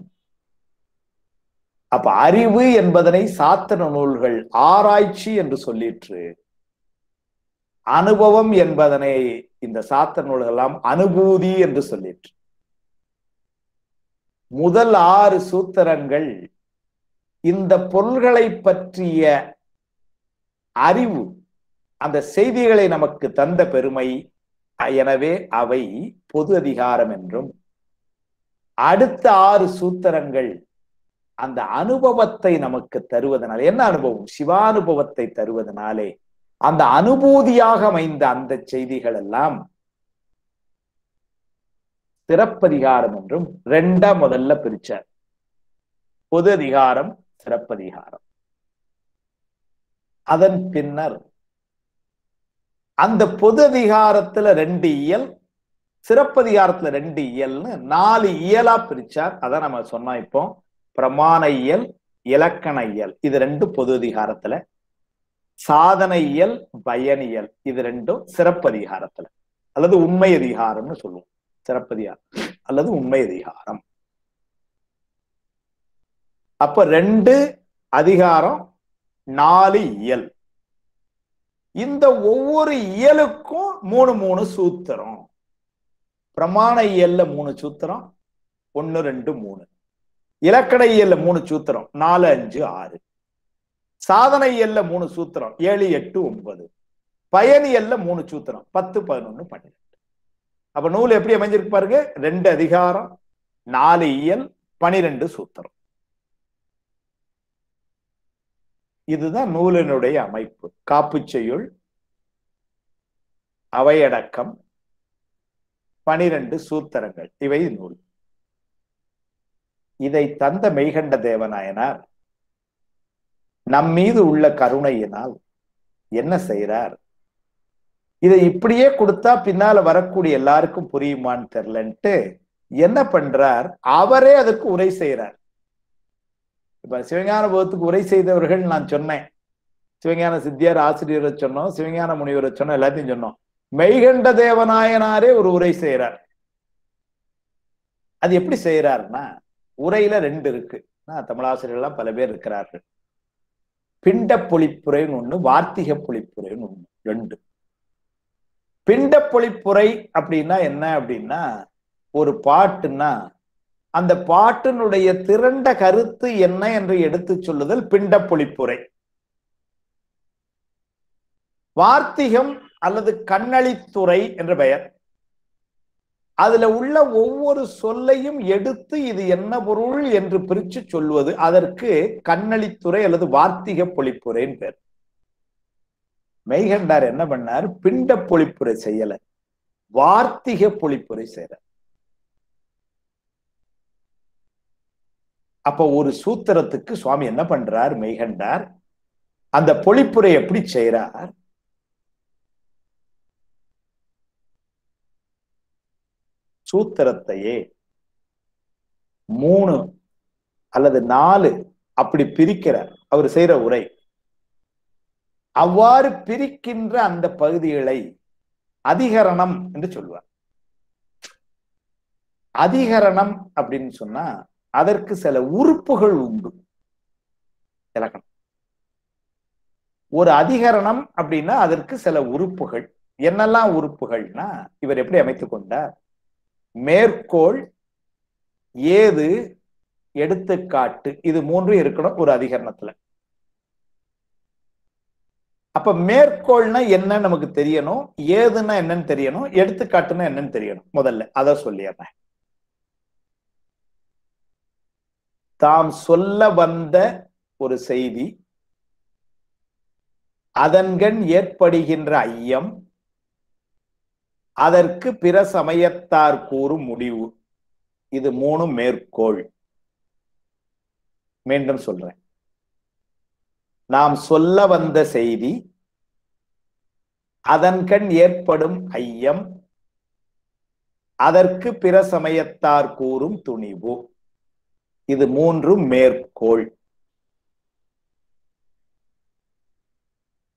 அப்ப அறிவு என்பதனை சாத்திர நூல்கள் ஆராய்ச்சி என்று சொல்லிற்று. அனுபவம் என்பதனை இந்த சாத்திர நூல்கள் எல்லாம் அனுபூதி என்று சொல்லிற்று. முதல் 6 சூத்திரங்கள் இந்த பொருள்களை பற்றிய அறிவு, அந்த செய்திகளை நமக்கு தந்த பெருமை. எனவே அவை பொது அதிகாரம் என்றும், அடுத்த 6 சூத்திரங்கள் அந்த அனுபவத்தை நமக்கு தருவதனால, என்ன அனுபவம்? சிவானுபவத்தை தருவதனாலே அந்த அனுபூதியாக அமைந்த அந்த செய்திகள் எல்லாம் சிறப்பதிகாரம் என்றும் 2 முதல்ல பிரிச்சார். பொது அதிகாரம், சிறப்பதிகாரம். அதன் பின்னர் அந்த பொது அதிகாரத்துல 2 இயல், சிறப்பதிகாரத்துல 2 இயல்னு 4 இயலா பிரிச்சார். அதான் நம்ம சொன்னோம். இப்போ பிரமாண இயல், இலக்கண இயல், இது 2 பொது அதிகாரத்துல. சாதன இயல், பயனியல், இது 2 சிறப்பதிகாரத்துல, அல்லது உண்மை அதிகாரம்னு சொல்லுவோம். சிறப்பதிகாரம் அல்லது உண்மை அதிகாரம். அப்ப 2 அதிகாரம், 4 இயல். இந்த ஒவ்வொரு இயலுக்கும் 3 சூத்திரம். பிரமாண இயல்ல 3 சூத்திரம், 1 2 3. இலக்கண இயல்ல 3 சூத்திரம், 4 5 6. சாதன இயல்ல 3 சூத்திரம், 7 8 9. பயனியல்ல 3 சூத்திரம், 10 11 12. அப்ப நூல் எப்படி அமைஞ்சிருக்கு பாருங்க. 2 அதிகாரம், 4 இயல், 12 சூத்திரம். இதுதான் நூலினுடைய அமைப்பு. காப்புச் செய்யுள், அவையடக்கம், 12 சூத்திரங்கள், இவை நூல். இதை தந்த மெய்கண்ட தேவநாயனார் நம் மீது உள்ள கருணையினால் என்ன செய்யறார்? இதை இப்படியே கொடுத்தா பின்னால வரக்கூடிய எல்லாருக்கும் புரியுமான்னு தெரியலன்ட்டு என்ன பண்றார், அவரே அதற்கு உரை செய்யறார். இப்ப சிவஞான போகத்துக்கு உரை செய்தவர்கள் நான் சொன்னேன். சிவஞான சித்தியார் ஆசிரியரை சொன்னோம், சிவஞான முனிவரை சொன்னோம், எல்லாத்தையும் சொன்னோம். மெய்கண்ட தேவநாயனாரே ஒரு உரை செய்யறார். அது எப்படி செய்யறாருன்னா, உரையில 2 இருக்கு. தமிழாசிரியர்கள்லாம் பல பேர் இருக்கிறார்கள். பிண்ட பொழிப்புரைன்னு 1, வார்த்திக பொழிப்புரைன்னு 1, 2. பிண்ட பொழிப்புரை அப்படின்னா என்ன அப்படின்னா, ஒரு பாட்டுன்னா அந்த பாட்டினுடைய திரண்ட கருத்து என்ன என்று எடுத்து சொல்லுதல் பிண்ட பொழிப்புரை. வார்த்திகம் அல்லது கண்ணளித்துறை என்ற பெயர். அதுல உள்ள ஒவ்வொரு சொல்லையும் எடுத்து இது என்ன பொருள் என்று பிரிச்சு சொல்வது, அதற்கு கண்ணளித்துறை அல்லது வார்த்திக பொழிப்புரைன்னு பேர். மெய்கண்டார் என்ன பண்ணார், பிண்ட பொழிப்புரை செய்யல, வார்த்திக பொழிப்புரை செய்யற. அப்ப ஒரு சூத்திரத்துக்கு சுவாமி என்ன பண்றார் மெய்கண்டார், அந்த பொழிப்புரை எப்படி செய்யறார்? சூத்திரத்தையே 3 அல்லது 4 அப்படி பிரிக்கிறார் அவர் செய்யற உரை. அவ்வாறு பிரிக்கின்ற அந்த பகுதிகளை அதிகரணம் என்று சொல்வார். அதிகரணம் அப்படின்னு சொன்னா அதற்கு சில உறுப்புகள் உண்டு. இலக்கணம் ஒரு அதிகரணம் அப்படின்னா அதற்கு சில உறுப்புகள். என்னெல்லாம் உறுப்புகள்னா, இவர் எப்படி அமைத்துக் கொண்டார், மேற்கோள், ஏது, எடுத்துக்காட்டு, இது 3 இருக்கணும் ஒரு அதிகரணத்துல. அப்ப மேற்கோள்னா என்னன்னு நமக்கு தெரியணும், ஏதுன்னா என்னன்னு தெரியணும், எடுத்துக்காட்டுன்னா என்னன்னு தெரியணும். முதல்ல அத சொல்லிடுறேன். தாம் சொல்ல வந்த ஒரு செய்தி, அதன்கண் ஏற்படுகின்ற ஐயம், அதற்கு பிற சமயத்தார் கூறும் முடிவு. இது 3 மேற்கோள். மீண்டும் சொல்றேன். நாம் சொல்ல வந்த செய்தி, அதன்கண் ஏற்படும் ஐயம், அதற்கு பிற சமயத்தார் கூறும் துணிவு. இது 3 மேற்கோள்.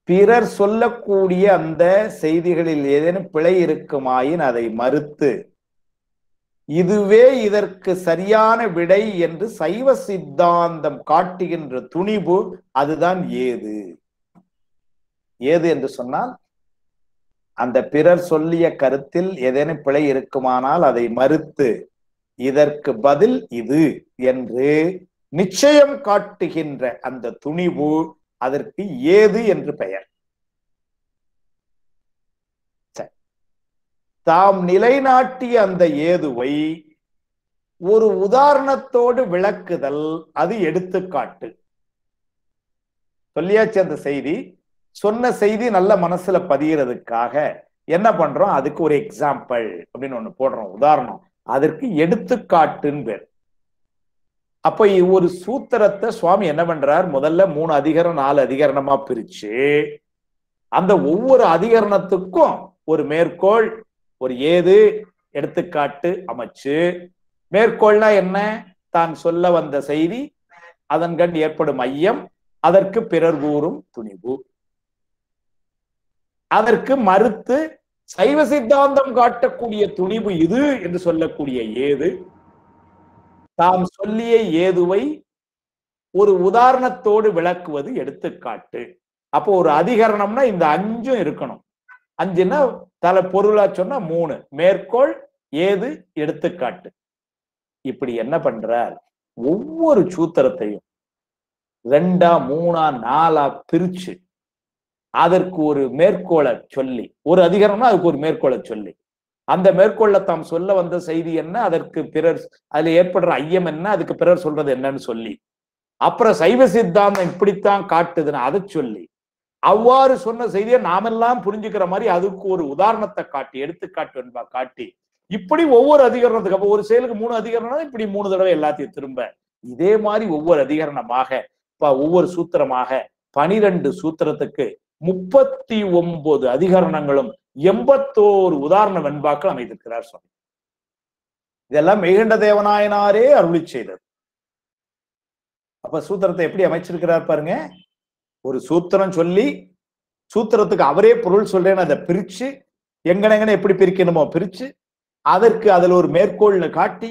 பிறர் சொல்லக்கூடிய அந்த செய்திகளில் ஏதேனும் பிழை இருக்குமாயின் அதை மறுத்து, இதுவே இதற்கு சரியான விடை என்று சைவ சித்தாந்தம் காட்டுகின்ற துணிவு, அதுதான் ஏது. ஏது என்று சொன்னால், அந்த பிறர் சொல்லிய கருத்தில் ஏதேனும் பிழை இருக்குமானால் அதை மறுத்து, இதற்கு பதில் இது என்று நிச்சயம் காட்டுகின்ற அந்த துணிவு, அதற்கு ஏது என்று பெயர். தாம் நிலைநாட்டிய அந்த ஏதுவை ஒரு உதாரணத்தோடு விளக்குதல், அது எடுத்துக்காட்டு. சொல்லியாச்சு அந்த செய்தி. சொன்ன செய்தி நல்ல மனசுல பதியறதுக்காக என்ன பண்றோம், அதுக்கு ஒரு எக்ஸாம்பிள் அப்படின்னு ஒண்ணு போடுறோம், உதாரணம். அதற்கு எடுத்துக்காட்டுன்னு பேர். அப்ப ஒரு சூத்திரத்தை சுவாமி என்ன பண்றார், முதல்ல 3 அதிகரணம் 4 அதிகரணமா பிரிச்சு, அந்த ஒவ்வொரு அதிகரணத்துக்கும் ஒரு மேற்கோள், ஒரு ஏது, எடுத்துக்காட்டு அமைச்சு. மேற்கோள்னா என்ன, தான் சொல்ல வந்த செய்தி, அதன்கண் ஏற்படும் ஐயம், அதற்கு பிறர் கூறும் துணிவு. அதற்கு மறுத்து சைவ சித்தாந்தம் காட்டக்கூடிய துணிவு இது என்று சொல்லக்கூடிய ஏது. தாம் சொல்லிய ஏதுவை ஒரு உதாரணத்தோடு விளக்குவது எடுத்துக்காட்டு. அப்போ ஒரு அதிகரணம்னா இந்த 5 இருக்கணும். 5ன்னா தல பொருளா சொன்னா 3, மேற்கோள், ஏது, எடுத்துக்காட்டு. இப்படி என்ன பண்றார், ஒவ்வொரு சூத்திரத்தையும் 2ஆ 3ஆ 4ஆ பிரிச்சு, அதற்கு ஒரு மேற்கோளை சொல்லி, ஒரு அதிகரணம்னா அதுக்கு ஒரு மேற்கோளை சொல்லி, அந்த மேற்கோள்ல தாம் சொல்ல வந்த செய்தி என்ன, அதற்கு பிறர் அதுல ஏற்படுற ஐயம் என்ன, அதுக்கு பிறர் சொல்றது என்னன்னு சொல்லி, அப்புறம் சைவ சித்தாந்தம் இப்படித்தான் காட்டுதுன்னு அதை சொல்லி, அவ்வாறு சொன்ன செய்தியை நாமெல்லாம் புரிஞ்சுக்கிற மாதிரி அதுக்கு ஒரு உதாரணத்தை காட்டி, எடுத்துக்காட்டு என்பா காட்டி, இப்படி ஒவ்வொரு அதிகரணத்துக்கு, அப்ப ஒரு செயலுக்கு 3 அதிகரணம், இப்படி 3 தடவை எல்லாத்தையும் திரும்ப இதே மாதிரி ஒவ்வொரு அதிகரணமாக, ஒவ்வொரு சூத்திரமாக 12 சூத்திரத்துக்கு 39 அதிகரணங்களும் 81 உதாரண வெண்பாக்கள் அமைத்திருக்கிறார் சுவாமி. இதெல்லாம் மெய்கண்ட தேவநாயனாரே அருளி செய்தது. அப்ப சூத்திரத்தை எப்படி அமைச்சிருக்கிறார் பாருங்க. ஒரு சூத்திரம் சொல்லி, சூத்திரத்துக்கு அவரே பொருள் சொல்றேன்னு அதை பிரிச்சு, எங்கனெங்கன எப்படி பிரிக்கணுமோ பிரிச்சு, அதற்கு அதுல ஒரு மேற்கோள் காட்டி,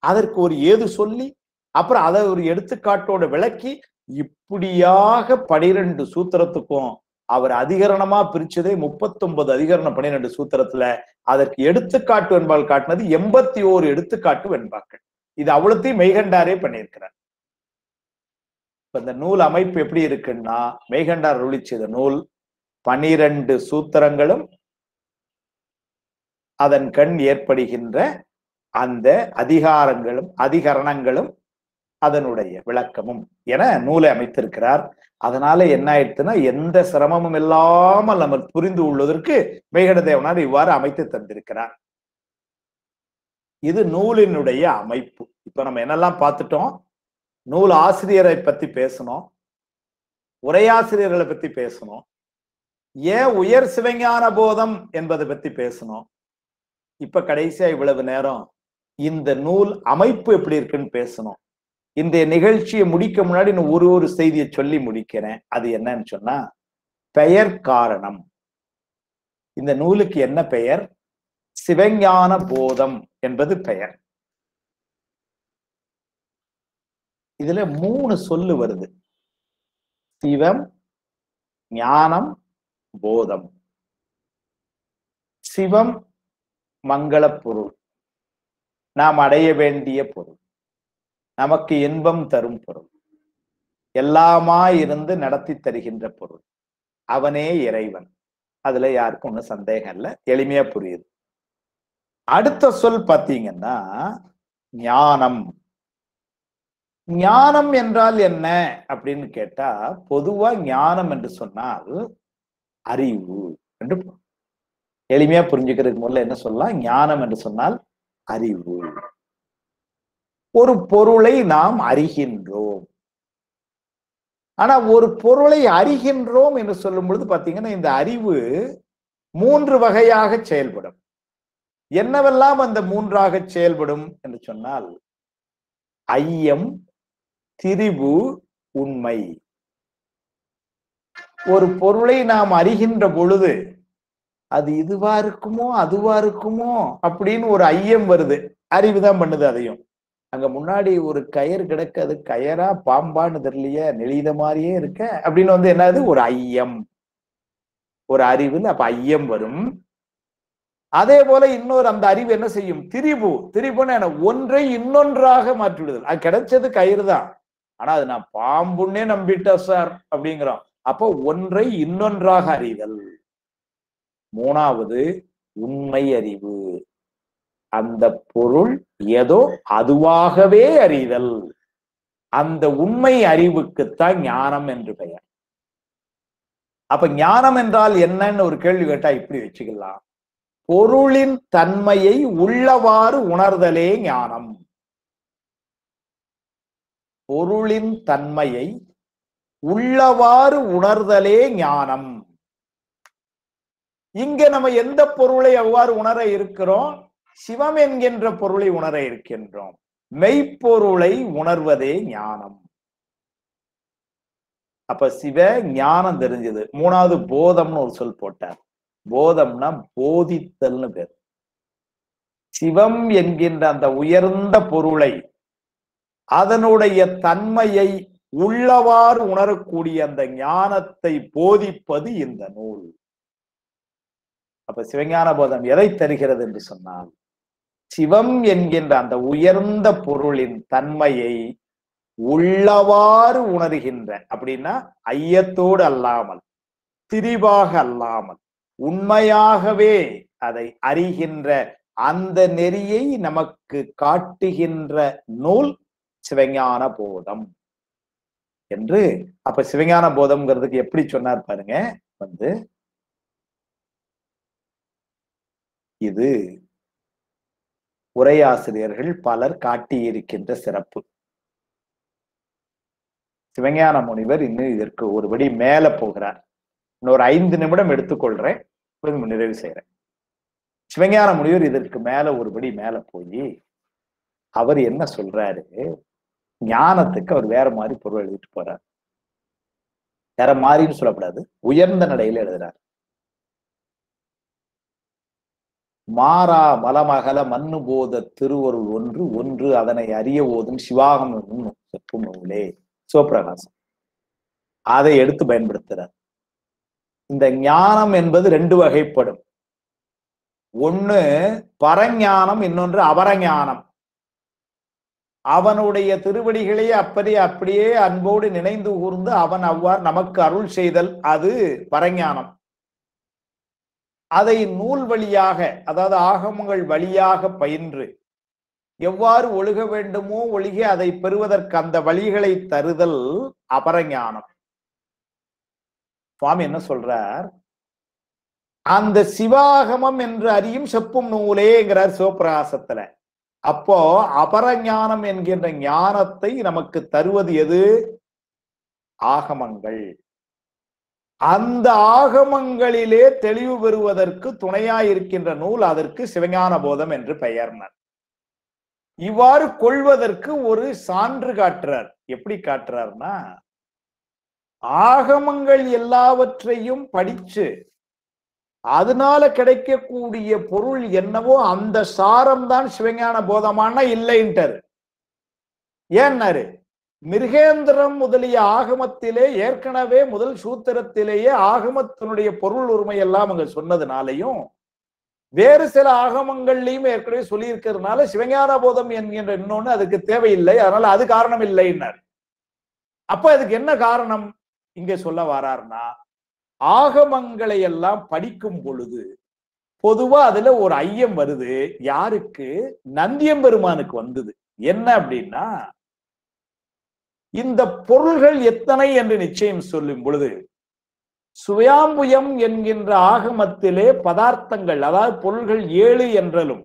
அதற்கு ஒரு ஏது சொல்லி, அப்புறம் அதை ஒரு எடுத்துக்காட்டோட விளக்கி, இப்படியாக 12 சூத்திரத்துக்கும் அவர் அதிகரணமா பிரிச்சதே 39 அதிகரணம் 12 சூத்திரத்துல. அதற்கு எடுத்துக்காட்டு வெண்பால் காட்டினது 81 எடுத்துக்காட்டு வெண்பாக்கள். இது அவ்வளத்தையும் மெய்கண்டாரே பண்ணியிருக்கிறார். இந்த நூல் அமைப்பு எப்படி இருக்குன்னா, மெய்கண்டார் அருளி செய்த நூல் 12 சூத்திரங்களும் அதன் கண் ஏற்படுகின்ற அந்த அதிகாரங்களும் அதிகரணங்களும் அதனுடைய விளக்கமும் என நூலை அமைத்திருக்கிறார். அதனால என்ன ஆயிடுச்சுன்னா, எந்த சிரமமும் இல்லாமல் நம்ம புரிந்து கொள்வதற்கு மெய்கண்ட தேவனார் இவ்வாறு அமைத்து தந்திருக்கிறார். இது நூலினுடைய அமைப்பு. இப்ப நம்ம என்னெல்லாம் பார்த்துட்டோம், நூல் ஆசிரியரை பத்தி பேசணும், உரையாசிரியர்களை பத்தி பேசணும், ஏன் உயர் சிவஞான போதம் என்பதை பத்தி பேசணும். இப்ப கடைசியா இவ்வளவு நேரம் இந்த நூல் அமைப்பு எப்படி இருக்குன்னு பேசணும். இந்த நிகழ்ச்சியை முடிக்க முன்னாடி நான் ஒரு செய்தியை சொல்லி முடிக்கிறேன். அது என்னன்னு சொன்னா, பெயர் காரணம். இந்த நூலுக்கு என்ன பெயர்? சிவஞான போதம் என்பது பெயர். இதுல 3 சொல்லு வருது: சிவம், ஞானம், போதம். சிவம் மங்கள பொருள், நாம் அடைய வேண்டிய பொருள், நமக்கு இன்பம் தரும் பொருள், எல்லாமா இருந்து நடத்தி தருகின்ற பொருள், அவனே இறைவன். அதுல யாருக்கும் ஒன்றும் சந்தேகம் இல்லை, எளிமையா புரியுது. அடுத்த சொல் பார்த்தீங்கன்னா ஞானம். ஞானம் என்றால் என்ன அப்படின்னு கேட்டா, பொதுவா ஞானம் என்று சொன்னால் அறிவு என்று. எளிமையா புரிஞ்சுக்கிறதுக்கு முதல்ல என்ன சொல்லலாம்? ஞானம் என்று சொன்னால் அறிவு. ஒரு பொருளை நாம் அறிகின்றோம். ஆனா ஒரு பொருளை அறிகின்றோம் என்று சொல்லும் பொழுது பாத்தீங்கன்னா, இந்த அறிவு 3 வகையாக செயல்படும். என்னவெல்லாம் அந்த 3ஆக செயல்படும் என்று சொன்னால், ஐயம், திரிபு, உண்மை. ஒரு பொருளை நாம் அறிகின்ற பொழுது அது இதுவா இருக்குமோ அதுவா இருக்குமோ அப்படின்னு ஒரு ஐயம் வருது. அறிவுதான் பண்ணுது அதையும். அங்க முன்னாடி ஒரு கயிறு கிடக்கு, அது கயரா பாம்பான்னு தெரியலையே, நெளித மாதிரியே இருக்க அப்படின்னு என்னது? ஒரு ஐயம். ஒரு அறிவில் அப்ப ஐயம் வரும். அதே போல இன்னொரு அந்த அறிவு என்ன செய்யும்? திரிபுன்னு ஒன்றை இன்னொன்றாக மாற்றிவிடுதல். அது கிடைச்சது கயிறு தான், ஆனா அது நான் பாம்புன்னே நம்பிட்டேன் சார் அப்படிங்கிறோம். அப்போ ஒன்றை இன்னொன்றாக அறிதல். 3வது உண்மை அறிவு. அந்த பொருள் ஏதோ அதுவாகவே அறிதல். அந்த உண்மை அறிவுக்குத்தான் ஞானம் என்று பெயர். அப்ப ஞானம் என்றால் என்னன்னு ஒரு கேள்வி கேட்டா இப்படி வச்சுக்கலாம். பொருளின் தன்மையை உள்ளவாறு உணர்தலே ஞானம். பொருளின் தன்மையை உள்ளவாறு உணர்தலே ஞானம். இங்க நம்ம எந்த பொருளை அவ்வாறு உணர இருக்கிறோம்? சிவம் என்கின்ற பொருளை உணர இருக்கின்றோம். மெய்ப்பொருளை உணர்வதே ஞானம். அப்ப சிவ ஞானம் தெரிஞ்சது. 3வது போதம்னு ஒரு சொல் போட்டார். போதம்னா போதித்தல்னு பேர். சிவம் என்கின்ற அந்த உயர்ந்த பொருளை, அதனுடைய தன்மையை உள்ளவாறு உணரக்கூடிய அந்த ஞானத்தை போதிப்பது இந்த நூல். அப்ப சிவஞான போதம் எதை தருகிறது என்று சொன்னால், சிவம் என்கின்ற அந்த உயர்ந்த பொருளின் தன்மையை உள்ளவாறு உணர்கின்ற, அப்படின்னா ஐயத்தோடு அல்லாமல், திரிவாக அல்லாமல், உண்மையாகவே அதை அறிகின்ற அந்த நெறியை நமக்கு காட்டுகின்ற நூல் சிவஞான போதம் என்று. அப்ப சிவஞான போதம்ங்கிறதுக்கு எப்படி சொன்னார் பாருங்க. இது உரையாசிரியர்கள் பலர் காட்டியிருக்கின்ற சிறப்பு. சிவஞான முனிவர் இன்னும் இதற்கு ஒருபடி மேல போகிறார். இன்னொரு 5 நிமிடம் எடுத்துக்கொள்றேன், நிறைவு செய்யறேன். சிவஞான முனிவர் இதற்கு மேல ஒருபடி மேல போய் அவர் என்ன சொல்றாரு? ஞானத்துக்கு அவர் வேற மாதிரி பொருள் எழுதிட்டு போறார். வேற மாதிரின்னு சொல்லக்கூடாது, உயர்ந்த நடையில எழுதுறார். மாறா மலமகல மண்ணு போத திருவருள் ஒன்று ஒன்று அதனை அறிய ஓதும் சிவாகம் செப்பும் நூலே, சிவபிரகாசம். அதை எடுத்து பயன்படுத்துறார். இந்த ஞானம் என்பது 2 வகைப்படும். ஒண்ணு பரஞானம், இன்னொன்று அபரஞானம். அவனுடைய திருவடிகளே அப்படியே அன்போடு நினைந்து கூர்ந்து அவன் அவ்வாறு நமக்கு அருள் செய்தல், அது பரஞானம். அதை நூல் வழியாக, அதாவது ஆகமங்கள் வழியாக பயின்று எவ்வாறு ஒழுக வேண்டுமோ ஒழுகி அதை பெறுவதற்கு அந்த வழிகளை தருதல் அபரஞானம். சுவாமி என்ன சொல்றார்? அந்த சிவாகமம் என்று அறியும் செப்பும் நூலேங்கிறார் சிவபிரகாசத்துல. அப்போ அபரஞானம் என்கின்ற ஞானத்தை நமக்கு தருவது எது? ஆகமங்கள். அந்த ஆகமங்களிலே தெளிவு பெறுவதற்கு துணையாயிருக்கின்ற நூல், அதற்கு சிவஞான போதம் என்று பெயர்னர். இவ்வாறு கொள்வதற்கு ஒரு சான்று காட்டுறார். எப்படி காட்டுறார்னா, ஆகமங்கள் எல்லாவற்றையும் படிச்சு அதனால கிடைக்கக்கூடிய பொருள் என்னவோ அந்த சாரம் தான் சிவஞான போதமான இல்லைன்ட்டாரு. ஏன்னாரு? மிருகேந்திரம் முதலிய ஆகமத்திலே ஏற்கனவே முதல் சூத்திரத்திலேயே ஆகமத்தினுடைய பொருள் உரிமை எல்லாம் அங்க சொன்னதுனாலையும், வேறு சில ஆகமங்கள்லையும் ஏற்கனவே சொல்லி இருக்கிறதுனால சிவஞான போதம் என்கின்ற இன்னொன்னு அதுக்கு தேவையில்லை, அதனால அது காரணம் இல்லைன்னாரு. அப்ப அதுக்கு என்ன காரணம் இங்க சொல்ல வரார்னா, ஆகமங்களை எல்லாம் படிக்கும் பொழுது பொதுவா அதுல ஒரு ஐயம் வருது. யாருக்கு? நந்தியம்பெருமானுக்கு வந்தது. என்ன அப்படின்னா, இந்த பொருள்கள் எத்தனை என்று நிச்சயம் சொல்லும் பொழுது சுயாம்புயம் என்கின்ற ஆகமத்திலே பதார்த்தங்கள், அதாவது பொருள்கள் 7 என்றலும்,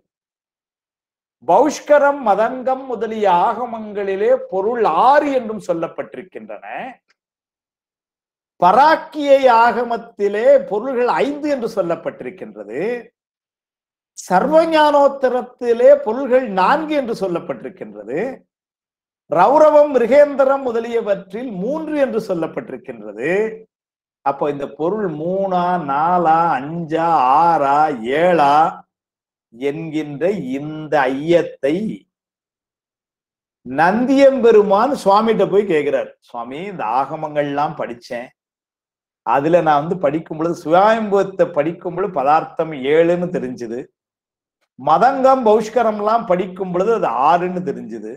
பௌஷ்கரம் மதங்கம் முதலிய ஆகமங்களிலே பொருள் 6 என்றும் சொல்லப்பட்டிருக்கின்றன. பராக்கியை ஆகமத்திலே பொருள்கள் 5 என்று சொல்லப்பட்டிருக்கின்றது. சர்வஞானோத்தரத்திலே பொருள்கள் 4 என்று சொல்லப்பட்டிருக்கின்றது. ரௌரவம் ரிகேந்திரம் முதலியவற்றில் 3 என்று சொல்லப்பட்டிருக்கின்றது. அப்போ இந்த பொருள் 3, 4, 5, 6, 7 என்கின்ற இந்த ஐயத்தை நந்தியம்பெருமான் சுவாமிகிட்ட போய் கேட்கிறார். சுவாமி, இந்த ஆகமங்கள்லாம் படிச்சேன், அதுல நான் படிக்கும் பொழுது சுயாம்புவத்தை படிக்கும் பொழுது பதார்த்தம் 7ன்னு தெரிஞ்சுது. மதங்கம் பௌஷ்கரம் எல்லாம் படிக்கும் பொழுது அது 6ன்னு தெரிஞ்சுது.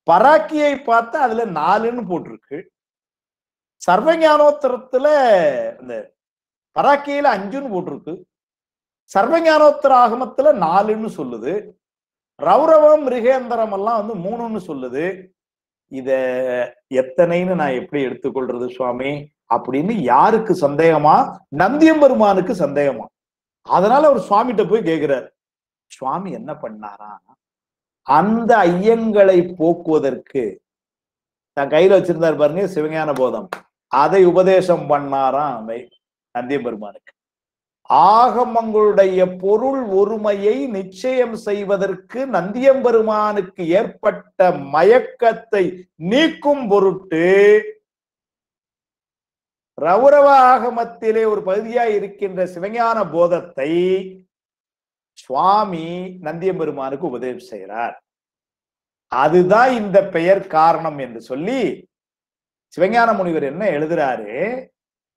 பராக்கியை பார்த்தா அதுல 4ன்னு போட்டிருக்கு. சர்வஞானோத்தரத்துல இந்த பராக்கியில 5ன்னு போட்டிருக்கு. சர்வஞானோத்தர ஆகமத்துல 4ன்னு சொல்லுது. ரௌரவம் ரிகேந்திரம் எல்லாம் 3ன்னு சொல்லுது. இத எத்தனைன்னு நான் எப்படி எடுத்துக்கொள்றது சுவாமி அப்படின்னு யாருக்கு சந்தேகமா? நந்தியம்பெருமானுக்கு சந்தேகமா. அதனால அவர் சுவாமிகிட்ட போய் கேட்கிறார். சுவாமி என்ன பண்ணாரா, அந்த ஐயங்களை போக்குவதற்கு தன் கையில வச்சிருந்தார் பாருங்க சிவஞான போதம், அதை உபதேசம் பண்ணாராம் நந்தியம்பெருமானுக்கு. ஆகமங்களுடைய பொருள் ஒருமையை நிச்சயம் செய்வதற்கு நந்தியம்பெருமானுக்கு ஏற்பட்ட மயக்கத்தை நீக்கும் பொருட்டு ரௌரவ ஆகமத்திலே ஒரு பகுதியாய் இருக்கின்ற சிவஞான போதத்தை சுவாமி நந்தியம்பெருமானுக்கு உபதேசம் செய்கிறார். அதுதான் இந்த பெயர் காரணம் என்று சொல்லி சிவஞான முனிவர் என்ன எழுதுறாரு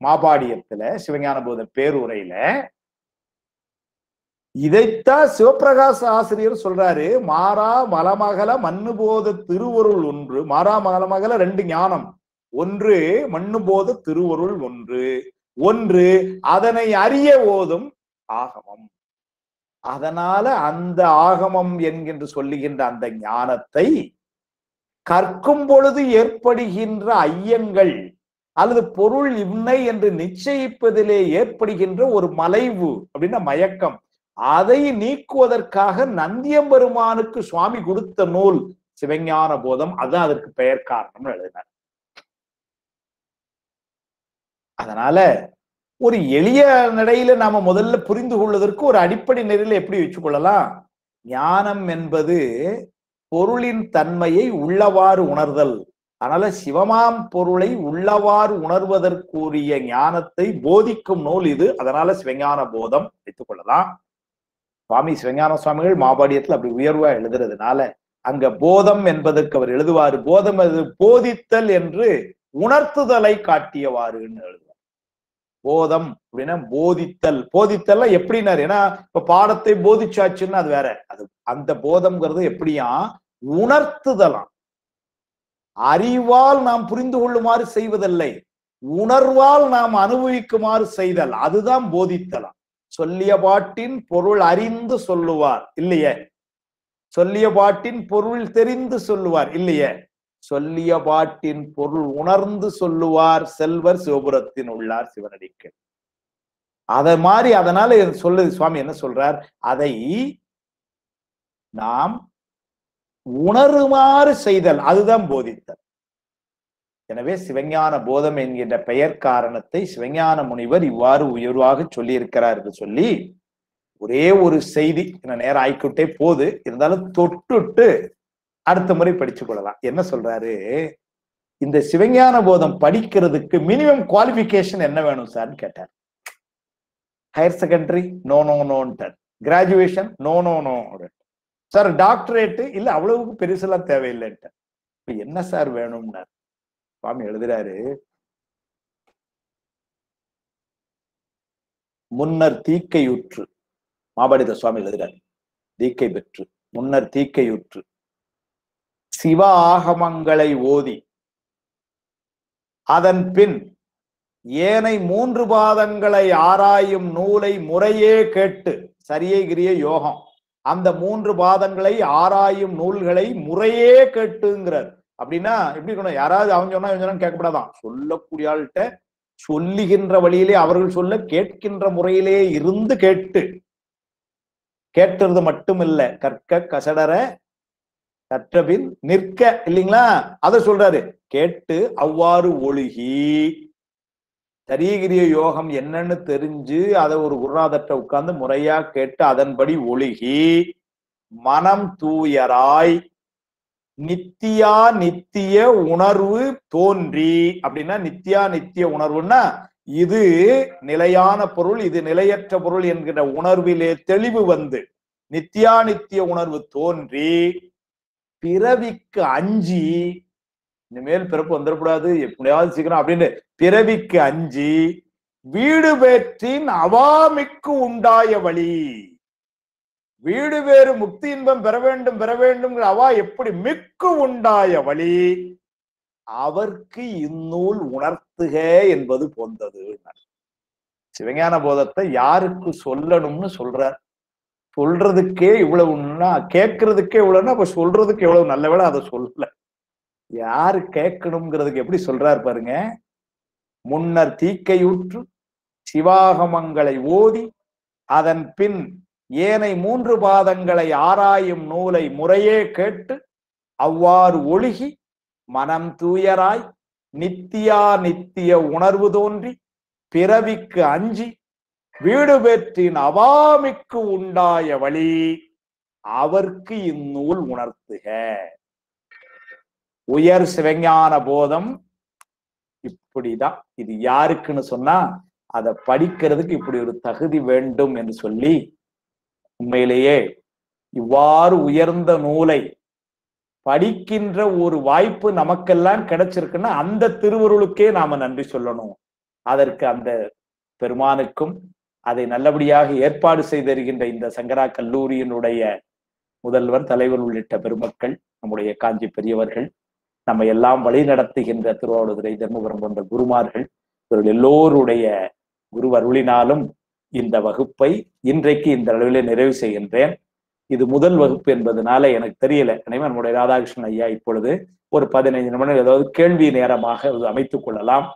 மாபாடியத்துல, சிவஞான போத பேருரையில, இதைத்தான் சிவபிரகாச ஆசிரியர் சொல்றாரு. மாறா மலமகல மண்ணு போத திருவருள் ஒன்று. மாறா மலமகல 2 ஞானம். ஒன்று மண்ணு போத திருவருள் ஒன்று அதனை அறிய ஓதும் ஆகமம். அதனால அந்த ஆகமம் என்கின்ற சொல்லுகின்ற அந்த ஞானத்தை கற்கும் பொழுது ஏற்படுகின்ற ஐயங்கள் அல்லது பொருள் இன்னை என்று நிச்சயிப்பதிலே ஏற்படுகின்ற ஒரு மலைவு அப்படின்னா மயக்கம், அதை நீக்குவதற்காக நந்தியம்பெருமானுக்கு சுவாமி கொடுத்த நூல் சிவஞான போதம். அதுதான் அதற்கு பெயர் காரணம் எழுதினார். அதனால ஒரு எளிய நடையில நாம முதல்ல புரிந்து கொள்வதற்கு ஒரு அடிப்படை நெறியில எப்படி வச்சுக்கொள்ளலாம்? ஞானம் என்பது பொருளின் தன்மையை உள்ளவாறு உணர்தல். அதனால சிவமாம் பொருளை உள்ளவாறு உணர்வதற்குரிய ஞானத்தை போதிக்கும் நூல் இது. அதனால சிவஞான போதம் வைத்துக் கொள்ளலாம். சுவாமி சிவஞான சுவாமிகள் மாபாடியத்தில் அப்படி உயர்வா எழுதுறதுனால அங்க போதம் என்பதற்கு அவர் எழுதுவாரு. போதம் அது போதித்தல் என்று உணர்த்துதலை காட்டியவாறுன்னு எழுதுவார். போதம் அப்படின்னா போதித்தல். போதித்தல் எப்படின்னாரு, ஏன்னா இப்ப பாடத்தை போதிச்சாச்சுன்னா அது வேற. அது அந்த போதம்ங்கிறது எப்படியா உணர்த்துதலாம். அறிவால் நாம் புரிந்து கொள்ளுமாறு செய்வதில்லை, உணர்வால் நாம் அனுபவிக்குமாறு செய்தல், அதுதான் போதித்தலாம். சொல்லிய பாட்டின் பொருள் அறிந்து சொல்லுவார் இல்லையே, சொல்லிய பாட்டின் பொருள் தெரிந்து சொல்லுவார் இல்லையே, சொல்லிய பாட்டின் பொருள் உணர்ந்து சொல்லுவார் செல்வர் சிவபுரத்தின் உள்ளார் சிவனடிக்கு. அத மாதிரி அதனால சொல்லுது சுவாமி என்ன சொல்றார், அதை நாம் உணருமாறு செய்தல், அதுதான் போதித்தல். எனவே சிவஞான போதம் என்கின்ற பெயர் காரணத்தை சிவஞான முனிவர் இவ்வாறு உயர்வாக சொல்லி இருக்கிறார் என்று சொல்லி ஒரே ஒரு செய்தி, நேரம் ஆய்க்கிட்டே போது, இருந்தாலும் தொட்டுட்டு அடுத்த முறை படிச்சுக் கொள்ளலாம். என்ன சொல்றாரு, இந்த சிவஞான போதம் படிக்கிறதுக்கு மினிமம் குவாலிபிகேஷன் என்ன வேணும் சார்னு கேட்டார். ஹையர் செகண்டரி நோ நோ நோன்ட்டார், graduation no no no sir, doctorate இல்ல அவ்வளவுக்கு பெருசெல்லாம் தேவையில்லைன்ட்டார். இப்ப என்ன சார் வேணும்னார். சுவாமி எழுதுறாரு, முன்னர் தீக்கையுற்று, மாபாடித சுவாமி எழுதுறாரு, தீக்கை பெற்று முன்னர் தீக்கையுற்று சிவ ஆகமங்களை ஓதி அதன் பின் ஏனை 3 பாதங்களை ஆராயும் நூலை முறையே கேட்டு, சரியை கிரிய யோகம், அந்த 3 பாதங்களை ஆராயும் நூல்களை முறையே கேட்டுங்கிறார். அப்படின்னா எப்படி இருக்கணும், யாராவது அவன் சொன்னா இவன் சொன்னா கேட்கப்படாதான், சொல்லக்கூடிய ஆள்கிட்ட சொல்லுகின்ற வழியிலே அவர்கள் சொல்ல கேட்கின்ற முறையிலே இருந்து கேட்டுறது மட்டும் இல்ல, கற்க கசடர கற்றபின் நிற்க இல்லைங்களா, அத சொல்றாரு. கேட்டு அவ்வாறு ஒழுகி சரீகிரிய யோகம் என்னன்னு தெரிஞ்சு அதை ஒரு குருநாதர்கிட்ட உட்கார்ந்து முறையா கேட்டு அதன்படி ஒழுகி மனம் தூயராய் நித்தியா நித்திய உணர்வு தோன்றி. அப்படின்னா நித்தியா நித்திய உணர்வுன்னா இது நிலையான பொருள், இது நிலையற்ற பொருள் என்கிற உணர்விலே தெளிவு வந்து நித்தியா நித்திய உணர்வு தோன்றி பிறவிக்கு அஞ்சி, இனிமேல் பிறப்பு வந்துடக்கூடாது எப்படியாவது சீக்கிரம் அப்படின்னு பிறவிக்கு அஞ்சி வீடு பேற்றின் அவாமிக்கு உண்டாய வழி. வீடு வேறு முக்தி இன்பம் பெற வேண்டும் அவா எப்படி மிக்கு உண்டாய வழி அவர்க்கு இந்நூல் உணர்த்துக என்பது போந்தது. சிவஞான போதத்தை யாருக்கு சொல்லணும்னு சொல்றார். சொல்றதுக்கே இவ்வளவுன்னா, கேட்கறதுக்கே இவ்வளவுன்னா அப்ப சொல்றதுக்கு எவ்வளவு நல்ல வேளை அதை சொல்லல. யாரு கேட்கணுங்கிறதுக்கு எப்படி சொல்றாரு பாருங்க. முன்னர் தீக்கையுற்று சிவாகமங்களை ஓதி அதன் பின் ஏனை 3 பாதங்களை ஆராயும் நூலை முறையே கேட்டு அவ்வாறு ஒழுகி மனம் தூயராய் நித்தியா நித்திய உணர்வு தோன்றி பிறவிக்கு அஞ்சி வீடு பெற்றின் அவாமிக்கு உண்டாய வழி அவர்க்கு இந்நூல் உணர்த்துக. உயர் சிவஞான போதம் இப்படிதான். இது யாருக்குன்னு சொன்னா அதை படிக்கிறதுக்கு இப்படி ஒரு தகுதி வேண்டும் என்று சொல்லி, உண்மையிலேயே இவ்வாறு உயர்ந்த நூலை படிக்கின்ற ஒரு வாய்ப்பு நமக்கெல்லாம் கிடைச்சிருக்குன்னா அந்த திருவருளுக்கே நாம நன்றி சொல்லணும். அதற்கு அந்த பெருமானுக்கும் அதை நல்லபடியாக ஏற்பாடு செய்திருக்கின்ற இந்த சங்கரா கல்லூரியினுடைய முதல்வர், தலைவர் உள்ளிட்ட பெருமக்கள், நம்முடைய காஞ்சி பெரியவர்கள், நம்ம எல்லாம் வழி நடத்துகின்ற திருவாவடுதுறை தர்மபுரம் போன்ற குருமார்கள், இவர்கள் எல்லோருடைய குரு அருளினாலும் இந்த வகுப்பை இன்றைக்கு இந்த அளவிலே நிறைவு செய்கின்றேன். இது முதல் வகுப்பு என்பதனால எனக்கு தெரியல. நம்முடைய ராதாகிருஷ்ணன் ஐயா இப்பொழுது ஒரு 15 நிமிடம் ஏதாவது கேள்வி நேரமாக அமைத்துக் கொள்ளலாம்.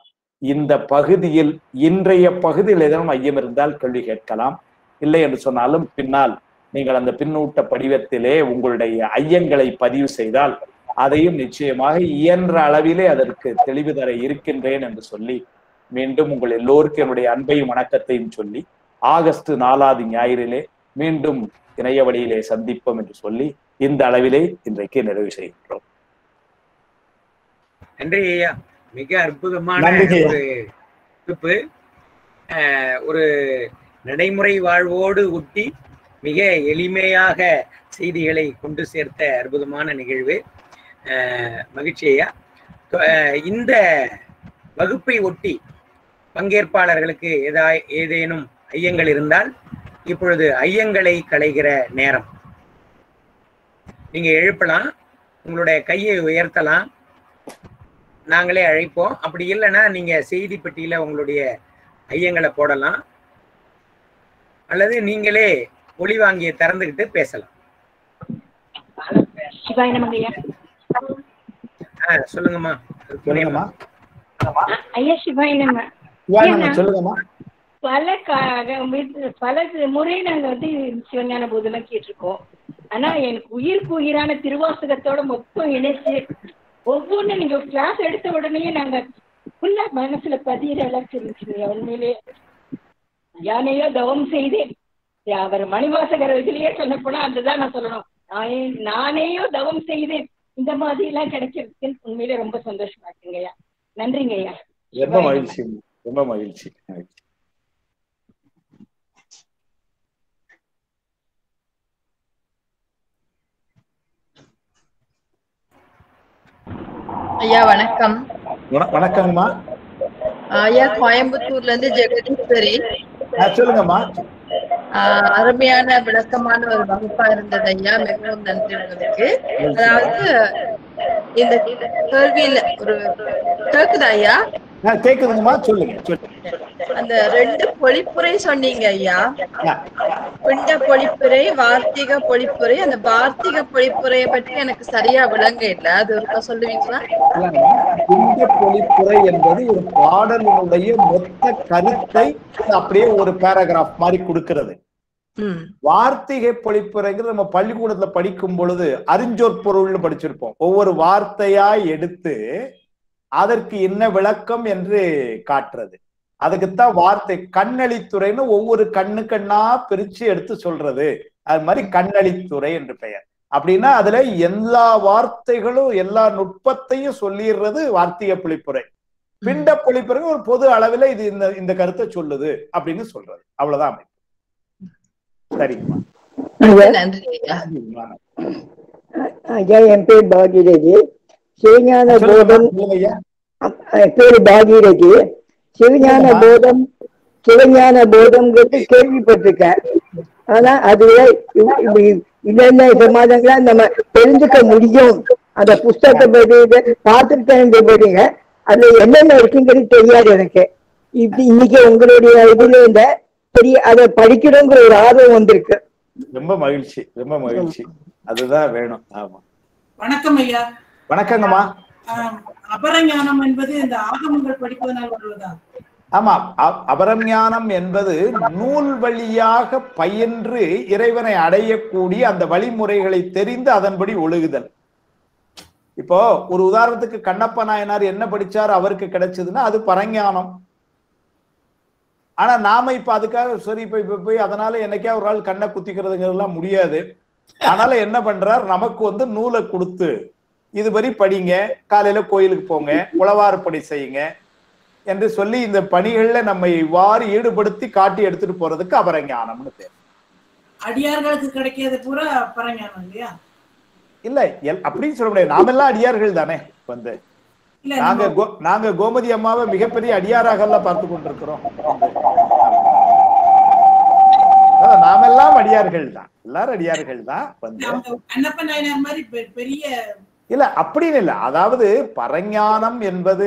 இந்த பகுதியில் இன்றைய பகுதியில் ஏதேனும் ஐயம் இருந்தால் கேள்வி கேட்கலாம். இல்லை என்று சொன்னாலும் பின்னால் நீங்கள் அந்த பின்னூட்ட படிவத்திலே உங்களுடைய ஐயங்களை பதிவு செய்தால் அதையும் நிச்சயமாக இயன்ற அளவிலே அதற்கு தெளிவு தர இருக்கின்றேன் என்று சொல்லி மீண்டும் உங்கள் எல்லோருக்கும் என்னுடைய அன்பையும் வணக்கத்தையும் சொல்லி ஆகஸ்ட் 4ஆம் ஞாயிறிலே மீண்டும் இணைய வழியிலே சந்திப்போம் என்று சொல்லி இந்த அளவிலே இன்றைக்கு நிறைவு செய்கின்றோம். நன்றி ஐயா. மிக அற்புதமான ஒரு ஒரு நடைமுறை வாழ்வோடு ஒட்டி மிக எளிமையாக செய்திகளை கொண்டு சேர்த்த அற்புதமான நிகழ்வு. மகிழ்ச்சி ஐயா. இந்த வகுப்பை ஒட்டி பங்கேற்பாளர்களுக்கு ஏதேனும் ஐயங்கள் இருந்தால் இப்பொழுது ஐயங்களை களைகிற நேரம். நீங்க எழுப்பலாம், உங்களுடைய கையை உயர்த்தலாம், நாங்களே அழைப்போம். அப்படி இல்லைன்னா நீங்க செய்தி பெட்டியில உங்களுடைய ஐயங்களை போடலாம், அல்லது நீங்களே ஒளி வாங்கிய திறந்துகிட்டு பேசலாம். சொல்லுங்கம்மா. சொல்லுங்கம்மா. பல முறை நாங்க சிவஞான போதெல்லாம் கேட்டிருக்கோம். ஆனா எனக்கு உயிருக்கு உயிரான திருவாசகத்தோட மொத்தம் இணைச்சு ஒவ்வொன்னு நீங்க கிளாஸ் எடுத்த உடனே நாங்க ஃபுல்லா மனசுல பதிகிற அளவுக்கு இருந்துச்சுங்க. உண்மையிலே யானையோ தவம் செய்தேன், அவர் மணிவாசகர் இதுலயே சொன்ன போனா அதுதான் நான் சொல்லணும். நானேயோ தவம் செய்தேன், இந்த மாதிரி எல்லாம் கிடைச்சிருக்கு. உண்மையிலே ரொம்ப சந்தோஷமா இருக்குங்கய்யா. நன்றிங்க ஐயா. ரொம்ப மகிழ்ச்சி, ரொம்ப மகிழ்ச்சி. ஐயா வணக்கம். வணக்கம்மா ஐயா. கோயம்புத்தூர்ல இருந்து ஜெகதீஸ்வரி. சொல்லுங்கம்மா. அருமையான விளக்கமான ஒரு வகுப்பா இருந்தது ஐயா. மிகவும் நன்றி உங்களுக்கு. அதாவது இந்த கேள்வியில ஒரு கேக்குதா ஐயா? கேக்குதுங்கம்மா, சொல்லுங்க சொல்லுங்க. அந்த 2 பொழிப்புரை சொன்னீங்க ஐயா. பிண்ட பொழிப்புரை, வார்த்திக பொழிப்புரை. அந்த வார்த்திக பொழிப்புரையை பற்றி எனக்கு சரியா விளங்க இல்ல. அது ஒருக்கா சொல்லுவீங்களா? பிண்ட பொழிப்புரை என்பது ஒரு பாடலினுடைய மொத்த கருத்தை அப்படியே ஒரு பேராகிராஃப் மாதிரி கொடுக்கிறது. வார்த்திகை பொழிப்புரைங்கிறது நம்ம பள்ளிக்கூடத்துல படிக்கும் பொழுது அறிஞ்சொற்பொருள்னு படிச்சிருப்போம். ஒவ்வொரு வார்த்தையாய் எடுத்து அதற்கு என்ன விளக்கம் என்று காட்டுறது. அதுக்குத்தான் வார்த்தை. கண்ணளித்துறைன்னு ஒவ்வொரு கண்ணா பிரிச்சு எடுத்து சொல்றது. அது மாதிரி கண்ணளித்துறை என்று பெயர். அப்படின்னா அதுல எல்லா வார்த்தைகளும் எல்லா நுட்பத்தையும் சொல்லிடுறது வார்த்திக பொழிப்புரை. பிண்ட பொழிப்புரை ஒரு பொது அளவில் இது இந்த கருத்தை சொல்லுது அப்படின்னு சொல்றது. அவ்வளவுதான். சரிங்கம்மா, ஐயா. என் பேர் பாகீரதி. சிவஞான போதம் பேரு பாகீரதி. சிவஞான போதம்ங்கிறது கேள்விப்பட்டிருக்கேன். ஆனா அதுல என்னென்ன சமாதங்களா நம்ம தெரிஞ்சுக்க முடியும். அந்த புஸ்தகத்தை படி பார்த்துருக்கேன். அதுல என்னென்ன இருக்குங்கிறது தெரியாது எனக்கு. இன்னைக்கு உங்களுடைய இதுல இருந்த சரி அதை படிக்கணுங்கிற ஒரு ஆர்வம் வந்திருக்கு. ரொம்ப மகிழ்ச்சி, ரொம்ப மகிழ்ச்சி. அதுதான் வேணும். ஆமா. வணக்கம் ஐயா. வணக்கங்கம்மா. அபரஞானம் என்பது இந்த ஆகமங்கள் படிப்பதனால் வருவதா? ஆமா, அபரஞானம் என்பது நூல் வழியாக பயின்று இறைவனை அடையக்கூடிய அந்த வழிமுறைகளை தெரிந்து அதன்படி ஒழுகுதல். இப்போ ஒரு உதாரணத்துக்கு கண்ணப்ப நாயனார் என்ன படிச்சார் அவருக்கு கிடைச்சதுன்னா அது பரஞானம். ஆனா நாம இப்ப அதுக்காக சரி இப்ப போய் அதனால என்னைக்கா ஒரு நாள் கண்ணை குத்திக்கிறதுங்கிறதுலாம் முடியாது. அதனால என்ன பண்றார், நமக்கு நூலை கொடுத்து இதுபடி படிங்க, காலையில கோயிலுக்கு போங்க, உழவாறு பணி செய்யுங்க என்று சொல்லி இந்த பணிகள்ல நம்ம இவ்வாறு ஈடுபடுத்தி காட்டி எடுத்துட்டு போறதுக்கு அபரஞானம்னு பேர். அடியார்களுக்கு கிடைக்கிறது பூரா பரஞானம் இல்லையா? இல்ல, அப்படின்னு சொல்ல முடியாது. நாமெல்லாம் அடியார்கள் தானே. நாங்க கோமதி அம்மாவை மிகப்பெரிய அடியாராக எல்லாம் பார்த்து கொண்டிருக்கிறோம். நாமெல்லாம் அடியார்கள் தான், எல்லாரும் அடியார்கள் தான். கண்ணப்ப நாயனார் மாதிரி பெரிய இல்ல அப்படின்னு இல்ல. அதாவது பரஞானம் என்பது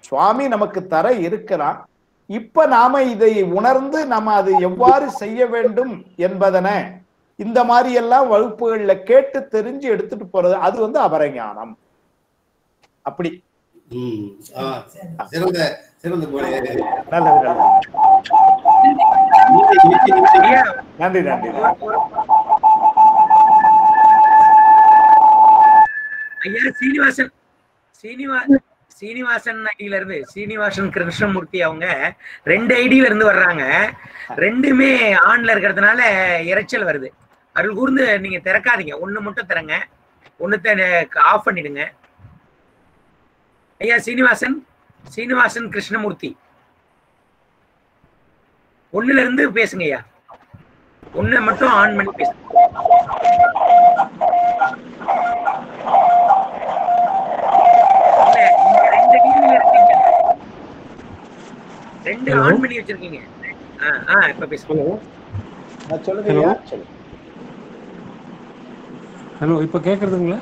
சுவாமி நமக்கு தர இருக்கிறான். இப்ப நாம இதை உணர்ந்து நம்ம அது எவ்வாறு செய்ய வேண்டும் என்பதனை இந்த மாதிரி எல்லாம் வகுப்புகள்ல கேட்டு தெரிஞ்சு எடுத்துட்டு போறது அது அபரஞானம். அப்படி நன்றி நன்றி. ஐயா சீனிவாசன் ஐடியில இருந்து சீனிவாசன் கிருஷ்ணமூர்த்தி அவங்க 2 ஐடியில இருந்து வர்றாங்க. 2மே ஆன்ல இருக்கிறதுனால இறைச்சல் வருது. அருள் கூர்ந்து நீங்க திறக்காதீங்க, 1 மட்டும் திறங்க, 1 ஆஃப் பண்ணிடுங்க. ஐயா சீனிவாசன் கிருஷ்ணமூர்த்தி 1ல இருந்து பேசுங்க ஐயா. 1 மட்டும் ஆன் பண்ணி பேசுங்க. ரெண்டு ஆன் பண்ணி வச்சிருக்கீங்க. இப்ப பேசுங்க. சொல்லுங்க. ஹலோ, இப்ப கேக்குறதுங்களா?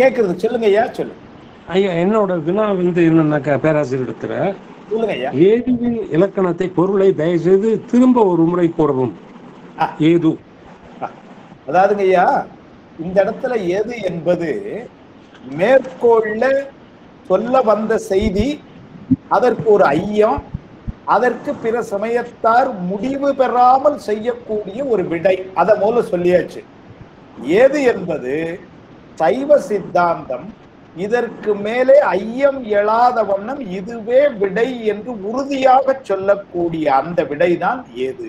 கேக்குறது. சொல்லுங்க ஐயா, சொல்லுங்க ஐயா. என்னோட வினா என்னன்னாக்கா, பேராசிரியர் எடுக்கிற ஏதுவின் இலக்கணத்தை பொருளை தயவு செய்து திரும்ப ஒரு முறை கூறவும். ஏது அதாவதுங்க ஐயா, இந்த இடத்துல ஏது என்பது மேற்கோள்ல சொல்ல வந்த செய்தி, அதற்கு ஒரு ஐயம், அதற்கு பிற சமயத்தார் முடிவு பெறாமல் செய்யக்கூடிய ஒரு விடை. அதை முதல்ல சொல்லியாச்சு. ஏது என்பது சைவ சித்தாந்தம் இதற்கு மேலே ஐயம் எழாத வண்ணம் இதுவே விடை என்று உறுதியாக சொல்லக்கூடிய அந்த விடைதான் ஏது.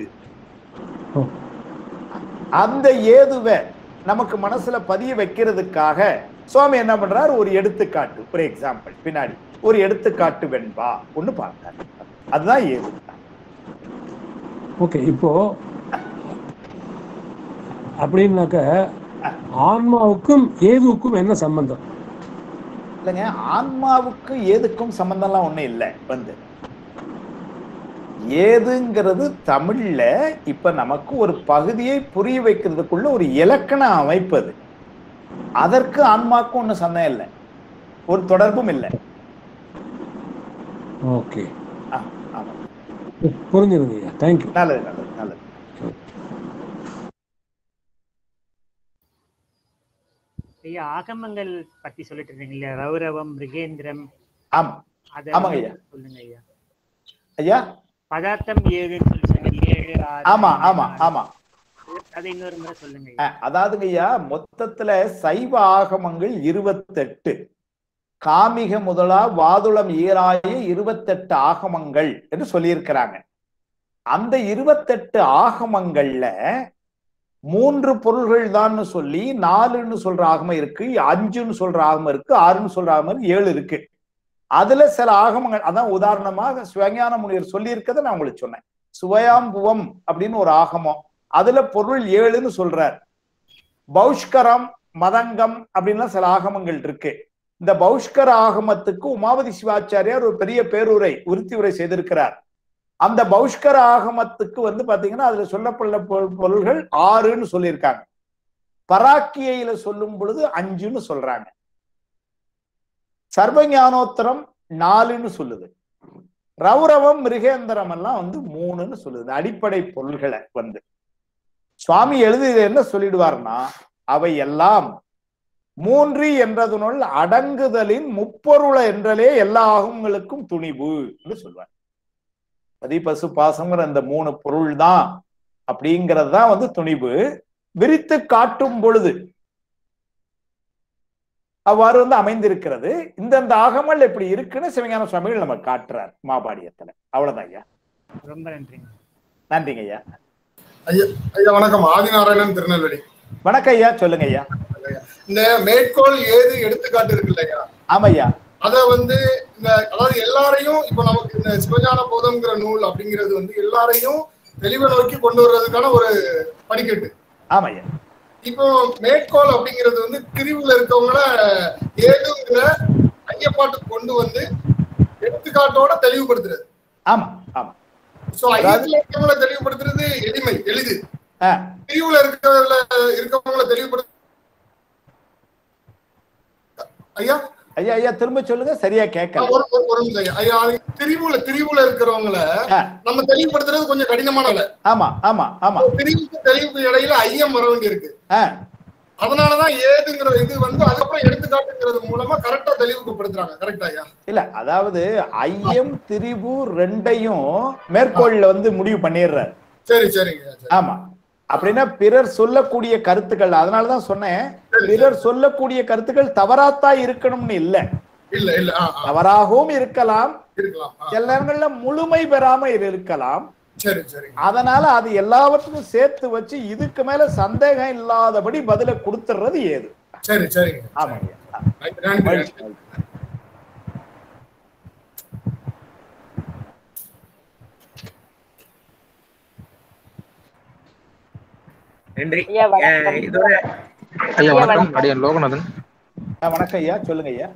அந்த ஏதுவை நமக்கு மனசுல பதிய வைக்கிறதுக்காக சுவாமி என்ன பண்றார், ஒரு எடுத்துக்காட்டு, ஒரு எக்ஸாம்பிள், பின்னாடி ஒரு எடுத்துக்காட்டு வெண்பா ஒண்ணு பார்த்தார். அதுதான் ஏது. ஓகே. இப்போ அப்படின்னாக்க ஆன்மாவுக்கும் ஏதுவுக்கும் என்ன சம்பந்தம்? இல்லைங்க, ஆன்மாவுக்கு ஏதுக்கும் சம்பந்தம்லாம் ஒண்ணும் இல்லை. ஏதுங்கிறது தமிழ்ல இப்ப நமக்கு ஒரு பகுதியை புரிய வைக்கிறதுக்குள்ள ஒரு இலக்கண அமைப்பது. அதற்கு ஆன்மாக்கும் ஒன்றும் சந்தேகம் இல்லை, ஒரு தொடர்பும் இல்லை. ஓகே, புரிஞ்சுதுங்க. தேங்க்யூ. நல்லது நல்லது நல்லது. ஐயா ஆகமங்கள் பத்தி சொல்லிட்டு இருந்தீங்க, ரௌரவம், மிருகேந்திரம். ஆமா ஆமாங்க ஐயா. சொல்லுங்க ஐயா. ஐயா பதார்த்தம் 7ன்னு சொல்லி சொன்னீங்க. 7, 6. ஆமா ஆமா ஆமா. அதை இன்னொரு முறை சொல்லுங்க. அதாவதுங்க ஐயா, மொத்தத்துல சைவ ஆகமங்கள் 28, காமிக முதலா வாதுளம் ஈராய 28 ஆகமங்கள் என்று சொல்லியிருக்கிறாங்க. அந்த 28 ஆகமங்கள்ல 3 பொருள்கள் தான் சொல்லி 4ன்னு சொல்ற ஆகமம் இருக்கு, 5ன்னு சொல்ற ஆகமம் இருக்கு, 6ன்னு சொல்ற ஆகமம் 7 இருக்கு. அதுல சில ஆகமங்கள், அதான் உதாரணமாக சிவஞான முனிவர் சொல்லி இருக்கதை நான் உங்களுக்கு சொன்னேன். சுவயாம்புவம் அப்படின்னு ஒரு ஆகமம், அதுல பொருள் 7ன்னு சொல்றார். பௌஷ்கரம், மதங்கம் அப்படின்லாம் சில ஆகமங்கள் இருக்கு. இந்த பௌஷ்கர ஆகமத்துக்கு உமாபதி சிவாச்சாரியார் ஒரு பெரிய பேருரை, உருத்தி உரை செய்திருக்கிறார். அந்த பௌஷ்கர ஆகமத்துக்கு பாத்தீங்கன்னா அதுல சொல்லப்பட்ட பொருள்கள் 6ன்னு சொல்லியிருக்காங்க. பராக்கியில சொல்லும் பொழுது 5ன்னு சொல்றாங்க. சர்வஞானோத்தரம் 4ன்னு சொல்லுது. ரௌரவம், மிருகேந்திரம் எல்லாம் 3ன்னு சொல்லுது. அடிப்படை பொருள்களை சுவாமி எழுதி என்ன சொல்லிடுவார்னா, அவை எல்லாம் 3 என்றதனுள் அடங்குதலின் முப்பொருள என்றலே எல்லா ஆகமங்களுக்கும் துணிவு என்று சொல்வார். பதி பசு பாசங்கிற அந்த 3 பொருள் தான் அப்படிங்கிறது தான் துணிவு. விரித்து காட்டும் பொழுது அவ்வாறு அமைந்திருக்கிறது. இந்த ஆகமல் எப்படி இருக்குன்னு சிவஞான சுவாமிகள் நம்ம காட்டுறார் மாபாடியத்துல. அவ்வளவுதான் ஐயா. ரொம்ப நன்றிங்க. நன்றிங்க ஐயா. ஐயா வணக்கம். ஆதிநாராயணன், திருநெல்வேலி. வணக்கம் ஐயா, சொல்லுங்க ஐயா. இந்த மேற்கோள் ஏது எடுத்துக்காட்டு இருக்கு இல்லையா? ஆமா ஐயா. அத இந்த அதாவது எல்லாரையும் இப்ப நமக்கு இந்த சிவஞான போதம்ங்கிற நூல் அப்படிங்கிறது எல்லாரையும் தெளிவை நோக்கி கொண்டு வர்றதுக்கான ஒரு படிக்கட்டு. ஆமா ஐயா. இப்போ மேற்கோள் அப்படிங்கிறது பிரிவுல இருக்கவங்கள ஏதுங்கிற ஐயப்பாட்டுக்கு கொண்டு எடுத்துக்காட்டோட தெளிவுபடுத்துறது. ஆமா ஆமா. சோ ஐயத்துல இருக்கவங்கள தெளிவுபடுத்துறது எளிது. பிரிவுல இருக்கவங்கள தெளிவுபடுத்த ஐயா ஐயா ஐயா திரும்ப சொல்லுங்க, சரியா கேட்கல. ஐயா திரிவுல இருக்கிறவங்கள நம்ம தெளிவுபடுத்துறது கொஞ்சம் கடினமான வேலை. ஆமா ஆமா ஆமா. திரிவுக்கு தெளிவுக்கு இடையில ஐயம் வர வேண்டி இருக்கு. அதனாலதான் ஏதுங்கிற அதுக்கப்புறம் எடுத்துக்காட்டுங்கிறது மூலமா கரெக்டா தெளிவுபடுத்துறாங்க. கரெக்டா ஐயா? இல்ல, அதாவது ஐயம் திரிவு ரெண்டையும் மேற்கோள்ல முடிவு பண்ணிடுறாரு. சரி சரிங்க. ஆமா. அப்படின்னா பிறர் சொல்லக்கூடிய கருத்துக்கள், அதனாலதான் சொன்னேன், பிறர் சொல்லக்கூடிய கருத்துக்கள் தவறாத்தான் இருக்கணும்னு இல்ல. இல்ல இல்ல, தவறாகவும் இருக்கலாம், சில நேரங்கள்ல முழுமை பெறாம இருக்கலாம். சரி சரி. அதனால அது எல்லாவற்றையும் சேர்த்து வச்சு இதுக்கு மேல சந்தேகம் இல்லாதபடி பதில கொடுத்துறது ஏது. சரி சரிங்க. ஆமாங்க. நன்றி. ஐயா வணக்கம். அடியன் லோகநாதன். வணக்கம் ஐயா, சொல்லுங்க ஐயா.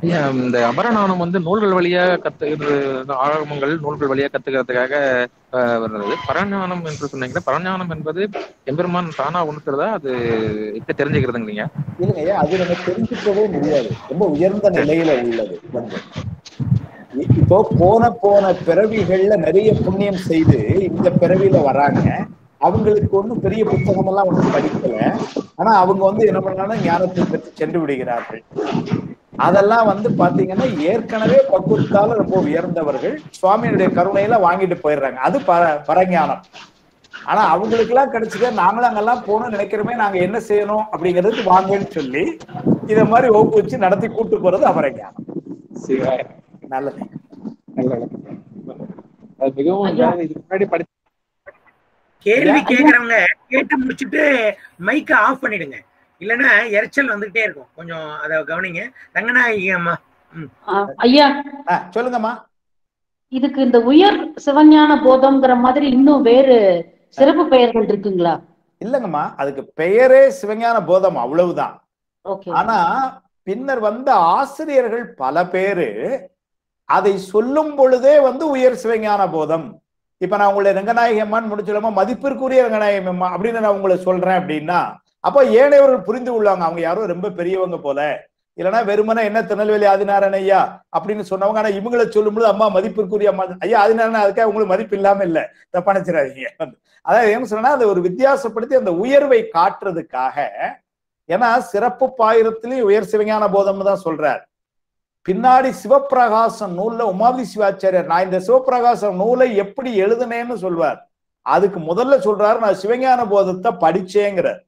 ஐயா, இந்த அபரநாணம் நூல்கள் வழியா ஆகமங்கள் நூல்கள் வழியா கத்துக்கிறதுக்காக வர்றது. பரஞானம் என்று சொன்னீங்க. பரஞானம் என்பது எம்பெருமான் தானா உணர்த்துறதா, அது இப்ப தெரிஞ்சுக்கிறதுங்க? இல்லைங்க ஐயா, அது நம்ம தெரிஞ்சுக்கவே முடியாது. ரொம்ப உயர்ந்த நிலையில உள்ளது. இப்போ போன பிறவிகள்ல நிறைய புண்ணியம் செய்து இந்த பிறவியில வராங்க. அவங்களுக்கு ஒன்றும் பெரிய புத்தகம் எல்லாம் ஒன்றும் படிக்கல. ஆனா அவங்க என்ன பண்ணாலும் ஞானத்தை பெற்று சென்று விடுகிறார்கள். அதெல்லாம் பாத்தீங்கன்னா ஏற்கனவே பக்குவத்தால ரொம்ப உயர்ந்தவர்கள் சுவாமியுடைய கருணையில வாங்கிட்டு போயிடுறாங்க. அது பரஞானம். ஆனா அவங்களுக்கு எல்லாம் கிடைச்சது, நாங்களும் அங்கெல்லாம் போகணும்னு நினைக்கிறோமே, நாங்க என்ன செய்யணும் அப்படிங்கிறதுக்கு வாங்கன்னு சொல்லி இத மாதிரி வகுப்பு வச்சு நடத்தி கூட்டு போறது அபரஞானம். நல்லது. மிகவும் கேள்வி கேக்குறவங்க கேட்டு முடிச்சுட்டு மைக்க ஆஃப் பண்ணிடுங்க, இல்லன்னா எரிச்சல் வந்துகிட்டே இருக்கும். கொஞ்சம் அத கவனிங்க. ரங்கநாயகி அம்மா. ஐயா சொல்லுங்கம்மா. இதுக்கு இந்த உயர் சிவஞான போதம்ங்கிற மாதிரி இன்னும் வேறு சிறப்பு பெயர்கள் இருக்குங்களா? இல்லங்கம்மா, அதுக்கு பெயரே சிவஞான போதம், அவ்வளவுதான். ஆனா பின்னர் ஆசிரியர்கள் பல பேரு அதை சொல்லும் பொழுதே உயர் சிவஞான போதம். இப்ப நான் உங்களை ரங்கநாயகி அம்மான்னு முடிச்சிடாம மதிப்பிற்குரிய ரங்கநாயகி அம்மா அப்படின்னு நான் உங்களை சொல்றேன் அப்படின்னா அப்போ ஏனையவர்கள் புரிந்து கொள்வாங்க அவங்க யாரும் ரொம்ப பெரியவங்க போல, இல்லைன்னா வெறுமனே என்ன திருநெல்வேலி ஆதிநாராயண ஐயா அப்படின்னு சொன்னவங்க. ஆனா இவங்களை சொல்லும்போது அம்மா மதிப்பிற்குரிய அம்மா ஐயா ஆதிநாராயண, அதுக்காக உங்களுக்கு மதிப்பு இல்லாம இல்ல, தப்பா நினைச்சிடாதீங்க. அதாவது என்ன சொன்னா அதை ஒரு வித்தியாசப்படுத்தி அந்த உயர்வை காட்டுறதுக்காக. ஏன்னா சிறப்பு பாயிரத்திலேயும் உயர் சிவஞான போதம்னு தான் சொல்றார். பின்னாடி சிவப்பிரகாசம் நூல்ல உமாதி சிவாச்சாரியர் நான் இந்த சிவப்பிரகாசம் நூலை எப்படி எழுதுனேன்னு சொல்வார். அதுக்கு முதல்ல சொல்றாரு நான் சிவஞான போதத்தை படிச்சேங்கிறார்.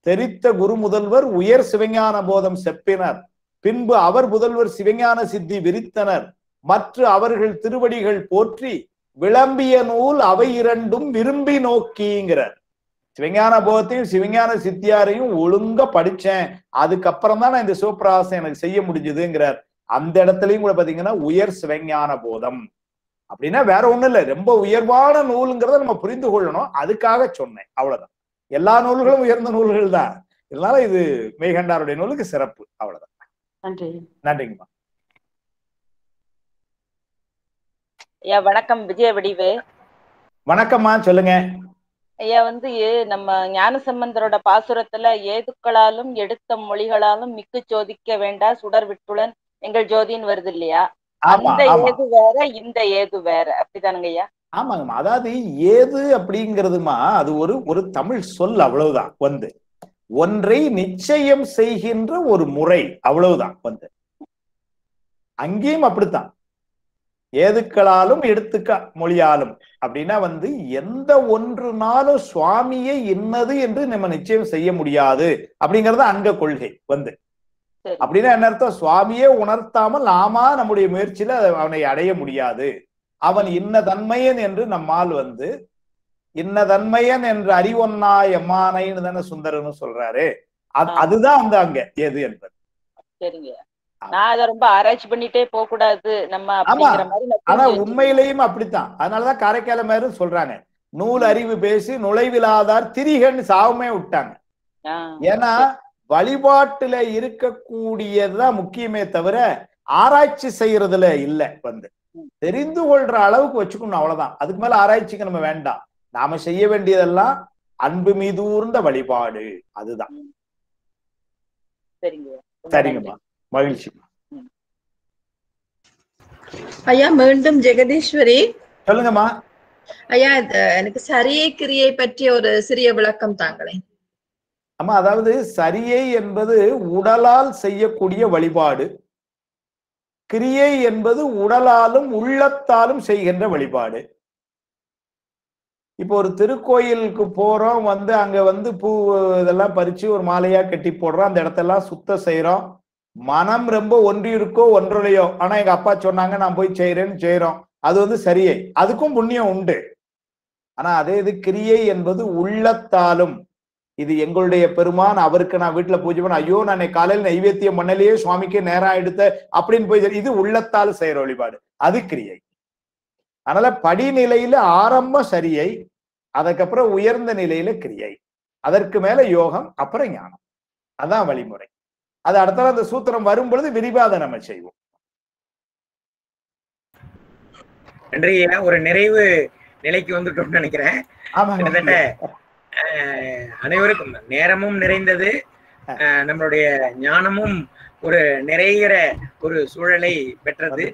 தெரித்த குரு முதல்வர் உயர் சிவஞான போதம் செப்பினர், பின்பு அவர் முதல்வர் சிவஞான சித்தி விரித்தனர், மற்ற அவர்கள் திருவடிகள் போற்றி விளம்பிய நூல் அவை இரண்டும் விரும்பி நோக்கிங்கிறார். சிவஞான போதத்தையும் சிவஞான சித்தியாரையும் ஒழுங்கா படிச்சேன், அதுக்கப்புறம் தான் நான் இந்த சிவப்பிரகாசம் எனக்கு செய்ய முடிஞ்சதுங்கிறார். அந்த இடத்துலயும் கூட பாத்தீங்கன்னா உயர் சிவஞான போதம் அப்படின்னா வேற ஒண்ணும் இல்லை, ரொம்ப உயர்வான நூலுங்கிறத நம்ம புரிந்து கொள்ளணும், அதுக்காக சொன்னேன், அவ்வளவுதான். எல்லா நூல்களும் உயர்ந்த நூல்கள் தான், இதனால இது மெய்கண்டாருடைய நூலுக்கு சிறப்பு, அவ்வளவுதான். நன்றி. நன்றிங்கம்மா. ஐயா வணக்கம். விஜய வடிவு. வணக்கம்மா, சொல்லுங்க. ஐயா நம்ம ஞானசம்பந்தரோட பாசுரத்துல ஏதுக்களாலும் எடுத்த மொழிகளாலும் மிக்கு சோதிக்க வேண்டா சுடர் விட்டுடன் எங்கள் ஜோதின்னு வருது இல்லையா? அந்த ஏது வேற இந்த ஏது வேற, அப்படிதானுங்க ஐயா? ஆமாங்கம்மா. அதாவது ஏது அப்படிங்கிறதுமா அது ஒரு தமிழ் சொல், அவ்வளவுதான். ஒன்றை நிச்சயம் செய்கின்ற ஒரு முறை, அவ்வளவுதான். அங்கேயும் அப்படித்தான். ஏதுக்களாலும் எடுத்துக்க மொழியாலும் அப்படின்னா எந்த ஒன்றுனாலும் சுவாமியை இன்னது என்று நம்ம நிச்சயம் செய்ய முடியாது அப்படிங்கறது அங்க கொள்கை. அப்படின்னா என்ன அர்த்தம்? சுவாமியே உணர்த்தாமல் நாமா நம்முடைய முயற்சியில அவனை அடைய முடியாது. அவன் இன்ன தன்மையன் என்று நம்மால் இன்ன தன்மையன் என்று அறிவொன்னாய் எம்மானைன்னு தானே சுந்தரன்னு சொல்றாரு. அதுதான் அங்க எது என்பது. சரிங்க. நான் அதை ரொம்ப ஆராய்ச்சி பண்ணிட்டே போக கூடாது நம்ம அப்படிங்கிற மாதிரி. ஆனா உண்மையிலேயும் அப்படித்தான். அதனாலதான் காரைக்கால மேலும் சொல்றாங்க, நூல் அறிவு பேசி நுழைவிலாதார் திரிகன்னு சாவமே விட்டாங்க. ஏன்னா வழிபாட்டுல இருக்கக்கூடியதுதான் முக்கியமே தவிர ஆராய்ச்சி செய்யறதுல இல்ல. தெரிந்து கொள்ற அளவுக்கு வச்சுக்கணும், அவ்வளவுதான். அதுக்கு மேல ஆராய்ச்சிக்கு நம்ம வேண்டாம். நாம செய்ய வேண்டியதெல்லாம் அன்பு மீதூர்ந்த வழிபாடு, அதுதான். சரிங்கம்மா, மகிழ்ச்சி. ஐயா மீண்டும் ஜெகதீஸ்வரி. சொல்லுங்கம்மா. ஐயா எனக்கு சரியை கிரியை பற்றிய ஒரு சிறிய விளக்கம் தாங்களே. ஆமா, அதாவது சரியை என்பது உடலால் செய்யக்கூடிய வழிபாடு, கிரியை என்பது உடலாலும் உள்ளத்தாலும் செய்கின்ற வழிபாடு. இப்போ ஒரு திருக்கோயிலுக்கு போறோம், அங்க பூ இதெல்லாம் பறிச்சு ஒரு மாலையா கட்டி போடுறோம், அந்த இடத்தெல்லாம் சுத்தம் செய்யறோம். மனம் ரொம்ப ஒன்றி இருக்கோ ஒன்றுலையோ, ஆனா எங்க அப்பா சொன்னாங்க நான் போய் செய்யறேன்னு செய்யறோம், அது சரியை, அதுக்கும் புண்ணியம் உண்டு. ஆனா அதே இது கிரியை என்பது உள்ளத்தாலும், இது எங்களுடைய பெருமான், அவருக்கு நான் வீட்டுல பூஜை பண்ண, ஐயோ நான் காலையில் நைவேத்தியம் பண்ணலையே சுவாமிக்கு நேரம் எடுத்த அப்படின்னு போய், இது உள்ளத்தால் செய்யற வழிபாடு, அது கிரியை. அதனால படிநிலையில ஆரம்ப சரியை, அதுக்கப்புறம் உயர்ந்த நிலையில கிரியை, அதற்கு மேல யோகம், அப்புறம் ஞானம். அதான் வழிமுறை. அது அடுத்த அந்த சூத்திரம் வரும் பொழுது விரிவாத நம்ம செய்வோம். நன்றியா. ஒரு நிறைவு நிலைக்கு வந்துட்டோம்னு நினைக்கிறேன். கிட்டத்தட்ட அனைவருக்கும் நேரமும் நிறைந்தது, நம்மளுடைய ஞானமும் ஒரு நிறைகிற ஒரு சூழலை பெற்றது.